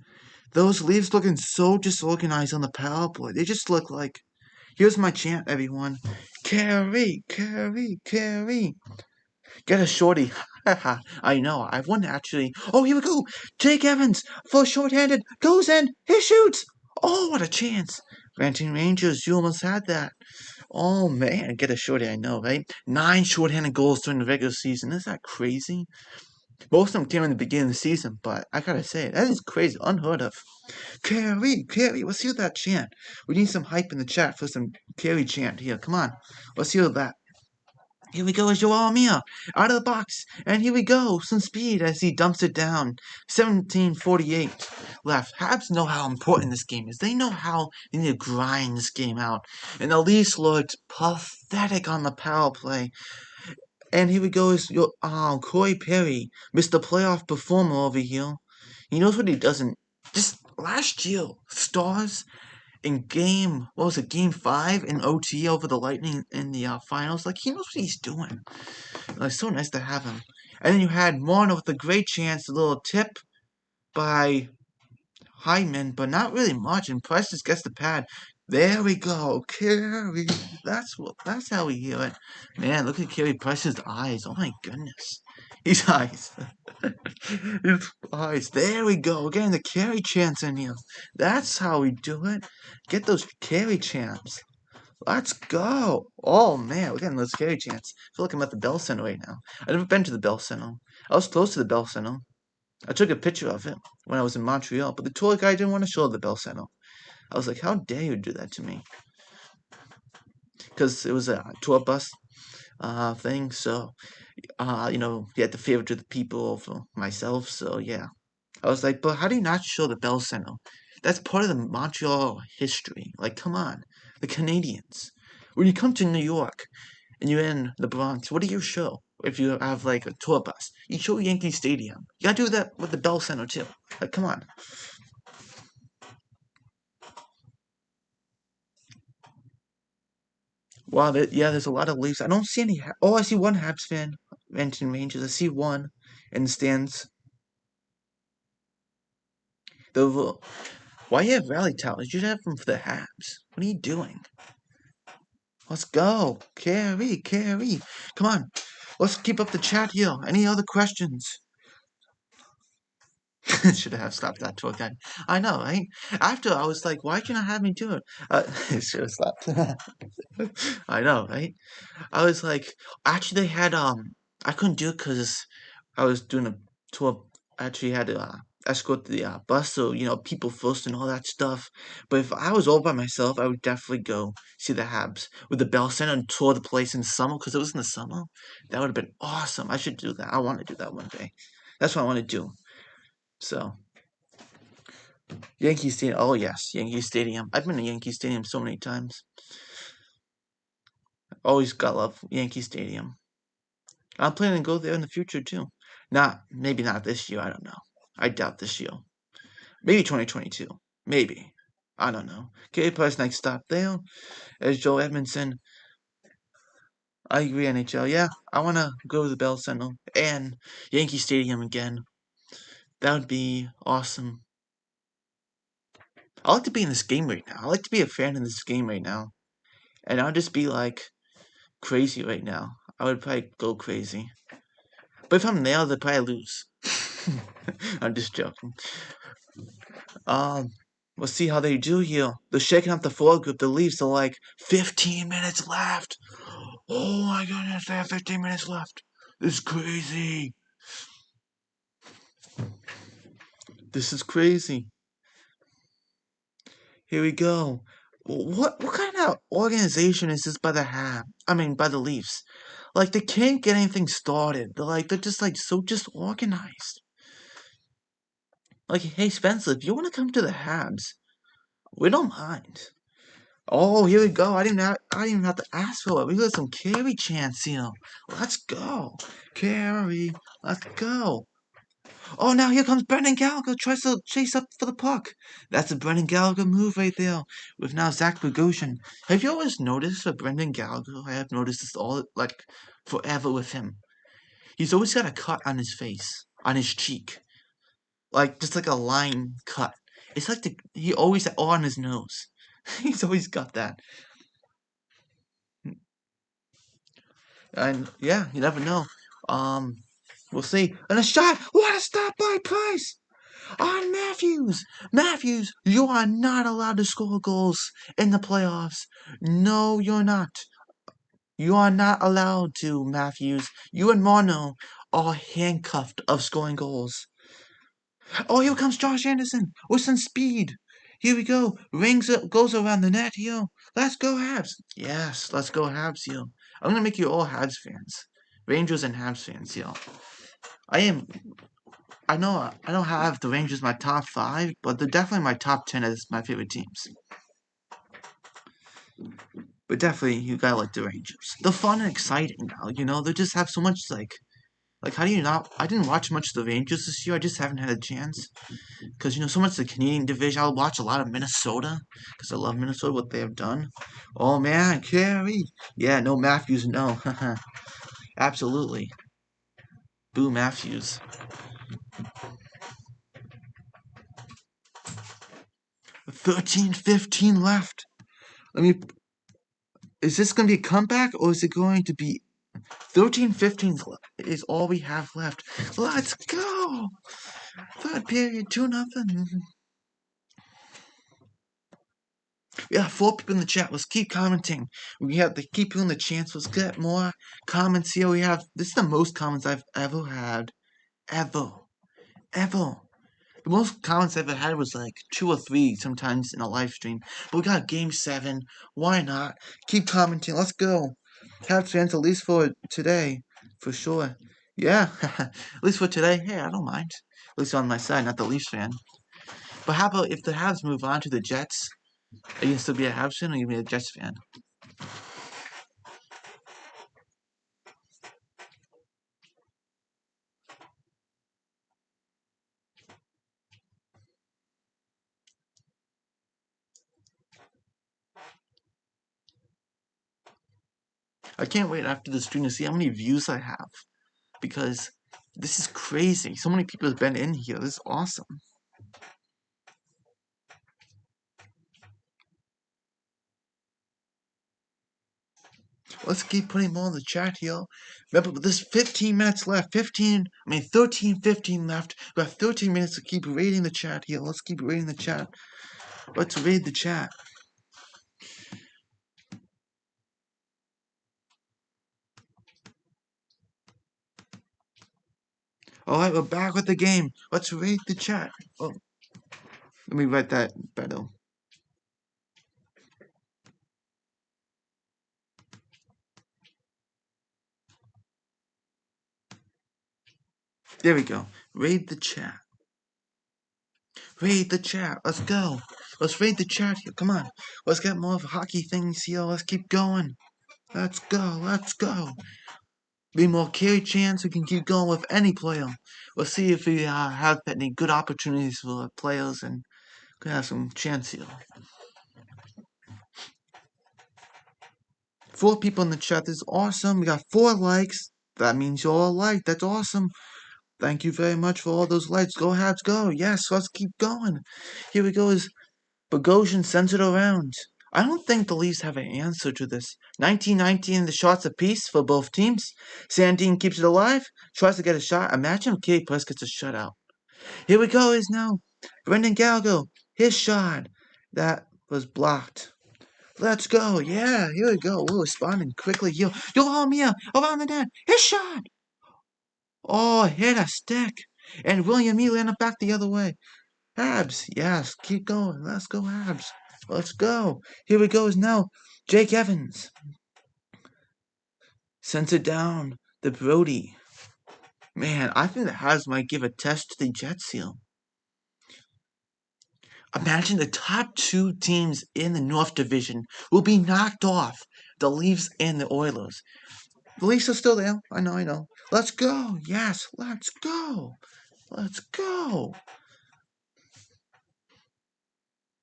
those Leafs looking so disorganized on the power play. They just look like. Here's my chant, everyone. Carry, carry, carry. Get a shorty. I know. I wouldn't actually. Oh, here we go. Jake Evans for shorthanded. Goes in. He shoots. Oh, what a chance. Ranting Rangers, you almost had that. Oh, man. Get a shorty, I know, right? 9 shorthanded goals during the regular season. Isn't that crazy? Most of them came in the beginning of the season, but I gotta say, that is crazy. Unheard of. Carry, carry. Let's hear that chant. We need some hype in the chat for some carry chant here. Come on. Let's hear that. Here we go as Joel Mia out of the box. And here we go. Some speed as he dumps it down. 17:48 left. Habs know how important this game is. They know how they need to grind this game out. And the Leafs looked pathetic on the power play. And here we go as Corey Perry, Mr. Playoff Performer over here. He knows what he doesn't. Just last year, Stars in game 5 in OT over the Lightning in the finals. Like, he knows what he's doing. It's so nice to have him. And then you had Marner with a great chance, a little tip by Hyman, but not really much. And Price just gets the pad. There we go, Carey. That's how we hear it. Man, look at Carey Price's eyes. Oh my goodness, his eyes, his eyes. There we go. We're getting the Carey chants in here. That's how we do it. Get those Carey chants. Let's go. Oh man, we're getting those Carey chants. I feel like I'm at the Bell Center right now. I've never been to the Bell Center. I was close to the Bell Center. I took a picture of it when I was in Montreal, but the tour guide didn't want to show the Bell Center. I was like, how dare you do that to me? Because it was a tour bus thing, so, you had to favor to the people over myself, so yeah. I was like, but how do you not show the Bell Center? That's part of the Montreal history. Like, come on. The Canadiens. When you come to New York and you're in the Bronx, what do you show? If you have, like, a tour bus, you show Yankee Stadium. You gotta do that with the Bell Center, too. Like, come on. Wow, there's a lot of Leafs. I don't see any. Oh, I see one Habs fan. Renton Rangers. I see one in the stands. The Why you have rally towels? You should have them for the Habs. What are you doing? Let's go. Carry, carry. Come on. Let's keep up the chat here. Any other questions? Should have stopped that tour guide. I know, right? After I was like, why can't I have me do it? Should have stopped. I know, right? I was like, actually, they had I couldn't do it because I was doing a tour. I actually had to escort the bus, so people first and all that stuff. But if I was all by myself, I would definitely go see the Habs with the Bell Center and tour the place in summer because it was in the summer. That would have been awesome. I should do that. I want to do that one day. That's what I want to do. So, Yankee Stadium. Oh yes, Yankee Stadium. I've been to Yankee Stadium so many times. Always got love Yankee Stadium. I'm planning to go there in the future too. Maybe not this year. I don't know. I doubt this year. Maybe 2022. Maybe. I don't know. Okay, plus next stop there is Joe Edmondson. I agree, NHL. Yeah, I want to go to the Bell Center and Yankee Stadium again. That would be awesome. I like to be in this game right now. I like to be a fan in this game right now. And I'll just be like crazy right now. I would probably go crazy. But if I'm there, they'll probably lose. I'm just joking. We'll see how they do here. They're shaking up the forward group. The Leafs are like 15 minutes left. Oh my goodness, they have 15 minutes left. This is crazy. This is crazy. Here we go. What kind of organization is this by the Leafs? Like, they can't get anything started. They're just like so disorganized. Like, hey Spencer, if you want to come to the Habs, we don't mind. Oh, here we go. I didn't even have to ask for it. We got some Carey chants here. Let's go. Carey, let's go. Oh, now here comes Brendan Gallagher, tries to chase up for the puck. That's a Brendan Gallagher move right there, with now Zach Bogosian. Have you always noticed with Brendan Gallagher? I have noticed this all, like, forever with him. He's always got a cut on his face, on his cheek. Like, just like a line cut. It's like he always, or on his nose. He's always got that. And, yeah, you never know. We'll see. And a shot! What a stop by Price! On Matthews! Matthews, you are not allowed to score goals in the playoffs. No, you're not. You are not allowed to, Matthews. You and Mono are handcuffed of scoring goals. Oh, here comes Josh Anderson with some speed. Here we go. Goes around the net here. Let's go Habs. Yes, let's go Habs here. I'm gonna make you all Habs fans. Rangers and Habs fans here. I know I don't have the Rangers my top 5, but they're definitely my top 10 as my favorite teams. But definitely, you gotta like the Rangers. They're fun and exciting now, you know? They just have so much, like, how do you not? I didn't watch much of the Rangers this year. I just haven't had a chance. Because, you know, so much of the Canadian division. I'll watch a lot of Minnesota. Because I love Minnesota, what they have done. Oh, man, Carey. Yeah, no Matthews, no. Absolutely. Boo Matthews. 13-15 left. Is this going to be a comeback, or is it going to be 13-15 is all we have left? Let's go! Third period, 2-0. We have 4 people in the chat. Let's keep commenting. We have to keep doing the chance. Let's get more comments here. This is the most comments I've ever had. Ever. The most comments I've ever had was like 2 or 3 sometimes in a live stream. But we got Game 7. Why not? Keep commenting. Let's go. Caps fans, at least for today. For sure. Yeah. At least for today. Hey, I don't mind. At least on my side, not the Leafs fan. But how about if the Habs move on to the Jets? Are you going to still be a Habs fan or are you going to be a Jets fan? I can't wait after the stream to see how many views I have. Because this is crazy. So many people have been in here. This is awesome. Let's keep putting more in the chat here. Remember, there's 15 minutes left. 13, 15 left. We have 13 minutes to keep reading the chat here. Let's keep reading the chat. Let's read the chat. Alright, we're back with the game. Let's read the chat. Oh, let me write that better. There we go. Read the chat. Read the chat. Let's go. Let's read the chat here. Come on. Let's get more of hockey things here. Let's keep going. Let's go. Let's go. Be more carry chance. We can keep going with any player. Let's see if we have any good opportunities for players and could have some chance here. 4 people in the chat. This is awesome. We got 4 likes. That means you're all liked. That's awesome. Thank you very much for all those likes. Go Habs, go. Yes, let's keep going. Here we go. Is Bogosian sends it around. I don't think the Leafs have an answer to this. 19-19 the shots apiece for both teams. Sandin keeps it alive. Tries to get a shot. Imagine if Katie Price gets a shutout. Here we go. Is now Brendan Gallagher. His shot. That was blocked. Let's go. Yeah, here we go. We're responding quickly here. Mia around the net. His shot. Oh, hit a stick. And William E. landed back the other way. Habs, yes, keep going. Let's go, Habs. Let's go. Here we go. Is now Jake Evans. Sends it down. The Brody. Man, I think the Habs might give a test to the Jets here. Imagine the top 2 teams in the North Division will be knocked off. The Leafs and the Oilers. The Leafs are still there. I know. Let's go. Yes, let's go. Let's go.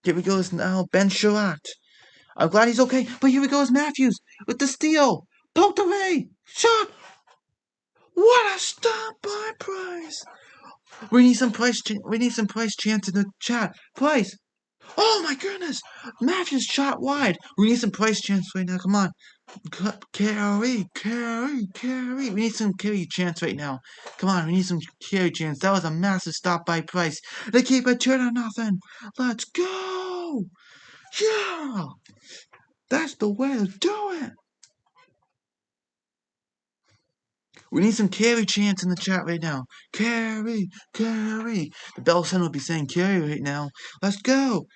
Here we goes now, Ben Sherratt. I'm glad he's okay, but here we goes Matthews with the steal. Poked away. Shot. What a stop by Price. We need some Price chance in the chat. Price. Oh my goodness. Matthews shot wide. We need some Price chance right now. Come on. Carry. We need some carry chance right now. Come on, we need some carry chance. That was a massive stop by Price. They keep it 2-0. Let's go. Yeah. That's the way to do it. We need some carry chants in the chat right now. Carry. The Bell Center will be saying carry right now. Let's go.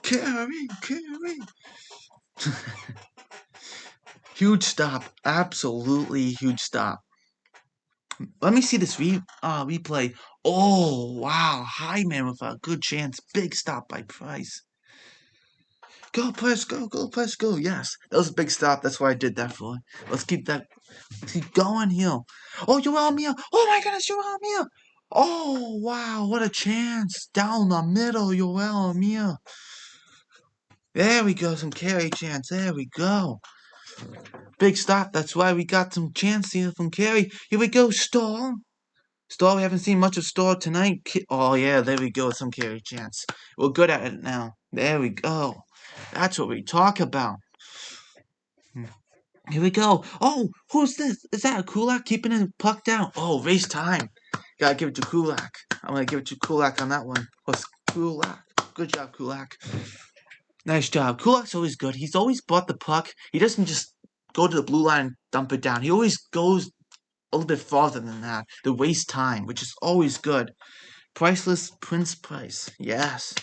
Carry. Huge stop. Absolutely huge stop. Let me see this replay. Oh, wow. Hyman with a good chance. Big stop by Price. Go, Price, go. Yes, that was a big stop. That's why I did that for. Let's keep going here. Oh, Yoel Mia. Oh, my goodness, Yoel Mia. Oh, wow. What a chance. Down the middle, Yoel Mia. There we go. Some carry chance. There we go. Big stop. That's why we got some chance here from carry. Here we go, Stall. Star, we haven't seen much of Star tonight. Oh, yeah, there we go. Some carry chance. We're good at it now. There we go. That's what we talk about. Here we go. Oh, who's this? Is that a Kulak keeping his puck down? Oh, race time. Gotta give it to Kulak. I'm gonna give it to Kulak on that one. What's Kulak? Good job, Kulak. Nice job. Kulak's always good. He's always bought the puck. He doesn't just go to the blue line and dump it down. He always goes a little bit farther than that. To waste time, which is always good. Priceless Prince Price. Yes.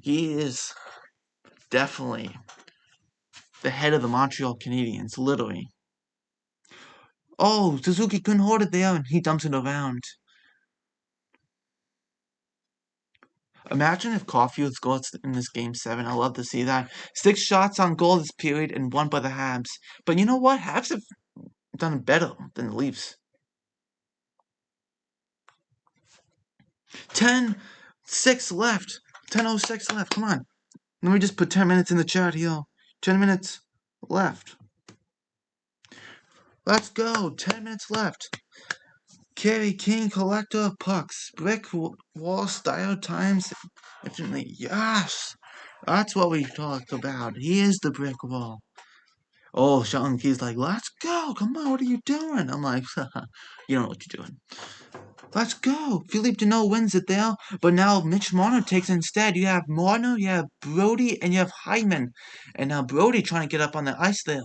He is definitely the head of the Montreal Canadiens, literally. Oh, Suzuki couldn't hold it there, and he dumps it around. Imagine if Caulfield scores in this Game 7. I love to see that. 6 shots on goal this period and 1 by the Habs. But you know what? Habs have done better than the Leafs. 10:06 left. 10:06 left. Come on. Let me just put 10 minutes in the chat here. 10 minutes left. Let's go. 10 minutes left. Kerry King, collector of pucks. Brick wall style times infinitely. Yes. That's what we talked about. He is the brick wall. Oh, Sean Key's like, let's go. Come on, what are you doing? I'm like, you don't know what you're doing. Let's go. Philippe Deneau wins it there, but now Mitch Marner takes it instead. You have Marner, you have Brody, and you have Hyman. And now Brody trying to get up on the ice there.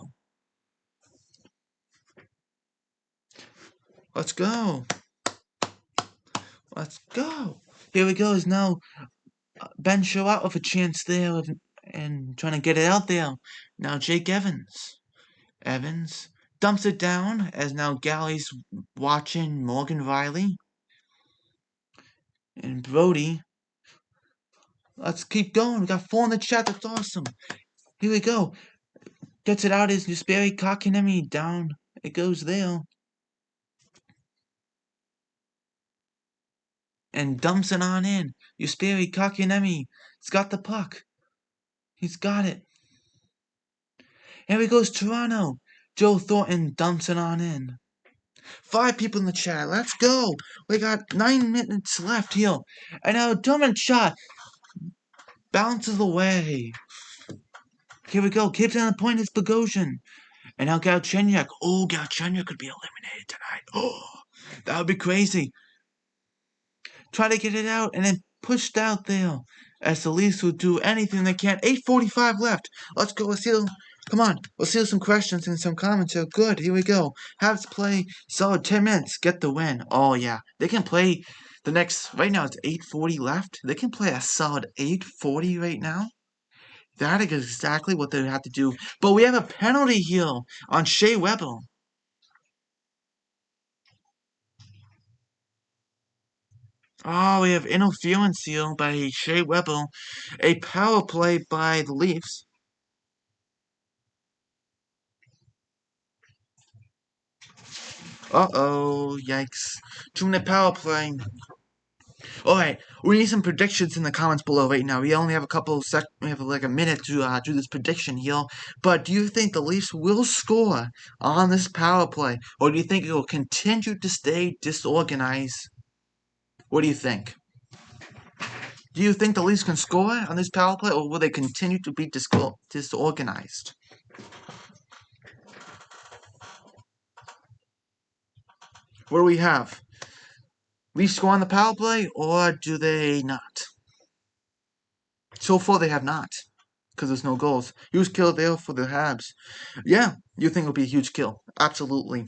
Let's go. Let's go. Here we go. Is now Ben Sherratt with a chance there and trying to get it out there. Now Jake Evans. Evans dumps it down as now Galley's watching Morgan Riley. And Brody. Let's keep going. We got 4 in the chat. That's awesome. Here we go. Gets it out as Jesperi Kotkaniemi down. It goes there. And dumps it on in. Jesperi Kotkaniemi. He's got the puck. He's got it. Here he goes, Toronto. Joe Thornton dumps it on in. 5 people in the chat. Let's go. We got 9 minutes left here. And now Dominant shot. Bounces away. Here we go. Keeps it on the point. It's Bogosian. And now Galchenyuk. Oh, Galchenyuk could be eliminated tonight. Oh, that would be crazy. Try to get it out and then pushed out there. As the Leafs will do anything they can. 8:45 left. Let's go. Come on. Let's see some questions and some comments. So good. Here we go. Habs play solid 10 minutes. Get the win. Oh, yeah. They can play the next. Right now it's 8:40 left. They can play a solid 8:40 right now. That is exactly what they have to do. But we have a penalty here on Shea Weber. Oh, we have interference here by Shea Weber. A power play by the Leafs. Uh-oh, yikes. 2-minute power play. Alright, we need some predictions in the comments below right now. We only have we have like a minute to do this prediction here. But do you think the Leafs will score on this power play? Or do you think it will continue to stay disorganized? What do you think? Do you think the Leafs can score on this power play, or will they continue to be disorganized? What do we have? Leafs score on the power play, or do they not? So far, they have not, because there's no goals. Huge kill there for the Habs. Yeah, you think it'll be a huge kill? Absolutely.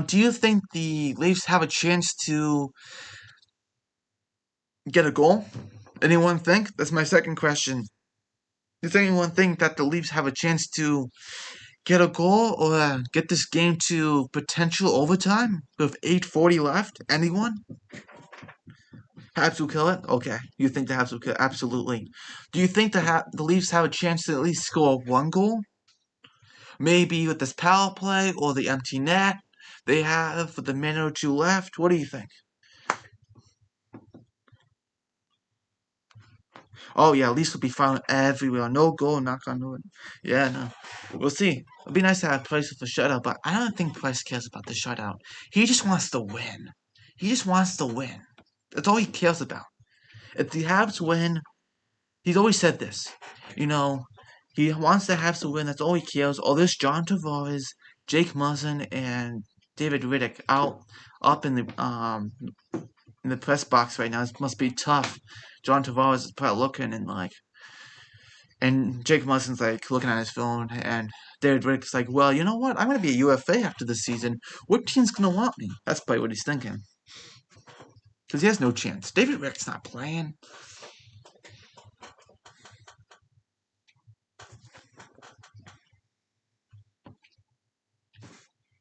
Do you think the Leafs have a chance to get a goal? Anyone think? That's my second question. Does anyone think that the Leafs have a chance to get a goal or get this game to potential overtime with 8:40 left? Anyone? Habs will kill it? Okay. You think the Habs will kill it? Absolutely. Do you think the Leafs have a chance to at least score one goal? Maybe with this power play or the empty net they have with a minute or two left? What do you think? Oh yeah, Leafs will be found everywhere. No goal, knock on wood. Yeah, no. We'll see. It'd be nice to have Price with a shutout, but I don't think Price cares about the shutout. He just wants to win. He just wants to win. That's all he cares about. If the Habs win, he's always said this. You know, he wants the Habs to win. That's all he cares. All this John Tavares, Jake Muzzin, and David Riddick up in the press box right now. It must be tough. John Tavares is probably looking and Jake Muslin's like looking at his phone, and David Riddick's like, well, you know what? I'm gonna be a UFA after this season. What team's gonna want me? That's probably what he's thinking. Because he has no chance. David Riddick's not playing.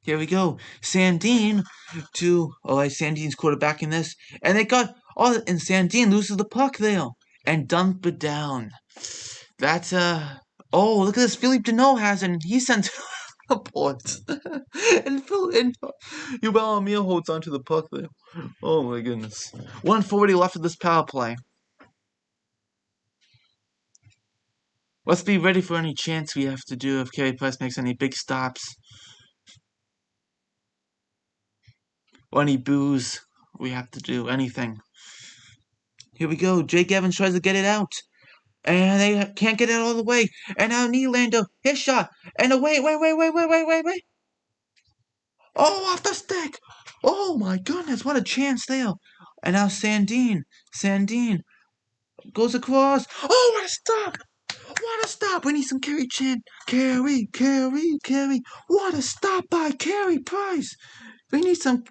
Here we go. Sandin Sandin's quarterback in this. And and Sandin loses the puck there. And dump it down. That's oh, look at this. Philippe Deneau has it, and he sends a point. and Yuval Amir holds onto the puck there. Oh my goodness. 1:40 left of this power play. Let's be ready for any chance we have to do if Carey Price makes any big stops. Or any boos we have to do. Anything. Here we go. Jake Evans tries to get it out. And they can't get it all the way. And now Nylander, his shot. And wait. Oh, off the stick. Oh my goodness, what a chance there. And now Sandin goes across. Oh, what a stop. What a stop. We need some Carey chant. Carey. What a stop by Carey Price. We need some.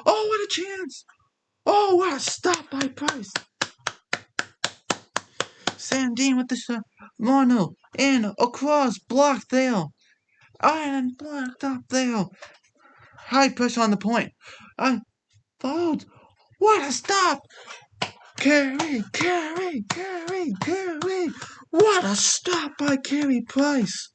Oh, what a chance. Oh, what a stop by Price. Sandin with the shot. Mono in across, blocked there. And blocked up there. High pressure on the point. Fouled. What a stop. Carey. What a stop by Carey Price.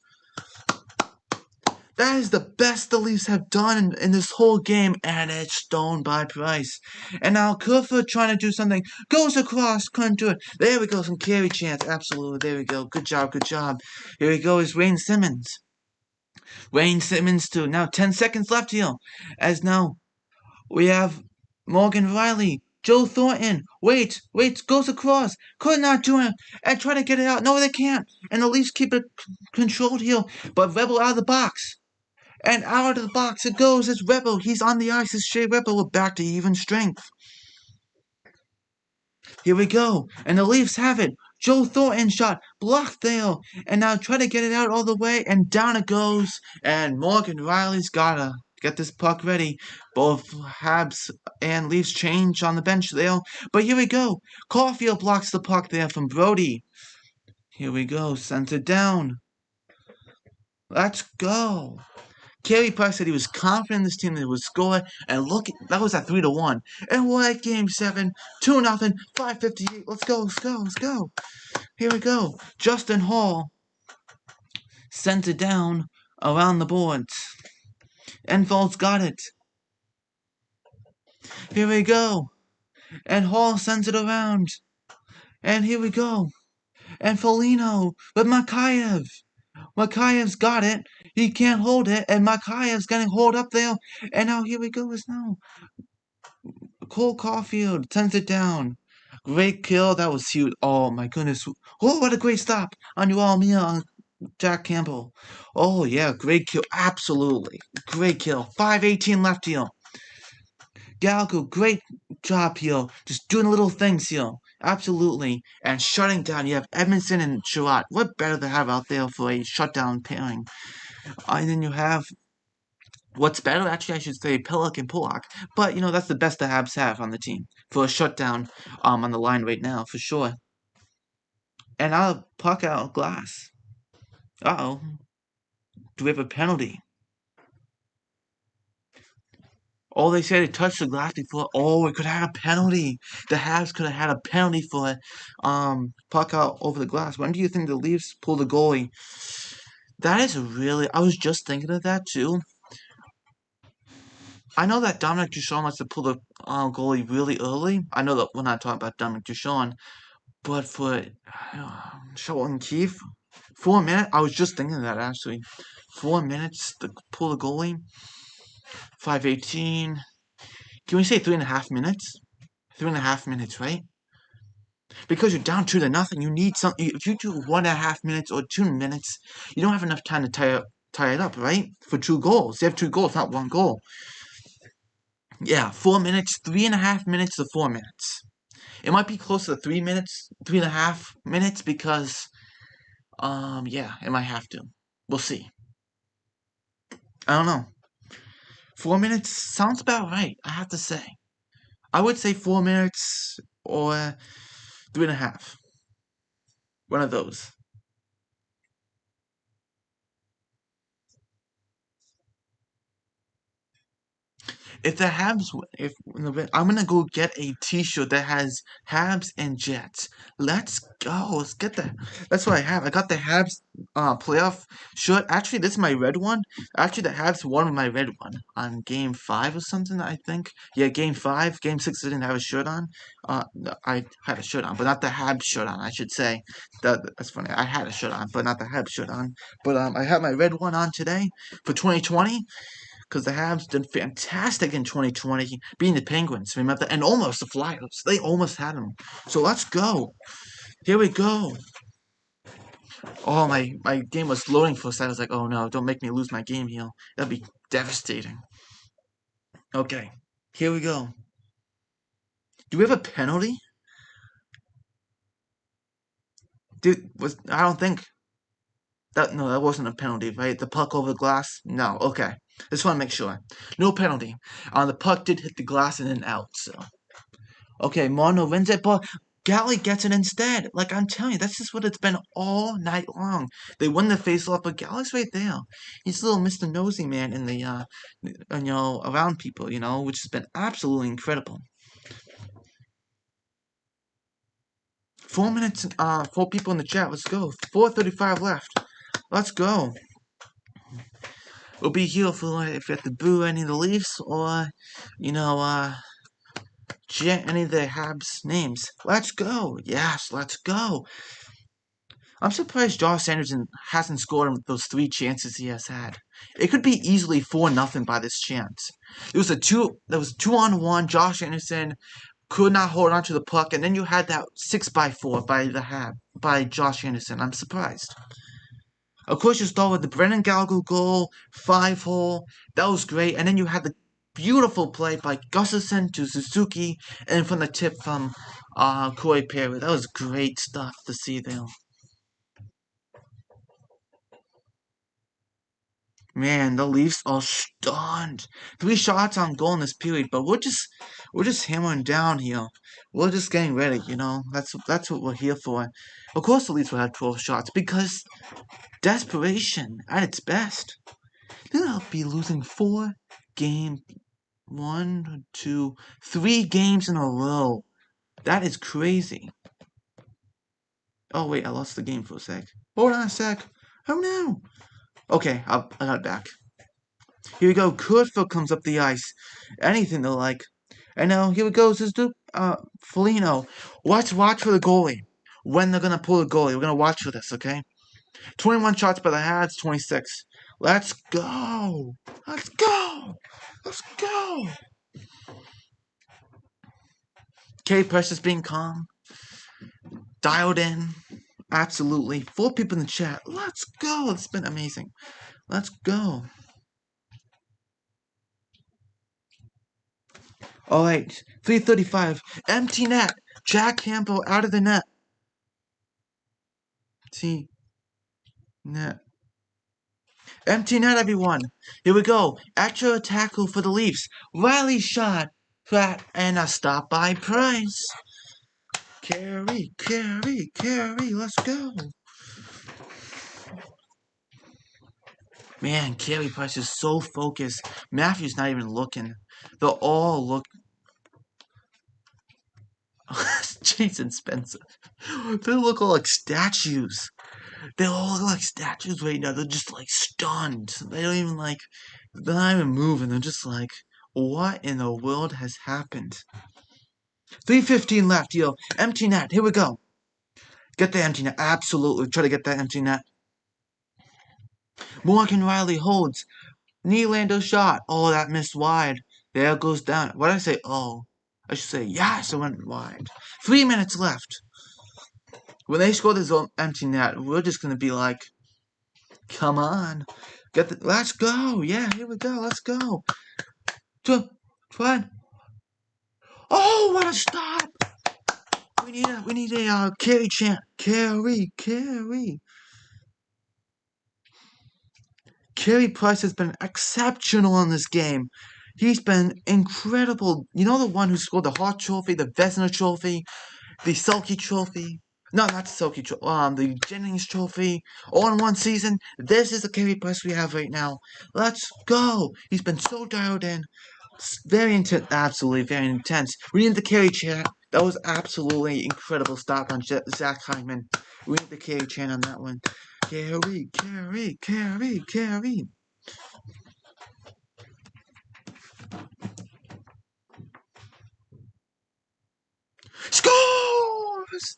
That is the best the Leafs have done in this whole game, and it's stoned by Price. And now Kerfoot trying to do something, goes across, couldn't do it. There we go, some Carey chance, absolutely, there we go. Good job. Here we go is Wayne Simmons. Too. Now 10 seconds left here. As now we have Morgan Riley, Joe Thornton, wait, goes across, could not do it, and try to get it out. No, they can't. And the Leafs keep it controlled here, but Rebel out of the box. And out of the box it goes. It's Rebel. He's on the ice. It's Shea Rebel. We're back to even strength. Here we go. And the Leafs have it. Joe Thornton shot. Blocked there. And now try to get it out all the way. And down it goes. And Morgan Riley's gotta get this puck ready. Both Habs and Leafs change on the bench there. But here we go. Caulfield blocks the puck there from Brody. Here we go. Sends it down. Let's go. Carey Price said he was confident in this team that it would score, and look, that was at 3-1. And we're at Game 7, 2-0, 5:58. Let's go, let's go, let's go. Here we go. Justin Hall sends it down around the boards. Enfald's got it. Here we go. And Hall sends it around. And here we go. And Foligno with Makayev. Makayev's got it. He can't hold it. And Makayev's getting hold up there. And now here we go. Is now Cole Caulfield sends it down. Great kill. That was huge. Oh my goodness. Oh, what a great stop on Yoel Mia on Jack Campbell. Oh yeah, great kill. Absolutely. Great kill. 5:18 left here. Gallagher, great job here. Just doing little things here. Absolutely. And shutting down. You have Edmondson and Sherratt. What better to have out there for a shutdown pairing? And then you have, what's better, actually, I should say Pellick and Pollock. But, that's the best the Habs have on the team for a shutdown on the line right now, for sure. And I'll puck out glass. Uh-oh. Do we have a penalty? Oh, they said it touched the glass before. Oh, it could have had a penalty. The Habs could have had a penalty for it. Puck out over the glass. When do you think the Leafs pull the goalie? That is really... I was just thinking of that, too. I know that Dominic Ducharme wants to pull the goalie really early. I know that we're not talking about Dominic Ducharme. But for Sheldon Keefe, 4 minutes... I was just thinking of that, actually. 4 minutes to pull the goalie. 5:18... Can we say 3.5 minutes? 3.5 minutes, right? Because you're down 2-0, you need something. If you do 1.5 minutes or 2 minutes, you don't have enough time to tie it up, right? For 2 goals. You have 2 goals, not 1 goal. Yeah, 4 minutes, 3.5 minutes to 4 minutes. It might be close to 3 minutes, 3.5 minutes, because, yeah, it might have to. We'll see. I don't know. 4 minutes sounds about right, I have to say. I would say 4 minutes or 3.5. One of those. If the Habs, I'm gonna go get a T-shirt that has Habs and Jets. Let's go. Let's get that. That's what I have. I got the Habs playoff shirt. Actually, this is my red one. Actually, the Habs won with my red one on Game 5 or something. I think. Yeah, Game 5. Game 6, I didn't have a shirt on. I had a shirt on, but not the Habs shirt on. I should say. That's funny. I had a shirt on, but not the Habs shirt on. But I have my red one on today for 2020. Because the Habs did fantastic in 2020, beating the Penguins, remember? And almost the Flyers. They almost had them. So let's go. Here we go. Oh, my game was loading for a second. I was like, oh no, don't make me lose my game here. That'd be devastating. Okay, here we go. Do we have a penalty? I don't think. No, that wasn't a penalty, right? The puck over the glass? No, okay. Just want to make sure. No penalty. The puck did hit the glass and then out, so. Okay, Mono wins it, but Galley gets it instead. Like, I'm telling you, that's just what it's been all night long. They won the faceoff, but Galley's right there. He's a little Mr. Nosy Man in the, around people, which has been absolutely incredible. 4 minutes, 4 people in the chat. Let's go. 4:35 left. Let's go. We'll be here for if you have to boo any of the Leafs or, chant any of the Habs names. Let's go. Yes, let's go. I'm surprised Josh Anderson hasn't scored in those 3 chances he has had. It could be easily 4-0 by this chance. It was 2-on-1. Josh Anderson could not hold on to the puck, and then you had that 6x4 by Josh Anderson. I'm surprised. Of course, you start with the Brendan Gallagher goal, 5-hole. That was great. And then you had the beautiful play by Gustafsson to Suzuki, and from the tip from Corey Perry. That was great stuff to see there. Man, the Leafs are stunned. 3 shots on goal in this period, but we're just hammering down here. We're just getting ready, you know. That's what we're here for. Of course, the Leafs will have 12 shots because desperation at its best. They'll be losing 4 games, 1, 2, 3 games in a row. That is crazy. Oh wait, I lost the game for a sec. Hold on a sec. Oh no. Okay, I got it back. Here we go. Kurtfield comes up the ice. Anything to like. And now here we go. This is Foligno. Let's watch for the goalie. When they're gonna pull the goalie. We're gonna watch for this, okay? 21 shots by the Habs, 26. Let's go. Let's go. Let's go. K Precious being calm. Dialed in. Absolutely. 4 people in the chat. Let's go. It's been amazing. Let's go. Alright. 3:35. Empty net. Jack Campbell out of the net. See. Net. Empty net, everyone. Here we go. Extra tackle for the Leafs. Riley shot. Flat. And a stop by Price. Carry. Let's go. Man, Carey Price is so focused. Matthew's not even looking. They'll all look. Jason Spencer. They look all like statues. They all look like statues right now. They're just like stunned. They don't even like. They're not even moving. They're just like, what in the world has happened? 3:15 left, yo. Empty net. Here we go. Get the empty net. Absolutely. Try to get that empty net. Morgan Riley holds. Nylander shot. Oh, that missed wide. There it goes down. What did I say? Oh. I should say yes, it went wide. 3 minutes left. When they score this empty net, we're just going to be like, come on. Let's go. Yeah, here we go. Let's go. 2, 1. Oh, what a stop. We need a carry chant. Carry. Carey Price has been exceptional in this game. He's been incredible. You know the one who scored the Hart Trophy, the Vezina Trophy, the Selke Trophy? No, not the Selke Trophy. The Jennings Trophy. All in one season. This is the Carey Price we have right now. Let's go. He's been so dialed in. Very intense. Absolutely very intense. We need the carry chat. That was absolutely incredible stop on Zach Hyman. We need the carry chat on that one. Carry. Scores!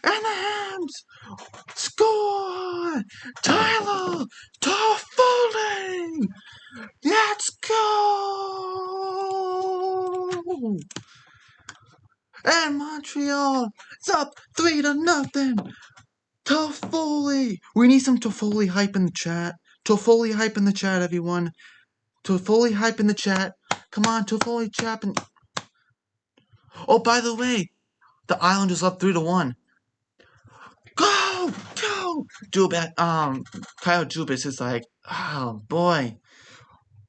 And the Hams score! Tyler Toffoli! Let's go! And Montreal is up 3-0. Toffoli! We need some Toffoli hype in the chat. Toffoli hype in the chat, everyone. Toffoli hype in the chat. Come on, Toffoli chat. Oh, by the way, the Islanders up 3-1. Go! Kyle Dubas is like, oh boy.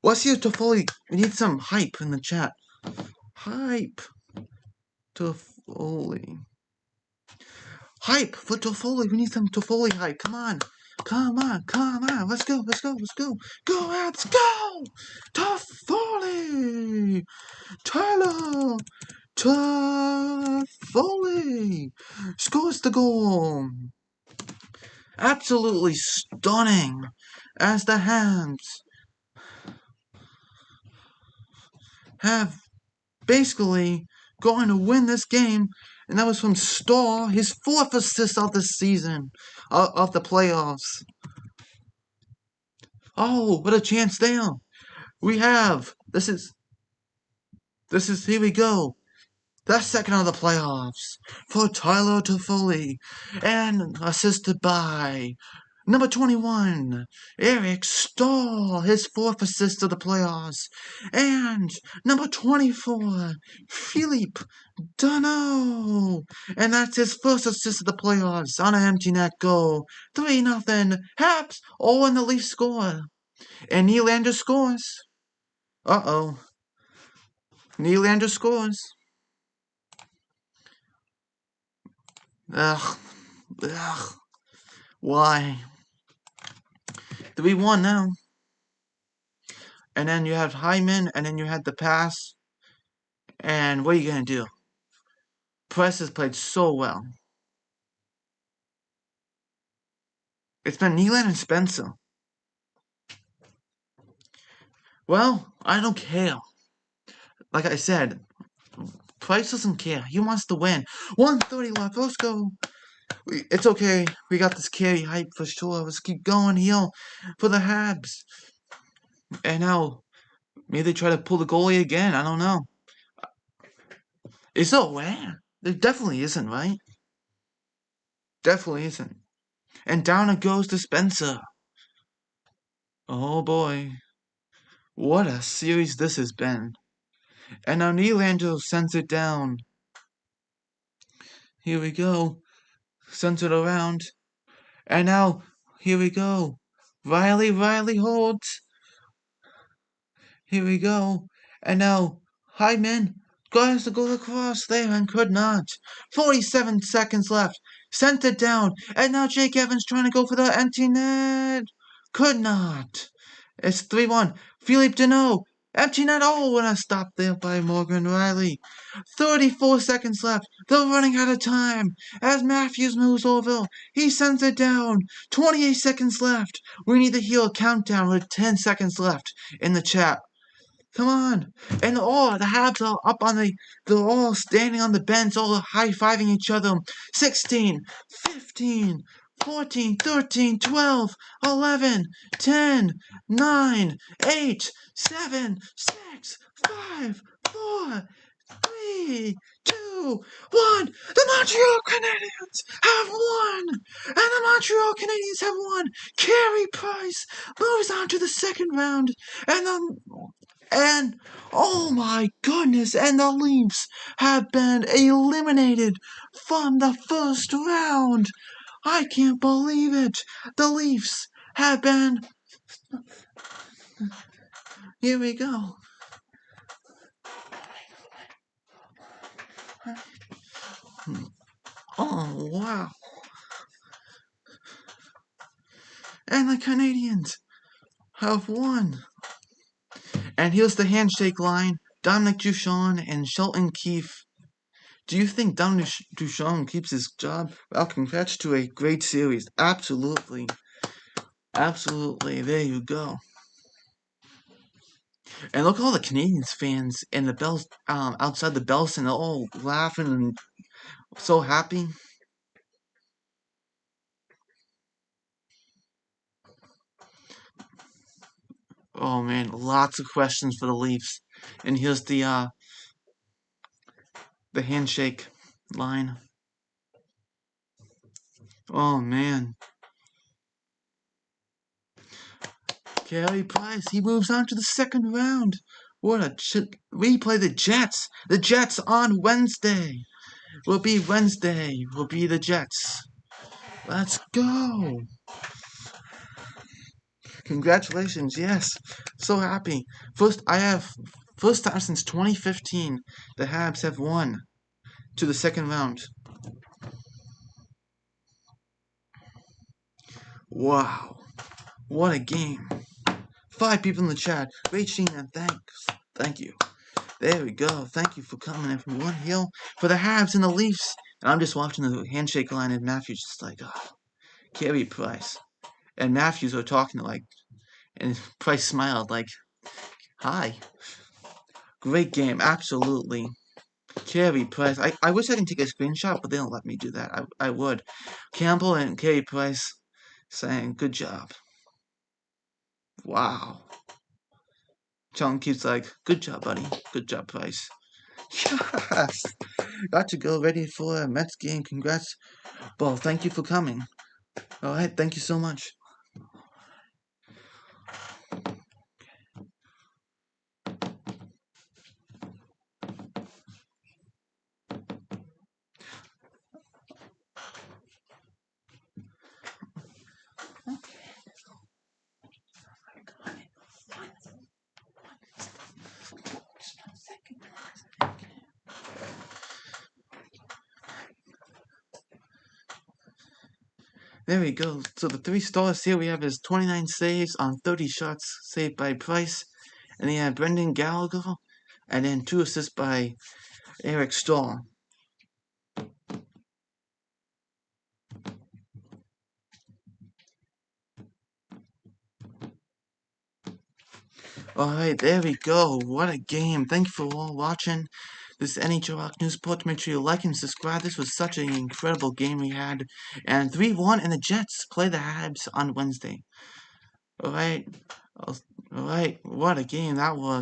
What's your Toffoli? We need some hype in the chat. Hype. Toffoli. Hype for Toffoli. We need some Toffoli hype. Come on. Let's go. Go, let's go. Toffoli. Tyler Toffoli scores the goal. Absolutely stunning as the Hams have basically going to win this game. And that was from Stahl, his 4th assist of the season, of the playoffs. Oh, what a chance there. We have, here we go. The second of the playoffs for Tyler Toffoli. And assisted by Number 21, Eric Stahl, his 4th assist of the playoffs. And number 24, Philippe Dano. And that's his 1st assist of the playoffs on an empty net goal. 3-0. Habs. Oh, and the Leafs score. And Nylander scores. Uh-oh. Nylander scores. Ugh. Why? 3-1 now. And then you have Hyman, and then you had the pass. And what are you going to do? Price has played so well. It's been Nylander and Spencer. Well, I don't care. Like I said, Price doesn't care. He wants to win. 1:30 left. Let's go. It's okay. We got this carry hype for sure. Let's keep going here for the Habs. And now, maybe they try to pull the goalie again. I don't know. Is there a way? There definitely isn't, right? Definitely isn't. And down it goes to Spencer. Oh boy. What a series this has been. And now Nylander sends it down. Here we go. Sends it around. And now, here we go. Riley holds. Here we go. And now, Hyman tries to go across there and could not. 47 seconds left. Sent it down. And now Jake Evans trying to go for the empty net. Could not. It's 3-1. Philippe Dano. Empty net. Oh, and a stop there by Morgan Riley. 34 seconds left. They're running out of time. As Matthews moves over, he sends it down. 28 seconds left. We need to hear a countdown with 10 seconds left in the chat. Come on. And the Habs are up on they're all standing on the bench, all high-fiving each other. 16, 15, 14, 13, 12, 11, 10, 9, 8, 7, 6, 5, 4, 3, 2, 1. The Montreal Canadiens have won! And the Montreal Canadiens have won! Carey Price moves on to the second round. And oh my goodness, and the Leafs have been eliminated from the first round. I can't believe it. The Leafs have been... Here we go. Oh, wow. And the Canadiens have won. And here's the handshake line. Dominic Ducharme and Shelton Keefe. Do you think Dominic Ducharme keeps his job? Well, congrats to a great series. Absolutely. Absolutely. There you go. And look at all the Canadiens fans and the Bells outside the Bells, and they're all laughing and so happy. Oh man, lots of questions for the Leafs. And here's the handshake line. Oh man. Carey Price, he moves on to the second round. What a we play the Jets. The Jets on Wednesday. Will be Wednesday. Will be the Jets. Let's go. Congratulations, yes. So happy. First time since 2015 the Habs have won to the second round. Wow. What a game. 5 people in the chat. Great Sheena, thanks. Thank you. There we go. Thank you for coming, everyone. Here for the Habs and the Leafs. And I'm just watching the handshake line, and Matthews just like, Carey Price. And Matthews are talking like, and Price smiled like, hi. Great game, absolutely. Carey Price. I wish I could take a screenshot, but they don't let me do that. I would. Campbell and Carey Price saying, good job. Wow. John keeps like, good job, buddy. Good job, Price. Yes. Got to go ready for a Mets game. Congrats. Well, thank you for coming. Alright, thank you so much. There we go. So the 3 stars here we have is 29 saves on 30 shots saved by Price. And then you have Brendan Gallagher. And then 2 assists by Eric Stahl. Alright, there we go. What a game. Thank you for all watching this NHL Rock News Report. Make sure you like and subscribe. This was such an incredible game we had. And 3-1, and the Jets play the Habs on Wednesday. Alright, what a game that was.